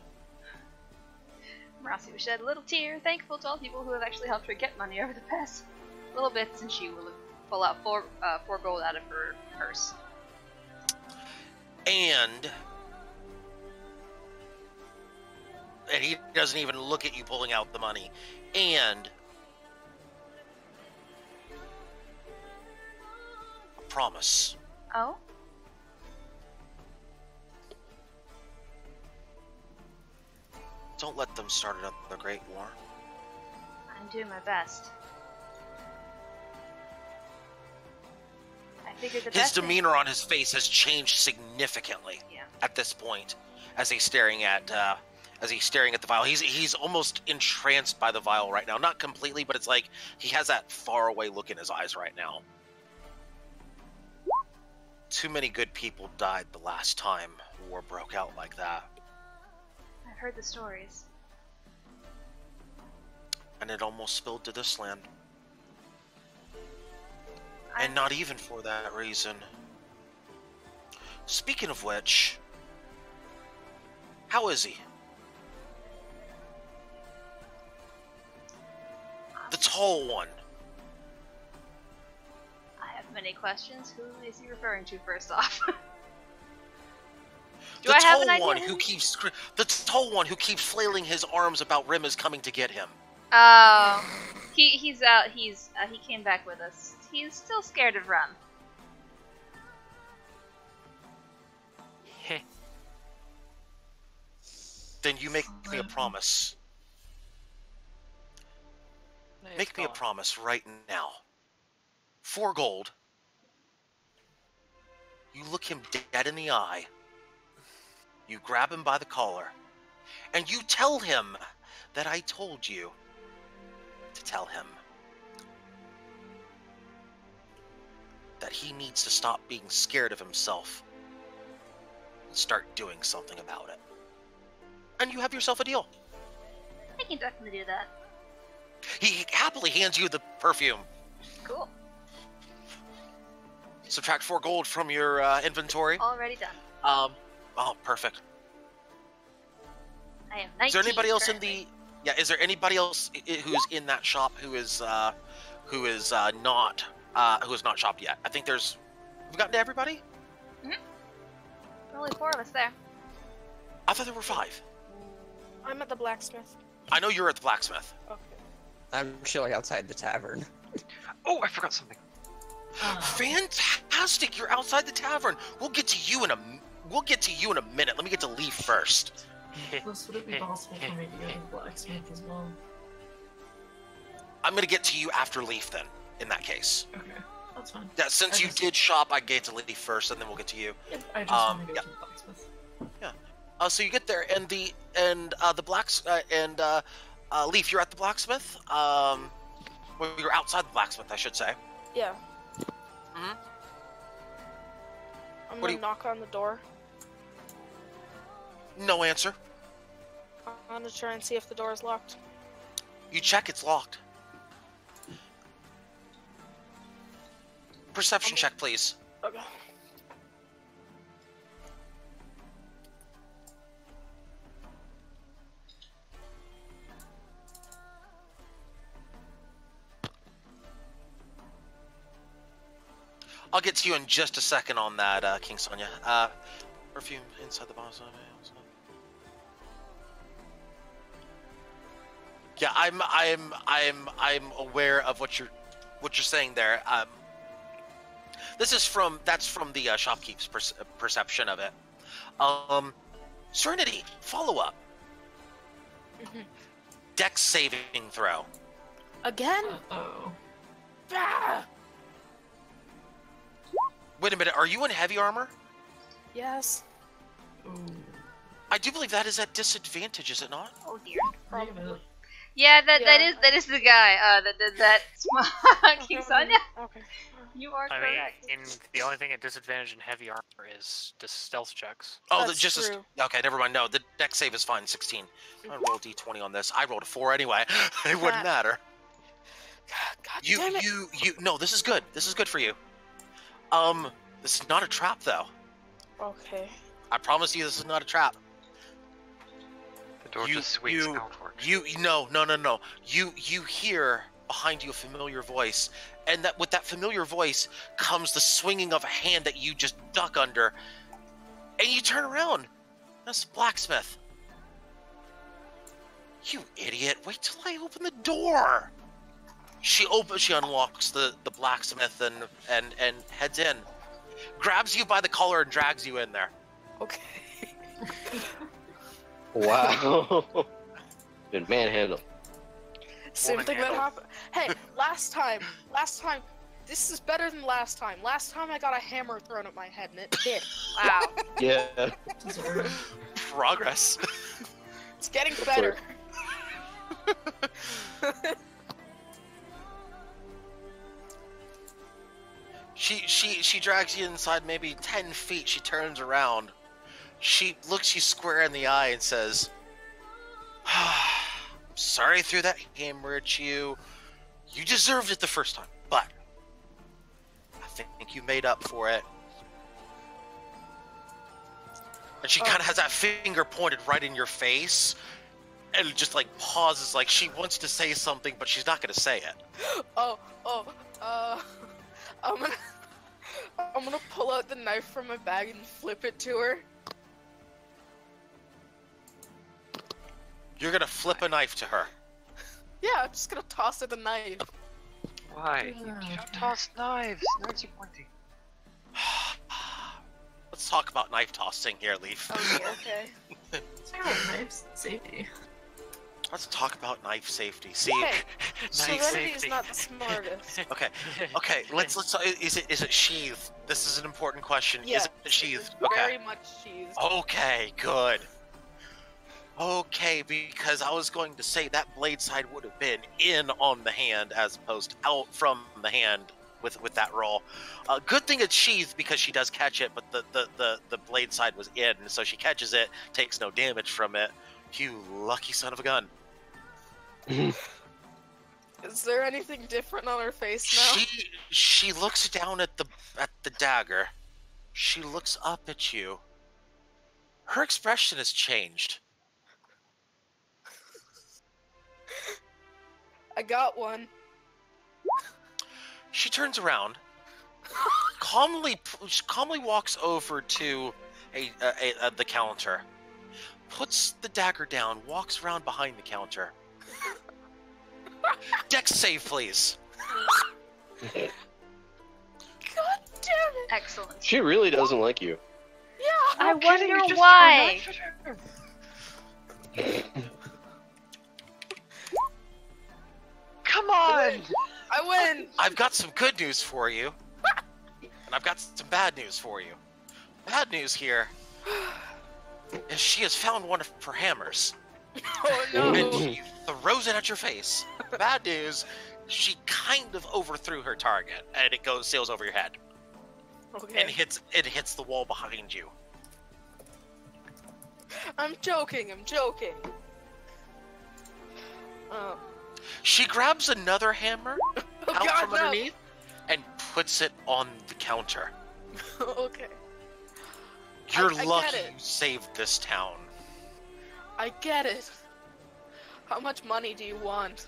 Marasi will shed a little tear, thankful to all people who have actually helped her get money over the past little bits, and she will pull out four gold out of her purse. And he doesn't even look at you pulling out the money. And a promise. Oh? Don't let them start another great war. I'm doing my best. I figured the His best demeanor on his face has changed significantly at this point, as he's staring at the vial. He's almost entranced by the vial right now. Not completely, but it's like he has that faraway look in his eyes right now. Too many good people died the last time war broke out like that. I've heard the stories. And it almost spilled to this land. And not even for that reason. Speaking of which, how is he? The tall one. I have many questions. Who is he referring to first off? The tall one who keeps flailing his arms about Rim is coming to get him. Oh, he's out. He came back with us. He's still scared of Rum. Then you make me a promise. Make me a promise right now. 4 gold. You look him dead in the eye. You grab him by the collar. And you tell him that I told you to tell him that he needs to stop being scared of himself and start doing something about it. And you have yourself a deal. I can definitely do that. He happily hands you the perfume. Cool. Subtract 4 gold from your inventory. Already done. Oh, perfect. I am 19. Is there anybody else currently. in the? Yeah. Is there anybody else who's in that shop who is not shopped yet? I think there's. Have we gotten to everybody? Only 4 of us there. I thought there were 5. I'm at the blacksmith. I know you're at the blacksmith. Okay. I'm chilling outside the tavern. Oh, I forgot something. Fantastic! You're outside the tavern. We'll get to you in a minute. Let me get to Leaf first. Plus, would it be possible for me to go to the blacksmith as well? I'm gonna get to you after Leaf then. In that case. Okay, that's fine. Yeah, since you did shop, I get to Leaf first, and then we'll get to you. Yeah, I just want to go to the blacksmith. Yeah. So you get there, and the Leaf, you're at the blacksmith. Well, you're outside the blacksmith, I should say. Yeah. Mhm. I'm What do gonna you- knock on the door. No answer. I'm gonna try and see if the door is locked. You check, it's locked. Perception check, please. Okay. I'll get to you in just a second on that, King Sonia. Perfume inside the box. Yeah, I'm aware of what you're saying there. That's from the shopkeep's perception of it. Serenity, follow up. Dex saving throw. Again? Oh. Ah! Wait a minute, are you in heavy armor? Yes. Ooh. I do believe that is at disadvantage, is it not? Oh dear. Probably. Yeah, that Yeah. that is the guy. That small King Son. Okay. You are I correct. mean, the only thing at disadvantage in heavy armor is just stealth checks. Oh, That's just true. okay. Never mind. No, the dex save is fine. 16. I roll a d20 on this. I rolled a 4 anyway. It wouldn't matter. God You, damn it. you. No, this is good. This is good for you. This is not a trap, though. Okay. I promise you, this is not a trap. The door just swings outward. No. You hear behind you a familiar voice, and that with that familiar voice comes the swinging of a hand that you just duck under, and you turn around. That's the blacksmith. You idiot! Wait till I open the door. She unlocks the blacksmith and heads in, grabs you by the collar and drags you in there. Okay. Wow. Been manhandled. Same Woman thing that handle. happened. Hey, last time, this is better than last time. Last time I got a hammer thrown at my head and it hit. Wow. Yeah. Deserved. Progress. It's getting better. She drags you inside maybe 10 feet. She turns around. She looks you square in the eye and says, sorry I threw that hammer at you. You deserved it the first time, but I think you made up for it. And she kind of has that finger pointed right in your face and just like pauses like she wants to say something, but she's not going to say it. I'm gonna pull out the knife from my bag and flip it to her. You're going to flip a knife to her. Yeah, I'm just gonna toss her the knife. Why? You don't toss knives. Knives are pointy. Let's talk about knife tossing here, Leaf. Okay. Knives, safety. Let's talk about knife safety. See, Hey, Knife Serenity is safety. not the smartest. okay. Let's. Is it sheathed? This is an important question. Yeah, Is it sheathed? it's Okay. very much sheathed. Okay. Good. Okay, because I was going to say that blade side would have been in on the hand as opposed to out from the hand with that roll. Good thing it's sheathed because she does catch it, but the blade side was in, so she catches it, takes no damage from it. You lucky son of a gun. Is there anything different on her face now? She looks down at the dagger. She looks up at you. Her expression has changed. I got one. She turns around, calmly walks over to the counter, puts the dagger down, walks around behind the counter. Dex save, please. God damn it! Excellent. She really doesn't like you. Yeah! I wonder why. Come on! I win! I've got some good news for you, and I've got some bad news for you. Bad news here is she has found one of her hammers, Oh and no! she throws it at your face. Bad news, she kind of overthrew her target, and it sails over your head and Okay. hits the wall behind you. I'm joking. She grabs another hammer Oh out god, from underneath and puts it on the counter. no! Okay. You're I lucky get it. you saved this town. I get it. How much money do you want?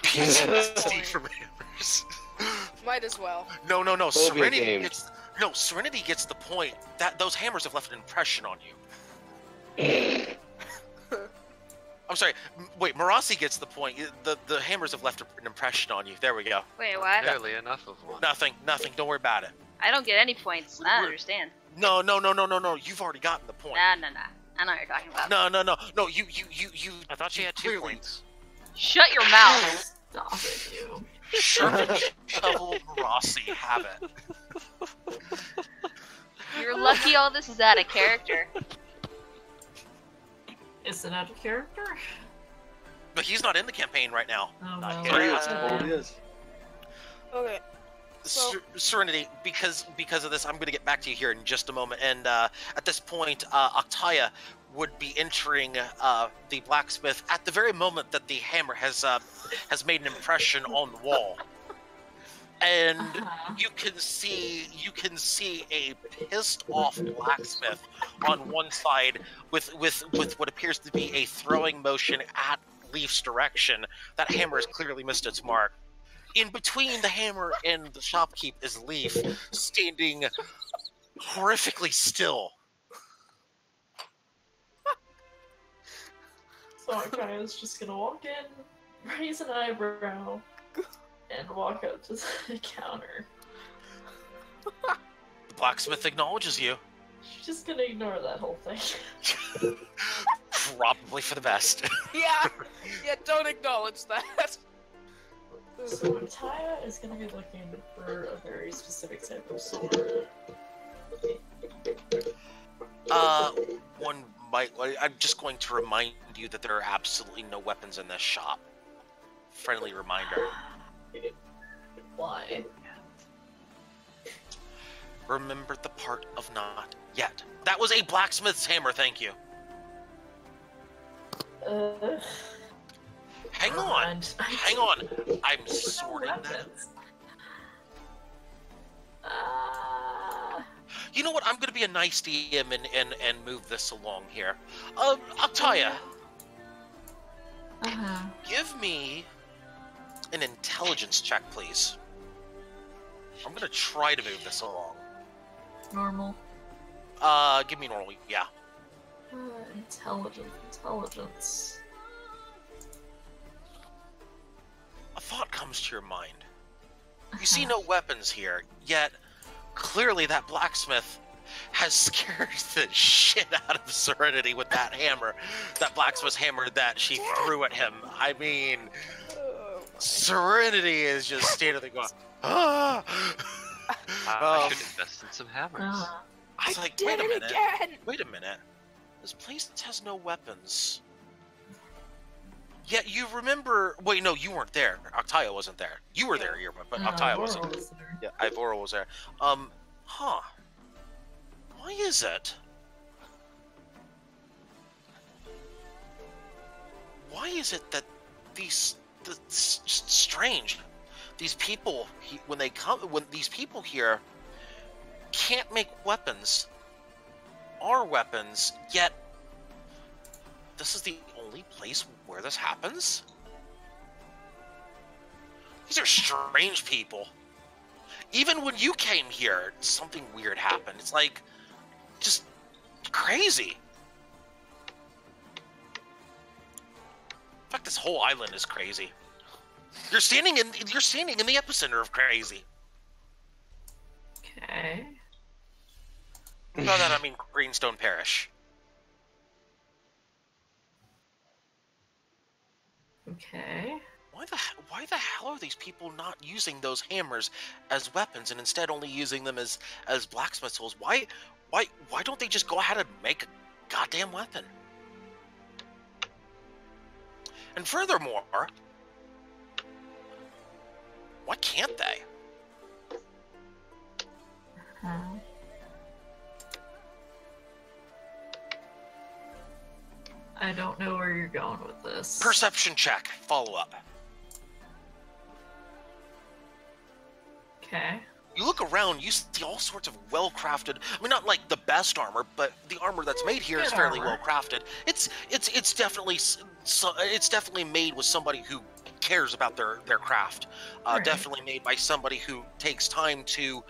PTSD from hammers. Might as well. No. Phobia Serenity games. Serenity gets the point that those hammers have left an impression on you. I'm sorry. Wait, Marasi gets the point. The hammers have left an impression on you. There we go. Wait, what? Barely enough of one. Nothing. Don't worry about it. I don't get any points. I don't understand. No. You've already gotten the point. Nah. I know what you're talking about. No. You. I thought she had 2 clearly- points. Shut your mouth. Stop it, you. Sherman Shovel Rossi have it. You're lucky all this is out of character. Is it out of character? But he's not in the campaign right now. Oh, Not well. yet. Oh, it is. Okay. So- Serenity, because of this, I'm going to get back to you here in just a moment. And at this point, Octaya would be entering the blacksmith at the very moment that the hammer has made an impression on the wall. And you can see a pissed off blacksmith on one side with what appears to be a throwing motion at Leaf's direction. That hammer has clearly missed its mark. In between the hammer and the shopkeep is Leaf, standing horrifically still. So Akaya's just gonna walk in, raise an eyebrow, and walk up to the counter. The blacksmith acknowledges you. She's just gonna ignore that whole thing. Probably for the best. Yeah, don't acknowledge that. So Akaya is gonna be looking for a very specific type of sword. I'm just going to remind you that there are absolutely no weapons in this shop. Friendly reminder. Why? Remember the part of not yet. That was a blacksmith's hammer, thank you. Hang on. I'm sorting that. You know what? I'm going to be a nice DM and move this along here. Octaya, give me an intelligence check, please. I'm going to try to move this along. Normal. Give me normal, yeah. Intelligence. A thought comes to your mind. You see no weapons here, yet clearly that blacksmith has scared the shit out of Serenity with that hammer. That blacksmith's hammer that she threw at him. I mean, Serenity is just standing there going, ah! I should invest in some hammers. I was like, did wait a it minute. again! Wait a minute. This place has no weapons. Yet you remember... Wait, no, you weren't there. Octaya wasn't there. You were there, but Octaya wasn't there. Yeah, Ivora was there. Huh. Why is it? Why is it that strange. These people, when these people here can't make weapons, are weapons, yet this is the only place where this happens? These are strange people. Even when you came here, something weird happened. It's like, just crazy. In fact, this whole island is crazy. You're standing in the epicenter of crazy. Okay. By that I mean Greenstone Parish. Okay. Why the hell are these people not using those hammers as weapons and instead only using them as blacksmith tools? Why don't they just go ahead and make a goddamn weapon? And furthermore, why can't they? I don't know where you're going with this. Perception check. Follow up. Okay. You look around, you see all sorts of well-crafted. I mean, not like the best armor, but the armor that's made here is Good fairly armor. well-crafted. It's definitely made with somebody who cares about their craft. Right. Definitely made by somebody who takes time to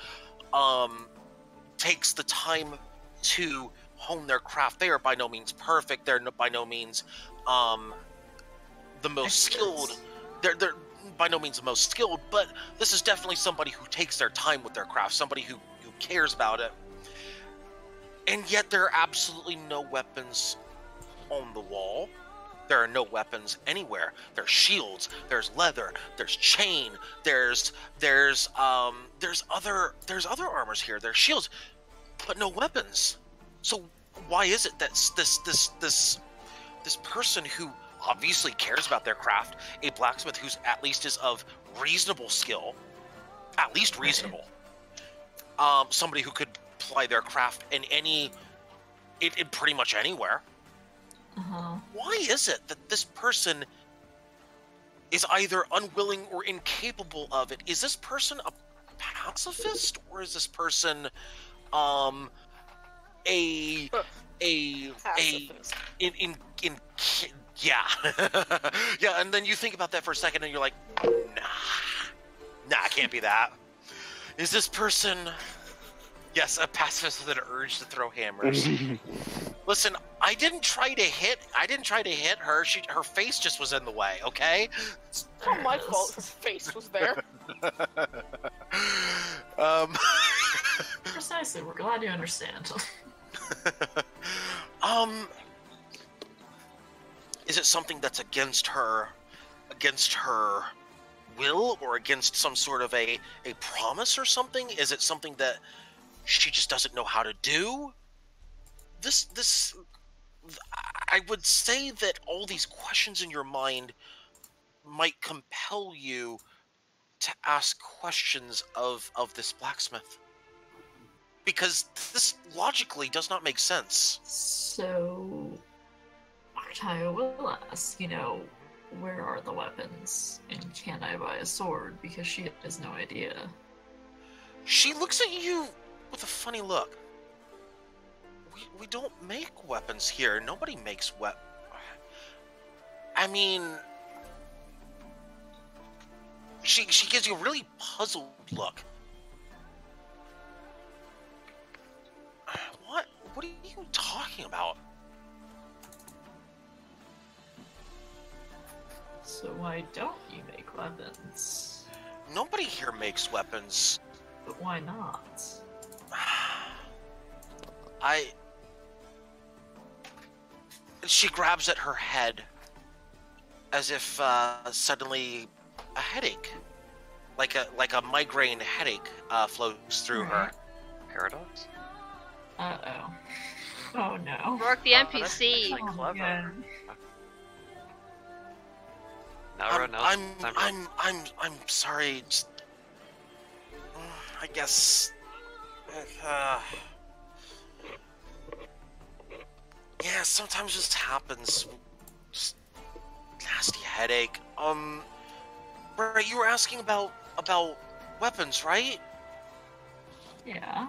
takes the time to hone their craft. They are by no means perfect. They're by no means the most skilled. They're by no means the most skilled, but this is definitely somebody who takes their time with their craft. Somebody who cares about it. And yet there are absolutely no weapons on the wall. There are no weapons anywhere. There's shields, there's leather, there's chain, there's other armors here. There's shields, but no weapons. So why is it that this person who obviously cares about their craft, a blacksmith who's at least is of reasonable skill, at least reasonable, somebody who could ply their craft in pretty much anywhere. Why is it that this person is either unwilling or incapable of it? Is this person a pacifist, or is this person yeah. Yeah, and then you think about that for a second and you're like, nah, it can't be that. Is this person, yes, a pacifist with an urge to throw hammers? Listen, I didn't try to hit her. Her face just was in the way, okay? It's not my fault her face was there. Precisely, we're glad you understand. Is it something that's against her will, or against some sort of a promise or something? Is it something that she just doesn't know how to do? I would say that all these questions in your mind might compel you to ask questions of this blacksmith. Because this logically does not make sense. So, Octavio will ask, where are the weapons? And can I buy a sword? Because she has no idea. She looks at you with a funny look. We don't make weapons here. Nobody makes I mean, she gives you a really puzzled look. What are you talking about? So why don't you make weapons? Nobody here makes weapons. But why not? She grabs at her head as if suddenly a headache, like a migraine headache, flows through her. Paradox? Uh-oh. Oh no. Rourke the NPC. That's clever. Yeah. I'm sorry. Just, I guess. Yeah, sometimes just happens. Just nasty headache. Right, you were asking about weapons, right? Yeah.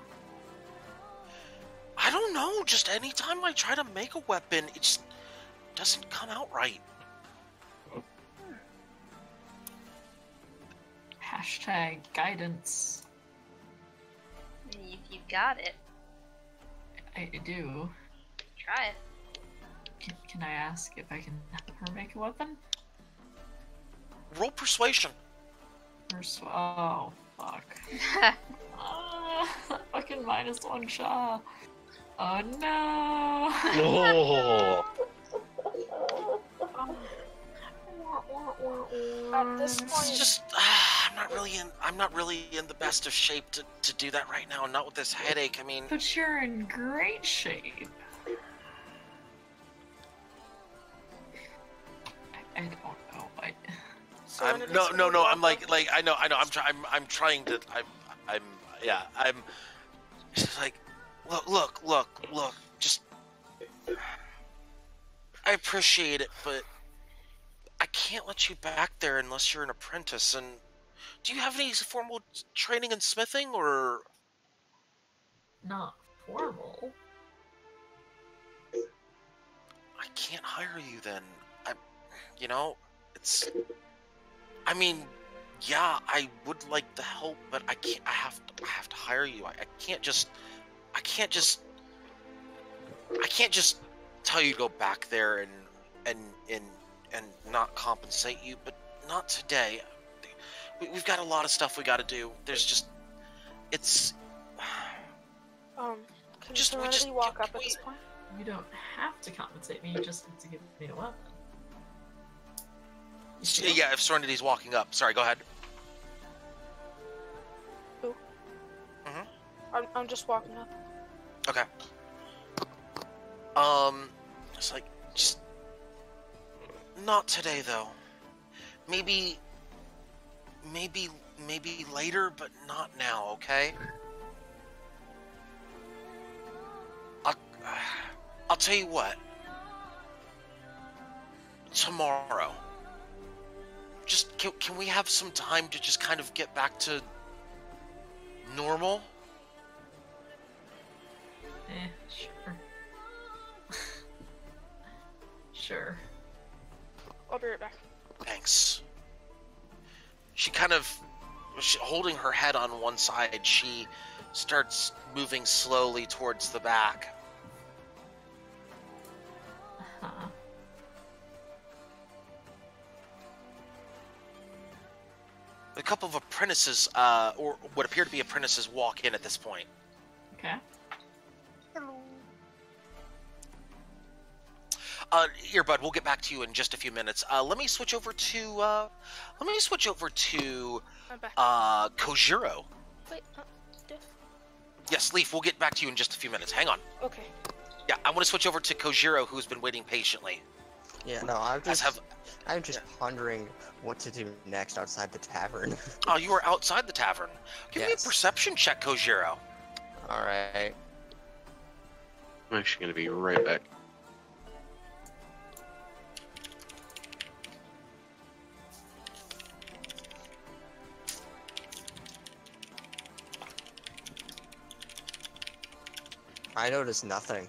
I don't know. Just anytime I try to make a weapon, it just doesn't come out right. Hashtag guidance. You've got it. I do. Try it. Can I ask if I can help her make a weapon? Roll persuasion. Oh, fuck. Fucking -1 shot. Oh no! Oh. At this It's point, just I'm not really in the best of shape to do that right now. Not with this headache. I mean, But you're in great shape. I don't know. no. I'm like I know. I'm trying to. I'm just like, look. Just, I appreciate it, but I can't let you back there unless you're an apprentice. And do you have any formal training in smithing, or? Not formal. I can't hire you then. It's. I mean, yeah, I would like the help, but I can't. I have to hire you. I can't just tell you to go back there and not compensate you. But not today. We've got a lot of stuff we got to do. There's just, it's. Can Just- we Serenity just- walk can up at we- this point? You don't have to compensate me, you just need to give me a weapon. You see? Yeah, if Serenity's walking up. Sorry, go ahead. I'm just walking up. Okay. It's like, just not today though. Maybe later, but not now. Okay. I'll tell you what. Tomorrow. Just can we have some time to just kind of get back to normal? Sure. Sure. I'll be right back. Thanks. She kind of, holding her head on one side, she starts moving slowly towards the back. Uh-huh. A couple of apprentices, or what appear to be apprentices, walk in at this point. Okay. Earbud, we'll get back to you in just a few minutes. Let me switch over to I'm back. Kojiro. Wait, Diff? Yes, Leaf, we'll get back to you in just a few minutes. Hang on. Okay. Yeah, I want to switch over to Kojiro, who's been waiting patiently. Yeah, no, I'm just As have, pondering what to do next outside the tavern. oh, you are outside the tavern. Give me a Yes. perception check, Kojiro. Alright. I'm actually gonna be right back. I noticed nothing.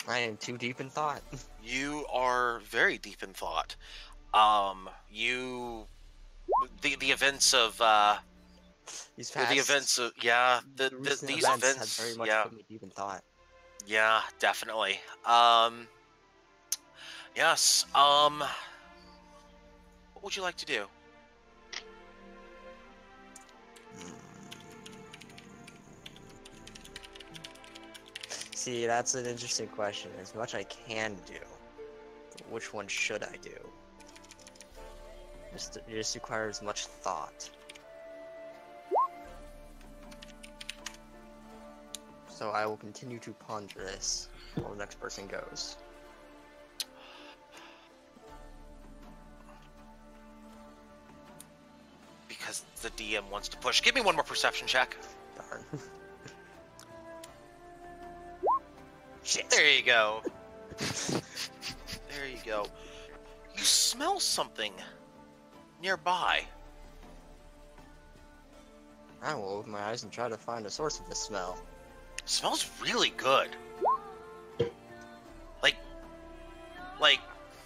I am too deep in thought. You are very deep in thought. The events of These the events of recent these events events have very much yeah put me deep in thought. yeah definitely yes what would you like to do? See, that's an interesting question. As much I can do, but which one should I do? It just requires much thought. So I will continue to ponder this while the next person goes. Because the DM wants to push. Give me one more perception check. Darn. Shit. There you go. There you go. You smell something nearby. I will open my eyes and try to find a source of the smell. Smells really good. Like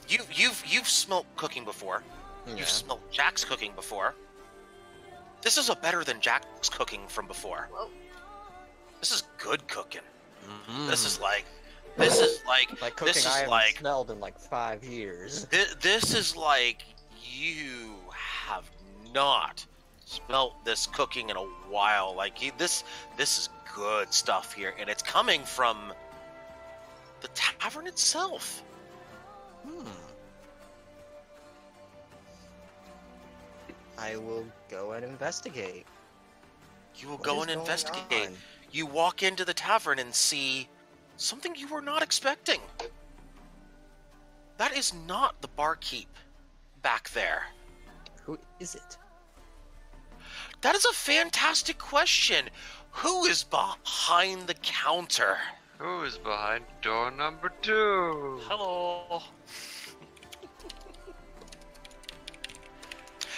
you've smelled cooking before. Yeah. You've smelled Jack's cooking before. This is a better than Jack's cooking from before. Whoa. This is good cooking. Mm. This is like Like cooking this I is haven't like smelled in like 5 years. this is like you have not smelt this cooking in a while. Like this is good stuff here, and it's coming from the tavern itself. I will go and investigate. You will What go is and going investigate. on? You walk into the tavern and see something you were not expecting. That is not the barkeep back there. Who is it? That is a fantastic question. Who is behind the counter? Who is behind door number 2? Hello.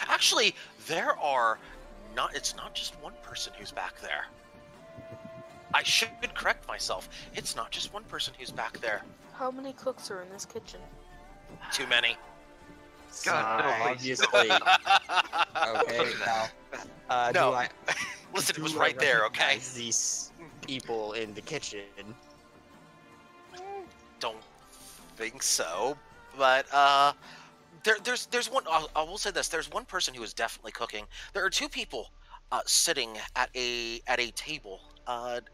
Actually, it's not just one person who's back there. I should correct myself. It's not just one person who's back there. How many cooks are in this kitchen? Too many. God, no, please. Obviously. Okay, now. No. Do I, Listen, it do was I right there, okay? recognize these people in the kitchen? Don't think so. But there's one. I will say this: there's one person who is definitely cooking. There are two people sitting at a table.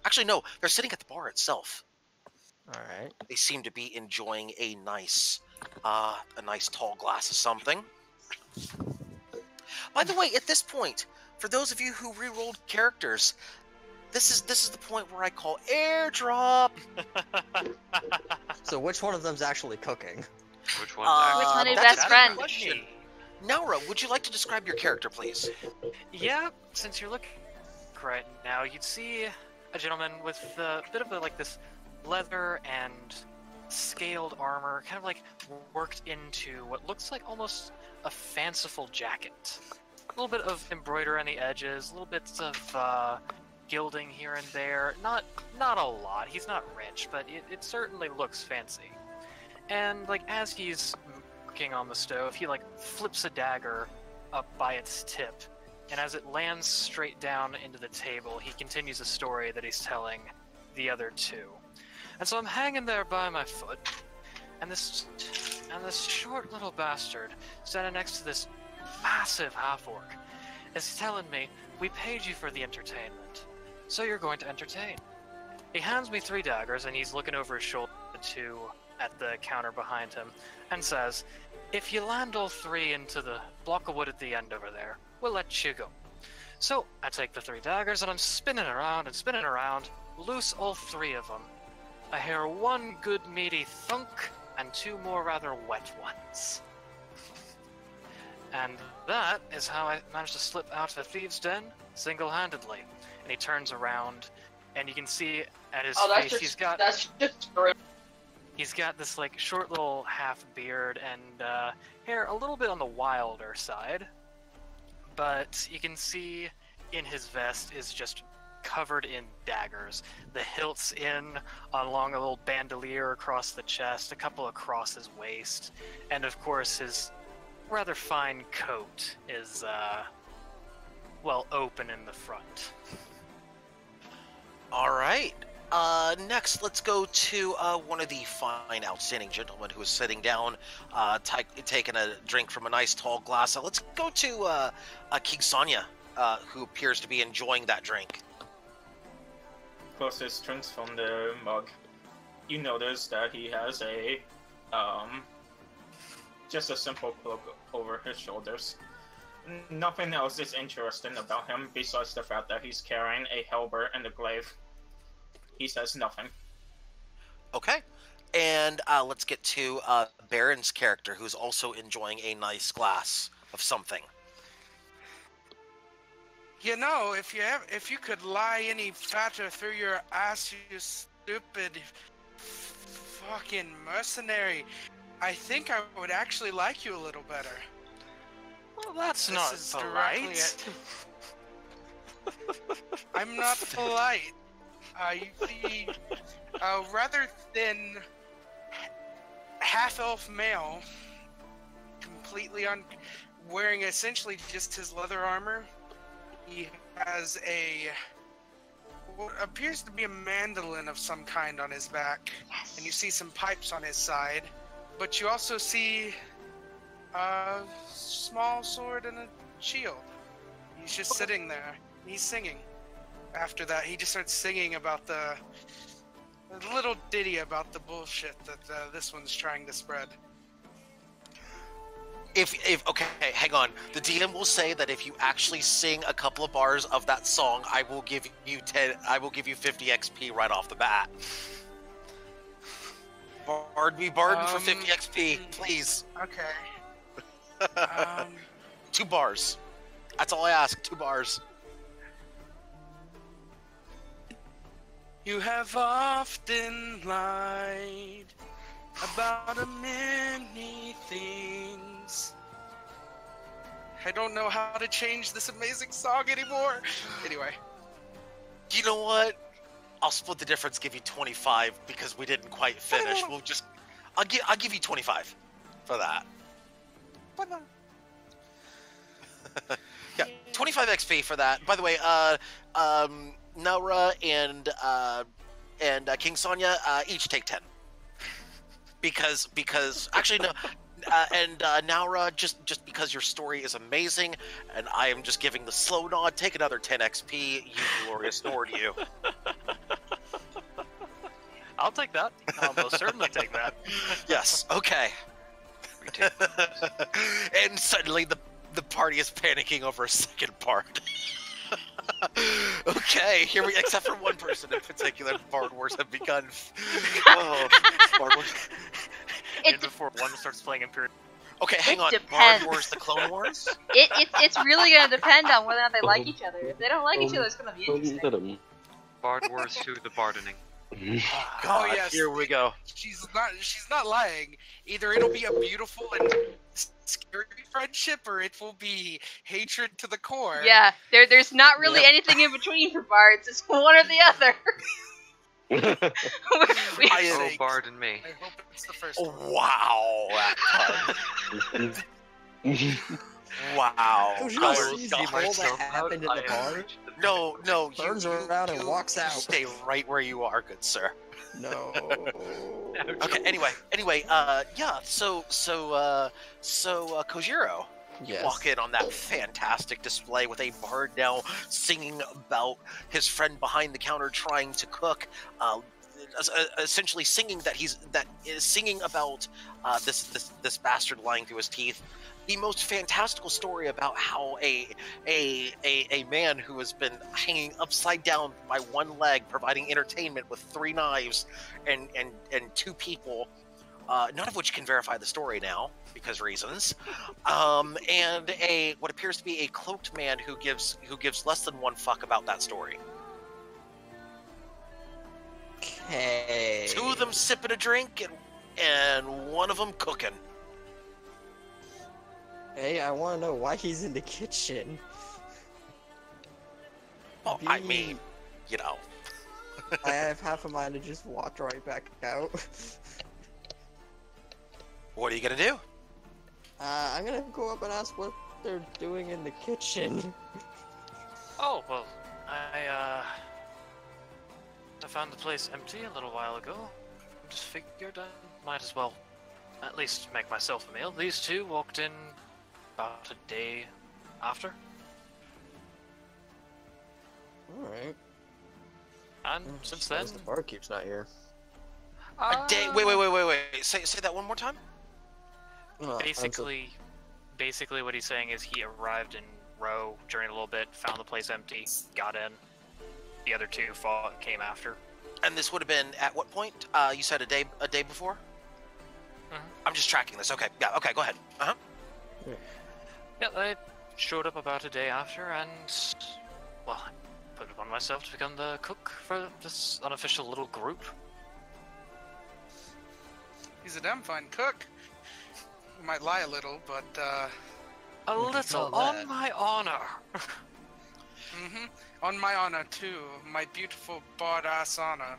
Actually, no, they're sitting at the bar itself. All right. They seem to be enjoying a nice tall glass of something. By the way, at this point, for those of you who re-rolled characters, this is the point where I call airdrop. So which one of them's actually cooking? Which one's Which one is that's best a good friend? question. Naura, would you like to describe your character, please? Yeah, since you're looking right now, you'd see a gentleman with a bit of this leather and scaled armor, kind of like worked into what looks like almost a fanciful jacket. A little bit of embroidery on the edges, little bits of gilding here and there. Not a lot. He's not rich, but it certainly looks fancy. And like as he's cooking on the stove, he like flips a dagger up by its tip, and as it lands straight down into the table, he continues a story that he's telling the other two. And so I'm hanging there by my foot, and this short little bastard standing next to this massive half-orc is telling me, "We paid you for the entertainment, so you're going to entertain." He hands me 3 daggers, and he's looking over his shoulder at the counter behind him, and says, "If you land all 3 into the block of wood at the end over there, we'll let you go." So I take the 3 daggers, and I'm spinning around and spinning around, loose all 3 of them. I hear 1 good meaty thunk, and 2 more rather wet ones. And that is how I managed to slip out of the thieves' den single-handedly. And he turns around, and you can see at his face he's got this like short little half beard and hair a little bit on the wilder side. But you can see in his vest is just covered in daggers. The hilts in along a little bandolier across the chest, a couple across his waist, and of course his rather fine coat is open in the front. All right. Next, let's go to one of the fine, outstanding gentlemen who is sitting down, taking a drink from a nice tall glass. Let's go to King Sonya, who appears to be enjoying that drink. Closes drinks from the mug. You notice that he has a just a simple cloak over his shoulders. Nothing else is interesting about him besides the fact that he's carrying a halberd and a glaive. He says nothing. Okay. And let's get to Baron's character, who's also enjoying a nice glass of something. You know, if you could lie any fatter through your ass, you stupid fucking mercenary, I think I would actually like you a little better. Well, that's This not is polite. I'm not polite. A rather thin, half-elf male, completely wearing essentially just his leather armor. He has what appears to be a mandolin of some kind on his back, and you see some pipes on his side. But you also see a small sword and a shield. He's just sitting there. He's singing. After that, he just starts singing about a little ditty about the bullshit that this one's trying to spread. Okay, hang on. The DM will say that if you actually sing a couple of bars of that song, I will give you 50 XP right off the bat. Bard me Barden for 50 XP, please. Okay. 2 bars. That's all I ask. 2 bars. You have often lied about a many things. I don't know how to change this amazing song anymore. Anyway. You know what? I'll split the difference, give you 25 because we didn't quite finish. I'll give you 25 for that. Yeah, 25 XP for that. By the way, Naura and King Sonya each take 10. Because actually no, Naura, just because your story is amazing, and I am just giving the slow nod. Take another 10 XP. You glorious sword, you. I'll take that. I'll most certainly take that. Yes. Okay. We take And suddenly the party is panicking over a second part. Okay, here we. Except for one person in particular, Bard Wars have begun. Oh, Bard Wars. And before one starts playing Imperial. Okay, hang on. depends. Bard Wars, the Clone Wars. It's really gonna depend on whether or not they like each other. If they don't like each other, it's gonna be interesting. Bard Wars 2, the Bardening. God, yes. here we go. She's not lying. Either it'll be a beautiful and scary friendship, or it will be hatred to the core. Yeah, there's not really anything in between for bards. It's one or the other. We- Oh, Bard and me. I hope it's the first one. Wow. Wow. Who Oh, just sees God. all that happened in the bar? No, Turns around and walks out. Stay right where you are, good sir. No. Okay. Anyway. Yeah. So, Kojiro. Yes. Walk in on that fantastic display with a bard now singing about his friend behind the counter trying to cook, essentially singing about this bastard lying through his teeth. The most fantastical story about how a man who has been hanging upside down by one leg, providing entertainment with 3 knives and 2 people. None of which can verify the story now, because reasons. And what appears to be a cloaked man who gives less than one fuck about that story. Okay. 2 of them sipping a drink and one of them cooking. Hey, I want to know why he's in the kitchen. Well, I mean, you know. I have half a mind to just walk right back out. What are you gonna do? I'm gonna go up and ask what they're doing in the kitchen. Oh, well, I found the place empty a little while ago. Just figured I might as well at least make myself a meal. These 2 walked in about a day after. Alright. And since then... The barkeep's not here. A day. Wait. Say that one more time. Basically what he's saying is he arrived in Row during a little bit, found the place empty, got in. The other 2 came after. And this would have been at what point? You said a day before? Mhm. I'm just tracking this. Okay, yeah, okay, go ahead. Uh-huh. Yeah, I showed up about a day after, and, well, I put it upon myself to become the cook for this unofficial little group. He's a damn fine cook. He might lie a little, but A little, on my honor. on my honor too, my beautiful bard-ass honor.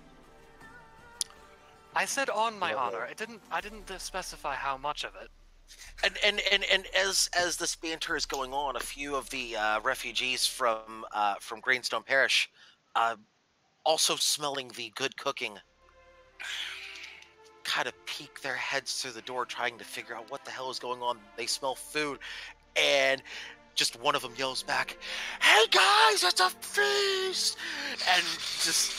I said on my honor. I didn't specify how much of it. And as this banter is going on, a few of the refugees from Greenstone Parish, also smelling the good cooking, kind of peek their heads through the door, trying to figure out what the hell is going on. They smell food, and just one of them yells back, "Hey guys, it's a feast!" And just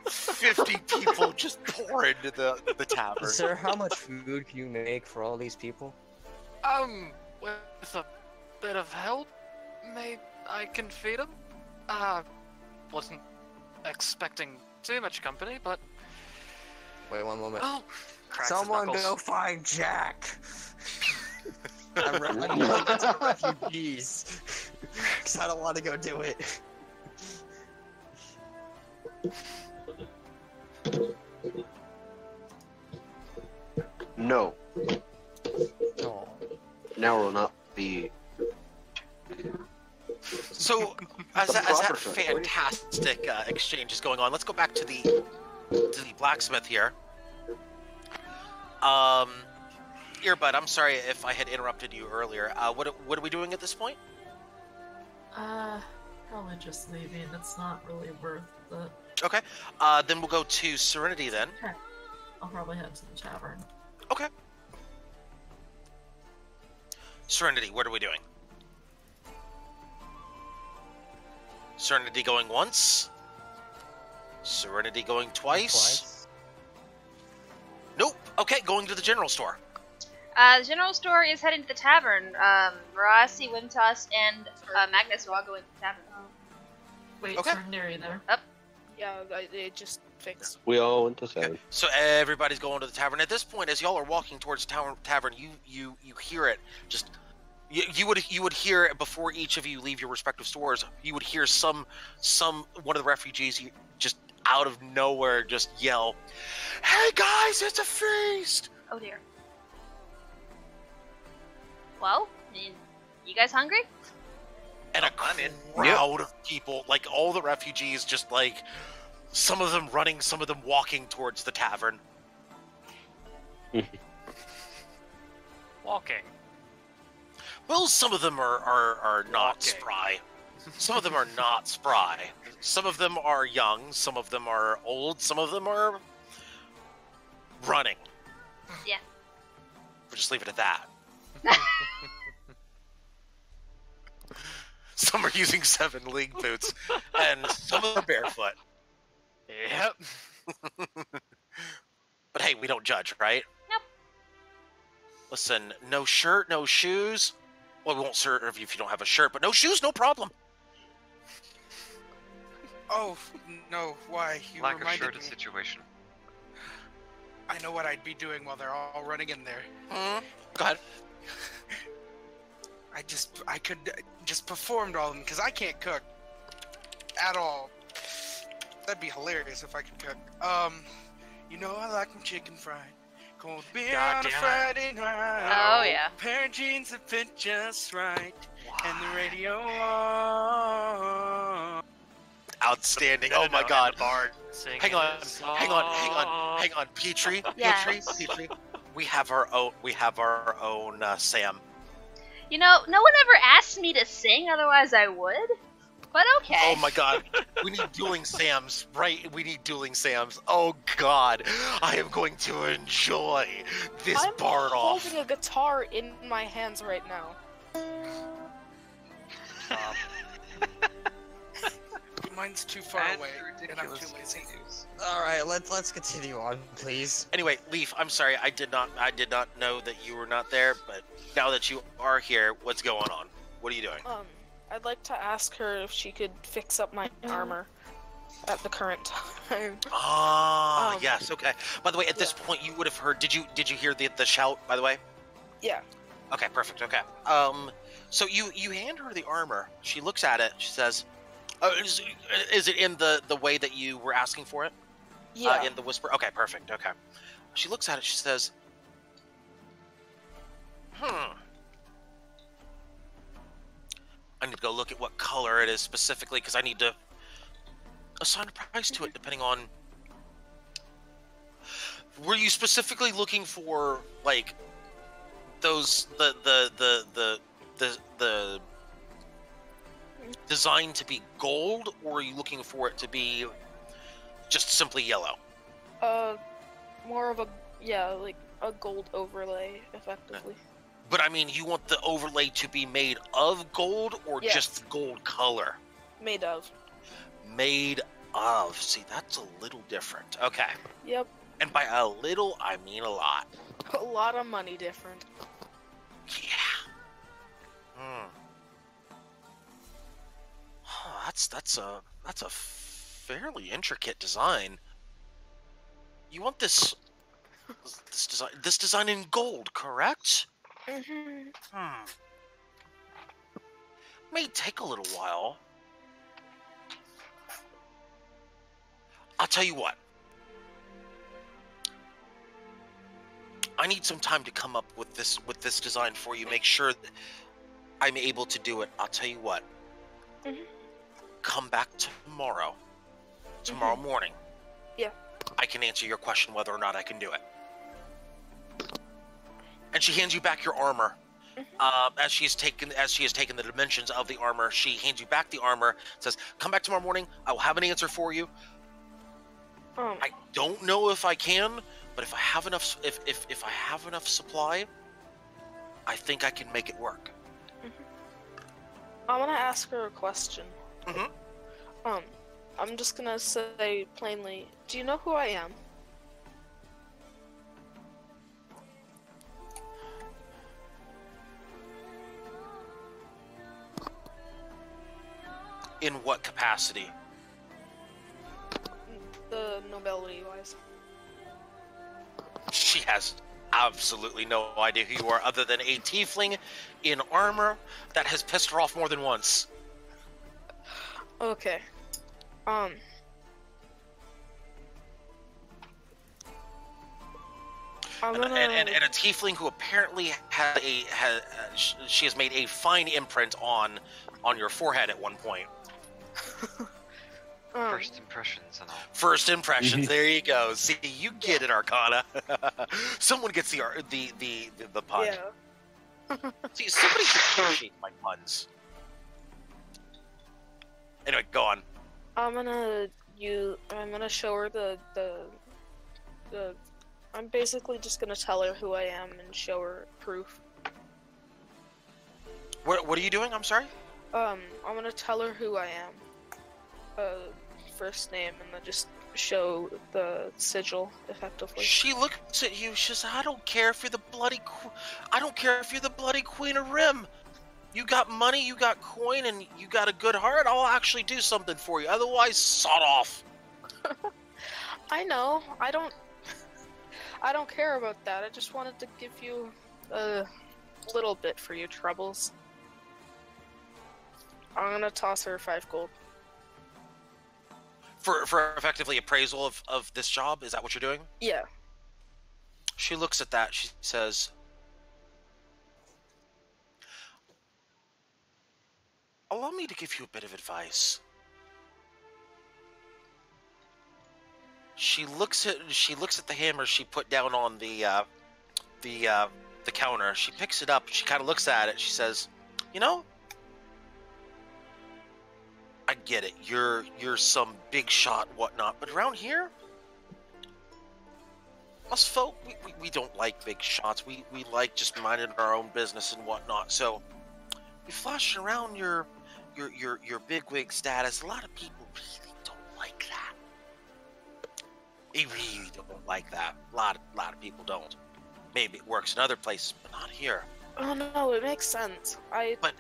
50 people just pour into the tavern. Sir, how much food can you make for all these people? With a bit of help, maybe I can feed them. Wasn't expecting too much company, but... Wait one moment. Oh, cracks his Someone knuckles. go find Jack! I'm going to get to the refugees. Because I don't want to go do it. No. Oh. Now will not be. So, as that fantastic exchange is going on, let's go back to the blacksmith here. Earbud, I'm sorry if I had interrupted you earlier. What are we doing at this point? Probably just leaving. It's not really worth it. Okay. Then we'll go to Serenity then. I'll probably head to the tavern. Okay. Serenity, what are we doing? Serenity going once. Serenity going twice. Nope. Okay, going to the general store. The general store is heading to the tavern. Marasi, Wimtoss, and Magnus are all going to the tavern. Wait, Okay. Serenity there. Yeah, it just fixed. We all went to seven. So everybody's going to the tavern. At this point, as y'all are walking towards the tavern, you hear it. Just you would hear it before each of you leave your respective stores. You would hear one of the refugees just out of nowhere just yell, "Hey guys, it's a feast!" Oh dear. Well, you guys hungry? And a crowd of people, like all the refugees, just like some of them running, some of them walking towards the tavern. Walking. Well, some of them are not Walking. spry. Some of them are not spry. Some of them are young. Some of them are old. Some of them are running. Yeah. We'll just leave it at that. Some are using 7 league boots, and some are barefoot. Yep. But hey, we don't judge, right? Nope. Listen, no shirt, no shoes. Well, we won't serve you if you don't have a shirt, but no shoes, no problem. Oh, no, why? You Lack of reminded shirt me. situation. I know what I'd be doing while they're all running in there. Go ahead. I could just performed all of them, because I can't cook. At all. That'd be hilarious if I could cook. You know I like my chicken fried. Cold beer God on a damn it. Friday night. Oh, yeah. Pair of jeans that fit just right. And the radio on. Outstanding. Oh my god. Bard singing Hang on, his hang on, hang on, song. hang on. Petrie, Yes. Petrie. We have our own Sam. You know, no one ever asked me to sing, otherwise I would. But okay. Oh my god. We need dueling Sams, right? We need dueling Sams. Oh god. I am going to enjoy this I'm bard off. holding a guitar in my hands right now. Mine's too far And away, and I'm too lazy. All right, let's continue on, please. Anyway, Leaf, I'm sorry. I did not know that you were not there, but now that you are here, what's going on? What are you doing? I'd like to ask her if she could fix up my armor at the current time. Ah, Um, yes, okay. By the way, at this point, you would have heard. Did you hear the shout? By the way. Yeah. Okay, perfect. Okay. So you hand her the armor. She looks at it. She says, "Oh, is it in the way that you were asking for it? Yeah. In the whisper. Okay, perfect. Okay." She looks at it. She says, I need to go look at what color it is specifically because I need to assign a price to it depending on. Were you specifically looking for like those the design to be gold, or are you looking for it to be just simply yellow? More of like a gold overlay, effectively. But I mean, you want the overlay to be made of gold, or Yes. just gold color? Made of. Made of. See, that's a little different. Okay. Yep. And by a little, I mean a lot. A lot of money different. Yeah. Huh, that's a fairly intricate design. You want this design in gold, correct? Mm-hmm. May take a little while. I'll tell you what. I need some time to come up with this design for you. Make sure that I'm able to do it. I'll tell you what. Mhm. Come back tomorrow. Tomorrow morning. Yeah. I can answer your question whether or not I can do it. And she hands you back your armor. As she has taken the dimensions of the armor, she hands you back the armor. Says, "Come back tomorrow morning. I will have an answer for you. I don't know if I can, but if I have enough, if I have enough supply, I think I can make it work. I want to ask her a question. Mhm. I'm just gonna say plainly, do you know who I am? In what capacity? The nobility-wise. She has absolutely no idea who you are other than a tiefling in armor that has pissed her off more than once. Okay. I'm gonna... and a tiefling who apparently she has made a fine imprint on your forehead at one point. First impressions and all. First impressions. There you go. See, you get it, Arcana. Someone gets the pun. Yeah. See, somebody should appreciate my puns. Anyway, go on. I'm gonna show her the I'm basically just gonna tell her who I am and show her proof. What are you doing? I'm sorry? I'm gonna tell her who I am. First name, and then just show the sigil effectively. She looks at you. She says, "I don't care if you're the bloody. I don't care if you're the bloody Queen of Rim. You got money, you got coin, and you got a good heart. I'll actually do something for you. Otherwise, sod off." I know. I don't care about that. I just wanted to give you a little bit for your troubles. I'm gonna toss her 5 gold. For effectively appraisal of this job? Is that what you're doing? Yeah. She looks at that. She says, "Allow me to give you a bit of advice." She looks at the hammer she put down on the counter. She picks it up. She kind of looks at it. She says, "You know, I get it. You're some big shot, whatnot, but around here, us folk, we don't like big shots. We like just minding our own business and whatnot. So, you flashing around your bigwig status. A lot of people really don't like that. They really don't like that. A lot of people don't. Maybe it works in other places, but not here. Oh no, it makes sense. But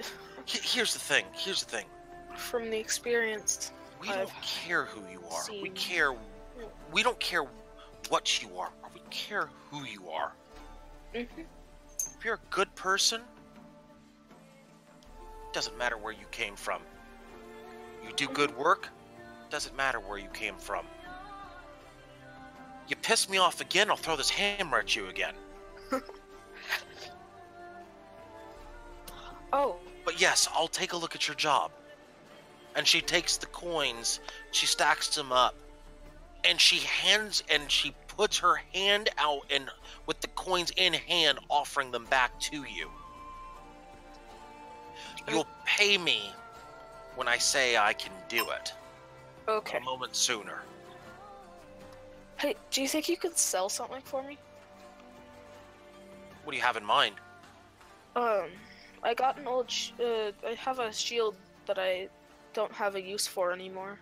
here's the thing. From the experience, We don't care who you are. seen- We don't care what you are. We care who you are. Mhm. If you're a good person, doesn't matter where you came from. You do good work, doesn't matter where you came from. You piss me off again, I'll throw this hammer at you again. Oh, But yes, I'll take a look at your job. And she takes the coins, she stacks them up, and she puts her hand out and with the coins in hand, offering them back to you. You'll pay me when I say I can do it. okay. A moment sooner. Hey, do you think you could sell something for me? What do you have in mind? I got an old I have a shield that I don't have a use for anymore.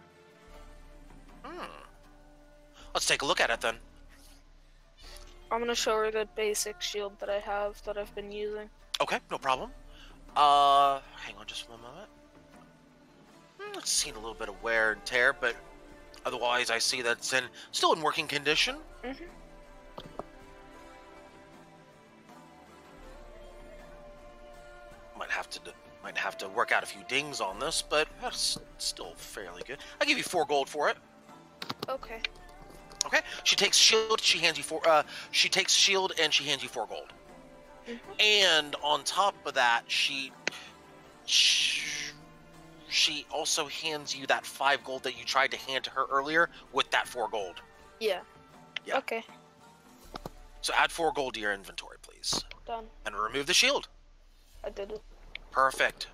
Let's take a look at it then. I'm gonna show her the basic shield that I have that I've been using. Okay, no problem. Hang on just one moment. It's seen a little bit of wear and tear, but otherwise I see that it's still in working condition. Mm-hmm. Might have to work out a few dings on this, but that's still fairly good. I'll give you 4 gold for it. Okay. Okay. She takes shield. She hands you 4. She takes shield and she hands you 4 gold. Mm-hmm. And on top of that, she also hands you that 5 gold that you tried to hand to her earlier with that 4 gold. Yeah. Yeah. Okay. So add 4 gold to your inventory, please, Done. and remove the shield. I did it. Perfect.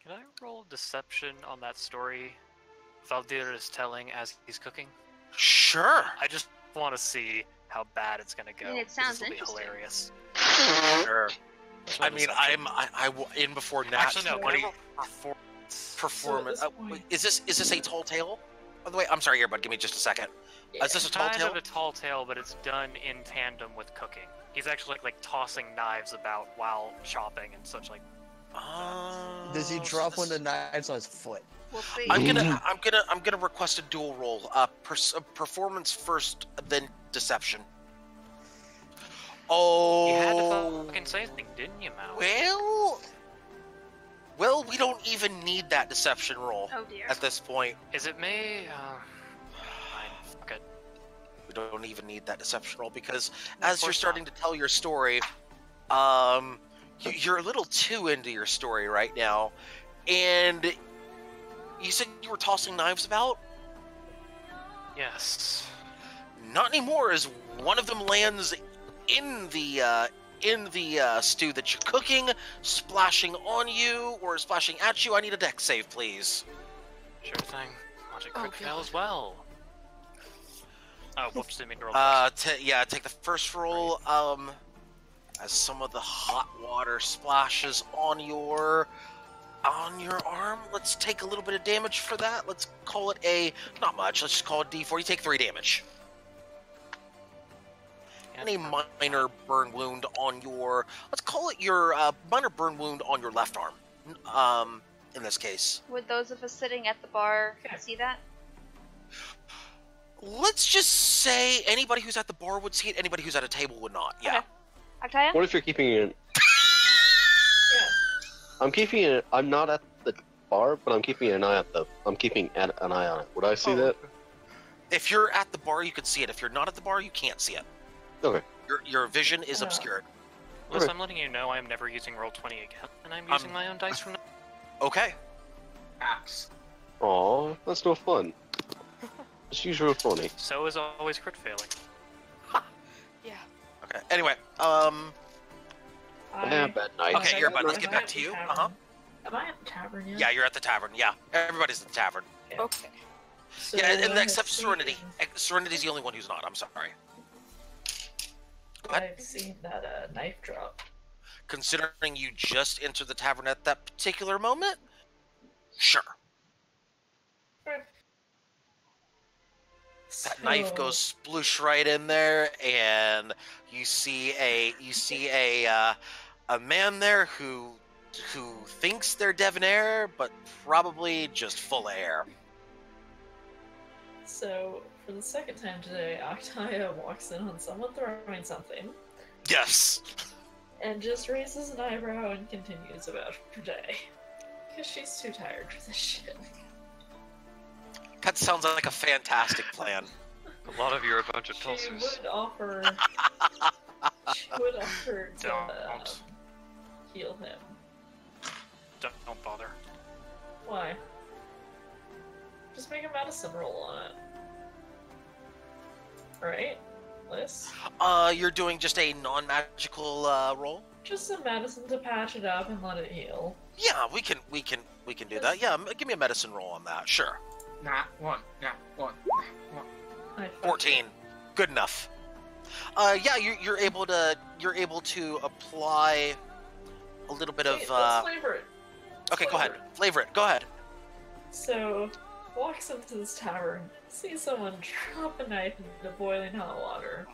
Can I roll deception on that story Valdir is telling as he's cooking? Sure. I just want to see how bad it's gonna go. I mean, it 'cause sounds this'll be interesting. hilarious. Sure. That's I my mean, deception. I will in before Nat Actually no. 20 Whatever performance. performance. So at this point- is this a tall tale? By the way, I'm sorry, Earbud. Give me just a second. Is this a tall Kind tale? of a tall tale, but it's done in tandem with cooking. He's actually like tossing knives about while chopping and such like. Does he so drop one of this- the knives on his foot? We'll see. I'm gonna request a dual roll. Performance first, then deception. Oh. You had to fucking say something, didn't you, Mal? Well, we don't even need that deception roll Oh dear. at this point. Is it me? Fine. Fuck it. We don't even need that deception roll because Of as you're course starting not. to tell your story, you're a little too into your story right now, and you said you were tossing knives about. Yes. Not anymore, as one of them lands in the stew that you're cooking, splashing on you or splashing at you. I need a dex save, please. Sure thing. Logic Oh, crit fail God. as well. Oh, whoops, didn't mean to roll. Take the first roll. As some of the hot water splashes on your arm. Let's take a little bit of damage for that. Let's call it not much. Let's just call it D4. You take 3 damage. And a minor burn wound on your, let's call it your minor burn wound on your left arm. In this case, Would those of us sitting at the bar see that? let's just say anybody who's at the bar would see it. Anybody who's at a table would not. Yeah. Okay. Octavia? What if you're keeping it? Yeah. I'm keeping it. I'm not at the bar, but I'm keeping an eye I'm keeping an eye on it. Would I see that? If you're at the bar, you can see it. If you're not at the bar, you can't see it. Okay. Your vision is obscured. Liz, Okay. I'm letting you know I'm never using roll 20 again, and I'm using my own dice from now. Okay. Axe. Aw, that's no fun. Just use real funny. So is always crit failing. Yeah. Okay. Anyway, I have bad night. Okay, Am Earbud, let's I get at back the to you. tavern? Uh-huh. Am I at the tavern yet? Yeah, you're at the tavern. Yeah, everybody's at the tavern. Okay. So Yeah, and I except have Serenity. seen- Serenity's the only one who's not. I'm sorry. I've seen that knife drop. Considering you just entered the tavern at that particular moment, sure. That knife goes sploosh right in there, and you see a man there who thinks they're debonair, but probably just full of air. So, for the second time today, Octavia walks in on someone throwing something, Yes. and just raises an eyebrow and continues about her day. Because she's too tired for this shit. That sounds like a fantastic plan. A lot of you are a bunch of She tossers. would offer... she would offer to Don't. heal him. Don't bother. Why? Just make a medicine roll on it. Right? Liz? You're doing just a non-magical roll. Just some medicine to patch it up and let it heal. Yeah, we can do that. Yeah, give me a medicine roll on that. Sure. Nah, one. Nah, one. Nah, one. I 14. Good enough. Yeah, you're able to apply a little bit of. Wait, let's flavor it. Okay, go ahead. Flavor it. Go ahead. So, walks into this tavern, sees someone drop a knife into boiling hot water.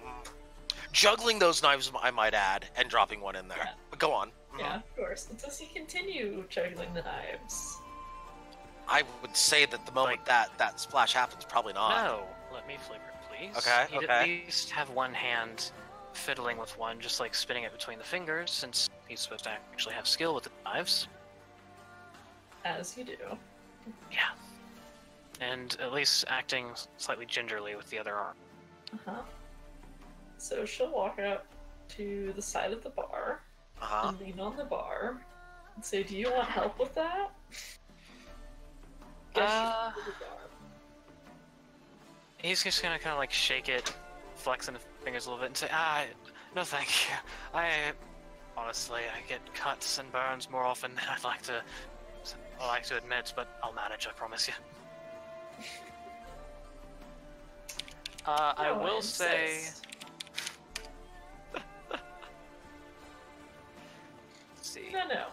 Juggling those knives, I might add, and dropping one in there. Yeah. But go on. Mhm. Yeah, of course. Does he continue juggling the knives? I would say that the moment that splash happens, probably not. No, let me flavor it, please. Okay, He'd okay. at least have one hand fiddling with one, just like spinning it between the fingers, since he's supposed to actually have skill with the knives. As you do. Yeah. And at least acting slightly gingerly with the other arm. Uh-huh. So she'll walk up to the side of the bar Uh-huh. and lean on the bar and say, "Do you want help with that?" Uh, Gesture to the bar. He's just gonna kind of like shake it, flexing the fingers a little bit, and say, no thank you. Honestly, I get cuts and burns more often than I'd like to admit, but I'll manage, I promise you. I No, will I say, insist. see. No.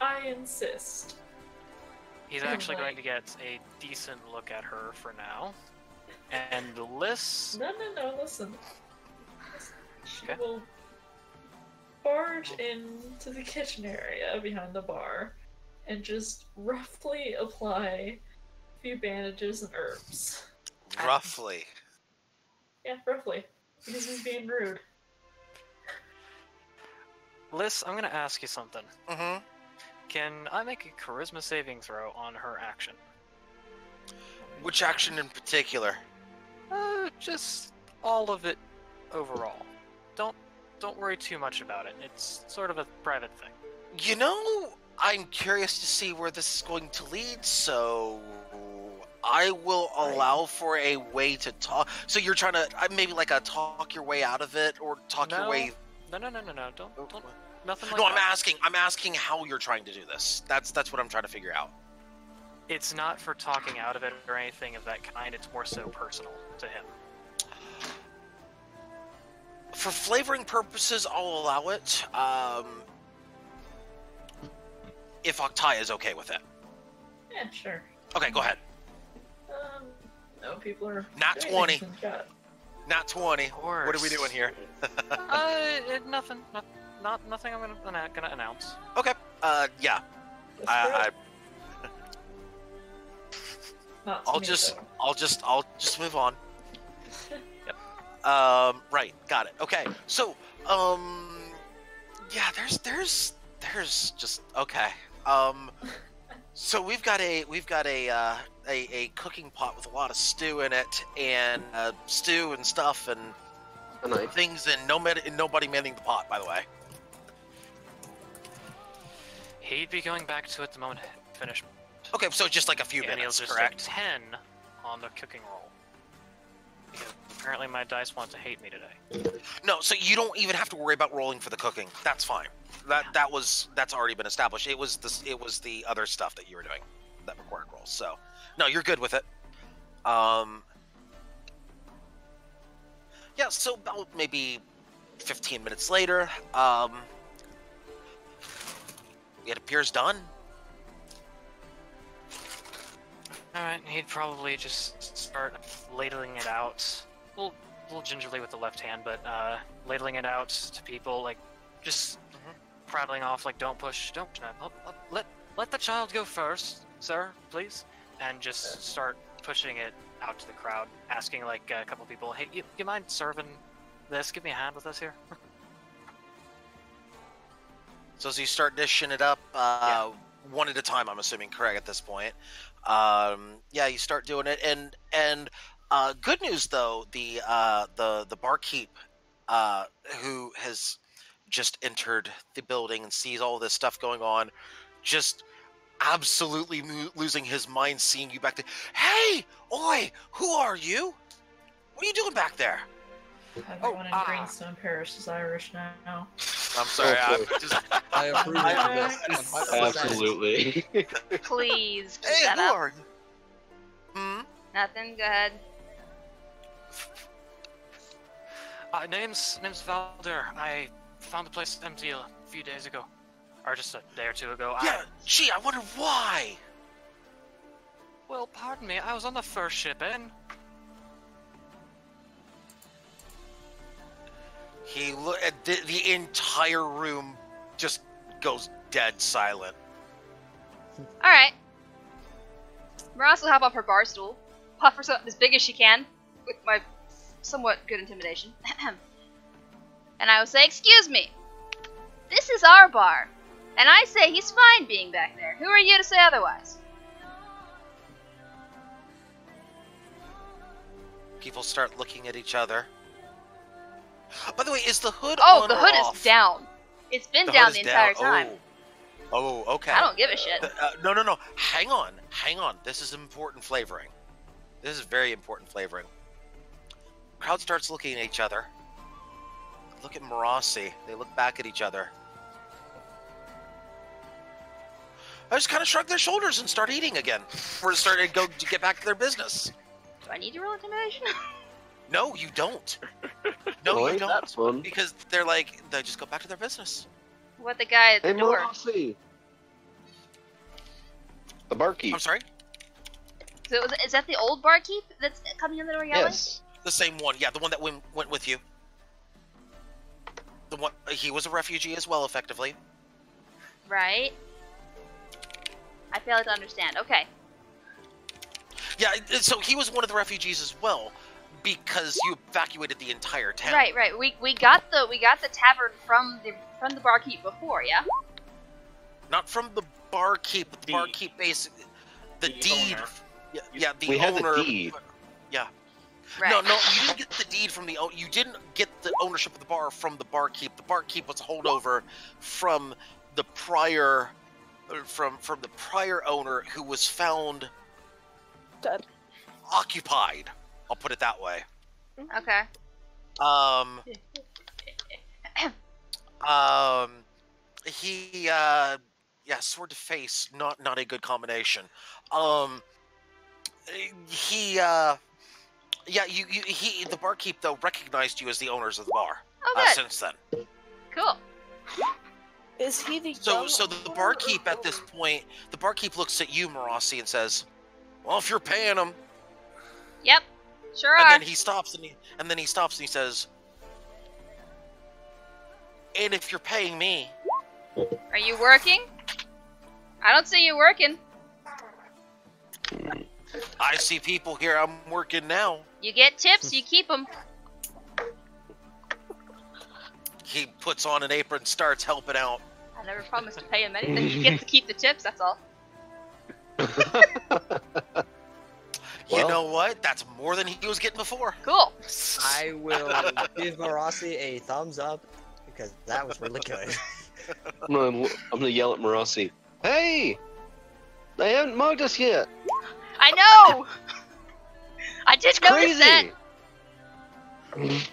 I insist. He's Oh, actually my. going to get a decent look at her for now. And Liz... No, listen. She Okay. will barge into the kitchen area behind the bar and just roughly apply a few bandages and herbs. Roughly. Yeah, roughly. Because he's being rude. Liz, I'm going to ask you something. Mm-hmm. Can I make a charisma saving throw on her action? Which action in particular? Just all of it overall. Don't worry too much about it. It's sort of a private thing. You know, I'm curious to see where this is going to lead, so I will allow for a way to talk. So you're trying to maybe like a talk your way out of it, or talk your way. No. Don't. Nothing like No, that. I'm asking how you're trying to do this. That's what I'm trying to figure out. It's not for talking out of it or anything of that kind. It's more so personal to him. For flavoring purposes, I'll allow it. If Octai is okay with it. Yeah, sure. Okay, go ahead. No, people are. Nat doing 20. things in chat. Not 20. Of course. What are we doing here? Nothing. Nothing. I'm gonna announce. Okay. Yeah. That's I correct. Not to I'll me, just though. I'll just move on. Right, got it. Okay, so yeah, there's just okay. So we've got a cooking pot with a lot of stew in it, and stew and stuff and Nice. things, and nobody manning the pot, by the way. He'd be going back to it the moment I finish. Okay, so just like a few And he'll minutes, just correct? take 10 on the cooking roll. Because apparently my dice want to hate me today. No, so you don't even have to worry about rolling for the cooking. That's fine. That's already been established. It was the other stuff that you were doing that required rolls. So no, you're good with it. Yeah, so about maybe 15 minutes later, it appears done. Alright, he'd probably just start ladling it out. A little gingerly with the left hand, but ladling it out to people, like, just prattling off, like, don't push, let the child go first, sir, please. And just start pushing it out to the crowd, asking, like, a couple people, hey, you mind serving this? Give me a hand with this here. So as you start dishing it up, Yeah. one at a time, I'm assuming, correct at this point. Yeah, you start doing it, and good news though, the barkeep, who has just entered the building and sees all this stuff going on, just absolutely losing his mind seeing you back there. Hey, oi, who are you? What are you doing back there? Everyone in Greenstone Parish is Irish now. I'm sorry, I'm Okay. just. I approve of this. 100%. Absolutely. Please, keep Hey, that who up. are you? Hmm. Nothing. Go ahead. Name's Valder. I found the place empty a few days ago. Or just a day or two ago. Yeah. Gee, I wonder why. Well, pardon me, I was on the first ship in. He look at the entire room just goes dead silent. All right. Maras will hop off her bar stool, puff herself as big as she can with my somewhat good intimidation, and I will say, "Excuse me, this is our bar, and I say he's fine being back there. Who are you to say otherwise?" People start looking at each other. By the way, is the hood Oh, on the or hood off? is down. It's been The down hood the is entire down. time. Oh, okay. I don't give a shit. No. Hang on. This is important flavoring. This is very important flavoring. Crowd starts looking at each other. Look at Marasi. They look back at each other. I just kind of shrug their shoulders and start eating again. Or start and go to get back to their business. Do I need to roll intimidation? No, you don't. No, Boy, you don't. that's fun. Because they're like, they just go back to their business. What the guy at the Hey, door? Marcy. The barkeep. I'm sorry? So is that the old barkeep that's coming in the door yelling? Yes. The same one, yeah, the one that went with you. The one he was a refugee as well, effectively. Right. I fail to understand. Okay. Yeah, so he was one of the refugees as well, because you evacuated the entire town. Right. We got the tavern from the barkeep before, yeah. Not from the barkeep, but the Deed. barkeep basically the deed. owner. Yeah, the We had owner. the deed. Yeah. Right. No, you didn't get the deed from the. You didn't get the ownership of the bar from the barkeep. The barkeep was a holdover from the prior, from the prior owner who was found Dead. occupied. I'll put it that way. Okay. He yeah, sword to face, not a good combination. The barkeep though recognized you as the owners of the bar. Oh, good. Since then. Cool. Is he the So young the owner barkeep or at this point, the barkeep looks at you, Marasi, and says, "Well, if you're paying him," Yep. Sure and are. then he stops and he says, "And if you're paying me." Are you working? I don't see you working. I see people here. I'm working now. You get tips, you keep them. He puts on an apron, starts helping out. I never promised to pay him anything. You get to keep the tips, that's all. You Well- know what? That's more than he was getting before. Cool. I will give Marasi a thumbs up because that was really good. I'm gonna yell at Marasi. Hey! They haven't mugged us yet. I know! I did It's notice that. crazy.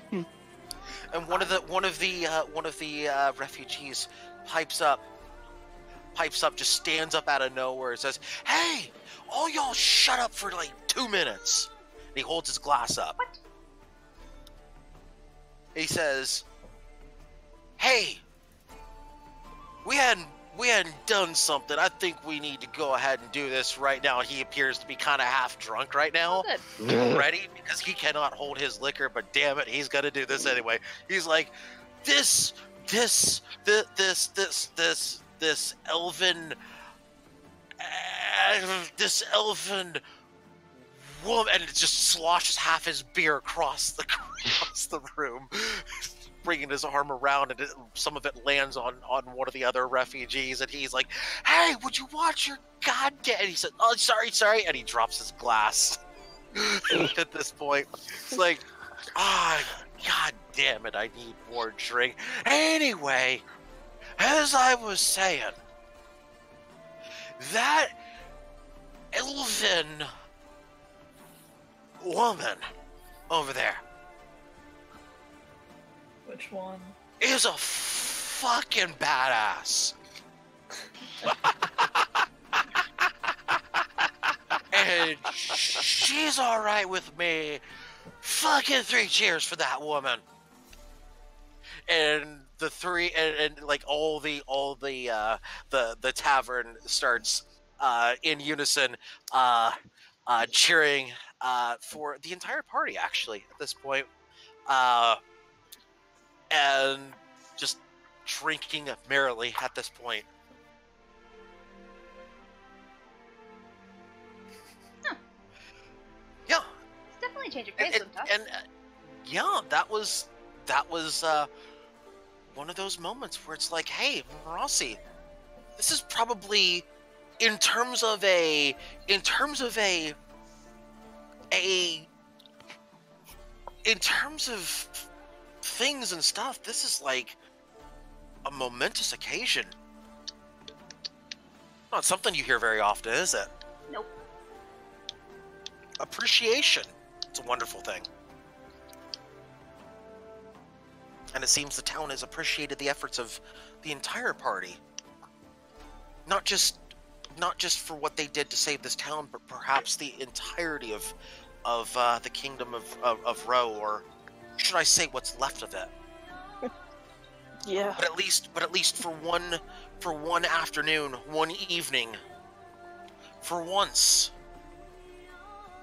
And one of the refugees pipes up, just stands up out of nowhere and says, "Hey, all y'all shut up for like 2 minutes." And he holds his glass up. What? He says, "Hey, we hadn't done something. I think we need to go ahead and do this right now." And he appears to be kind of half drunk right now. Good. Already, because he cannot hold his liquor, but damn it, he's gonna do this anyway. He's like, this elven woman, and it just sloshes half his beer across the room, bringing his arm around, and some of it lands on one of the other refugees, and he's like, "Hey, would you watch your goddamn?" And he said, "Oh, sorry," and he drops his glass. At this point, it's like, god damn it, I need more drink. Anyway, as I was saying, that elven woman over there Which one? is a fucking badass. And she's alright with me. Fucking 3 cheers for that woman. And the three and like all the tavern starts in unison cheering for the entire party actually at this point. And just drinking merrily at this point. Huh. Yeah. It's definitely a change of pace sometimes. And yeah, that was one of those moments where it's like, hey, Marasi, this is probably in terms of things and stuff, this is like a momentous occasion. Not something you hear very often, is it? Nope. Appreciation. It's a wonderful thing. And it seems the town has appreciated the efforts of the entire party. Not just for what they did to save this town, but perhaps the entirety of the kingdom of Ro, or should I say what's left of it. Yeah. But at least for one afternoon, one evening, for once,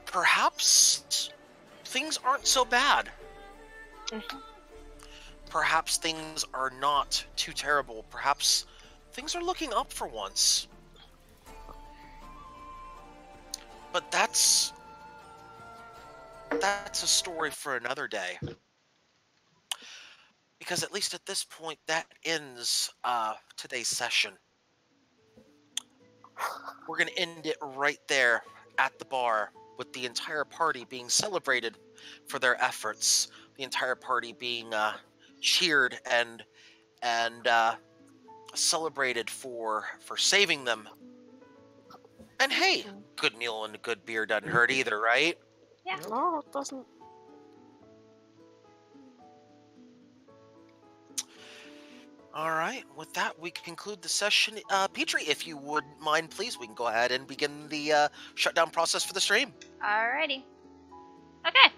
perhaps things aren't so bad. Perhaps things are not too terrible. Perhaps things are looking up for once. But that's a story for another day. Because at least at this point, that ends today's session. We're going to end it right there at the bar, with the entire party being celebrated for their efforts. The entire party being cheered and celebrated for saving them. And hey, good meal and a good beer doesn't hurt either, right? Yeah. No, it doesn't. All right. With that, we conclude the session. Petrie, if you would mind, please, we can go ahead and begin the shutdown process for the stream. Alrighty. Okay.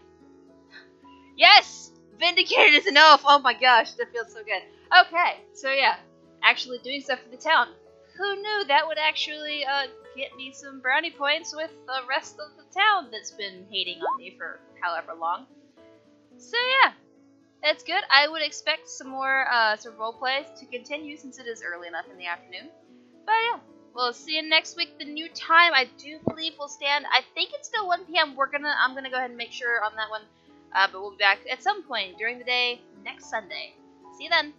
Yes! Vindicated as an elf! Oh my gosh, that feels so good. Okay, so yeah, actually doing stuff for the town. Who knew that would actually get me some brownie points with the rest of the town that's been hating on me for however long. So yeah, that's good. I would expect some more sort of roleplays to continue since it is early enough in the afternoon. But yeah, we'll see you next week. The new time, I do believe, will stand. I think it's still 1 p.m. I'm gonna go ahead and make sure on that one. But we'll be back at some point during the day next Sunday. See you then.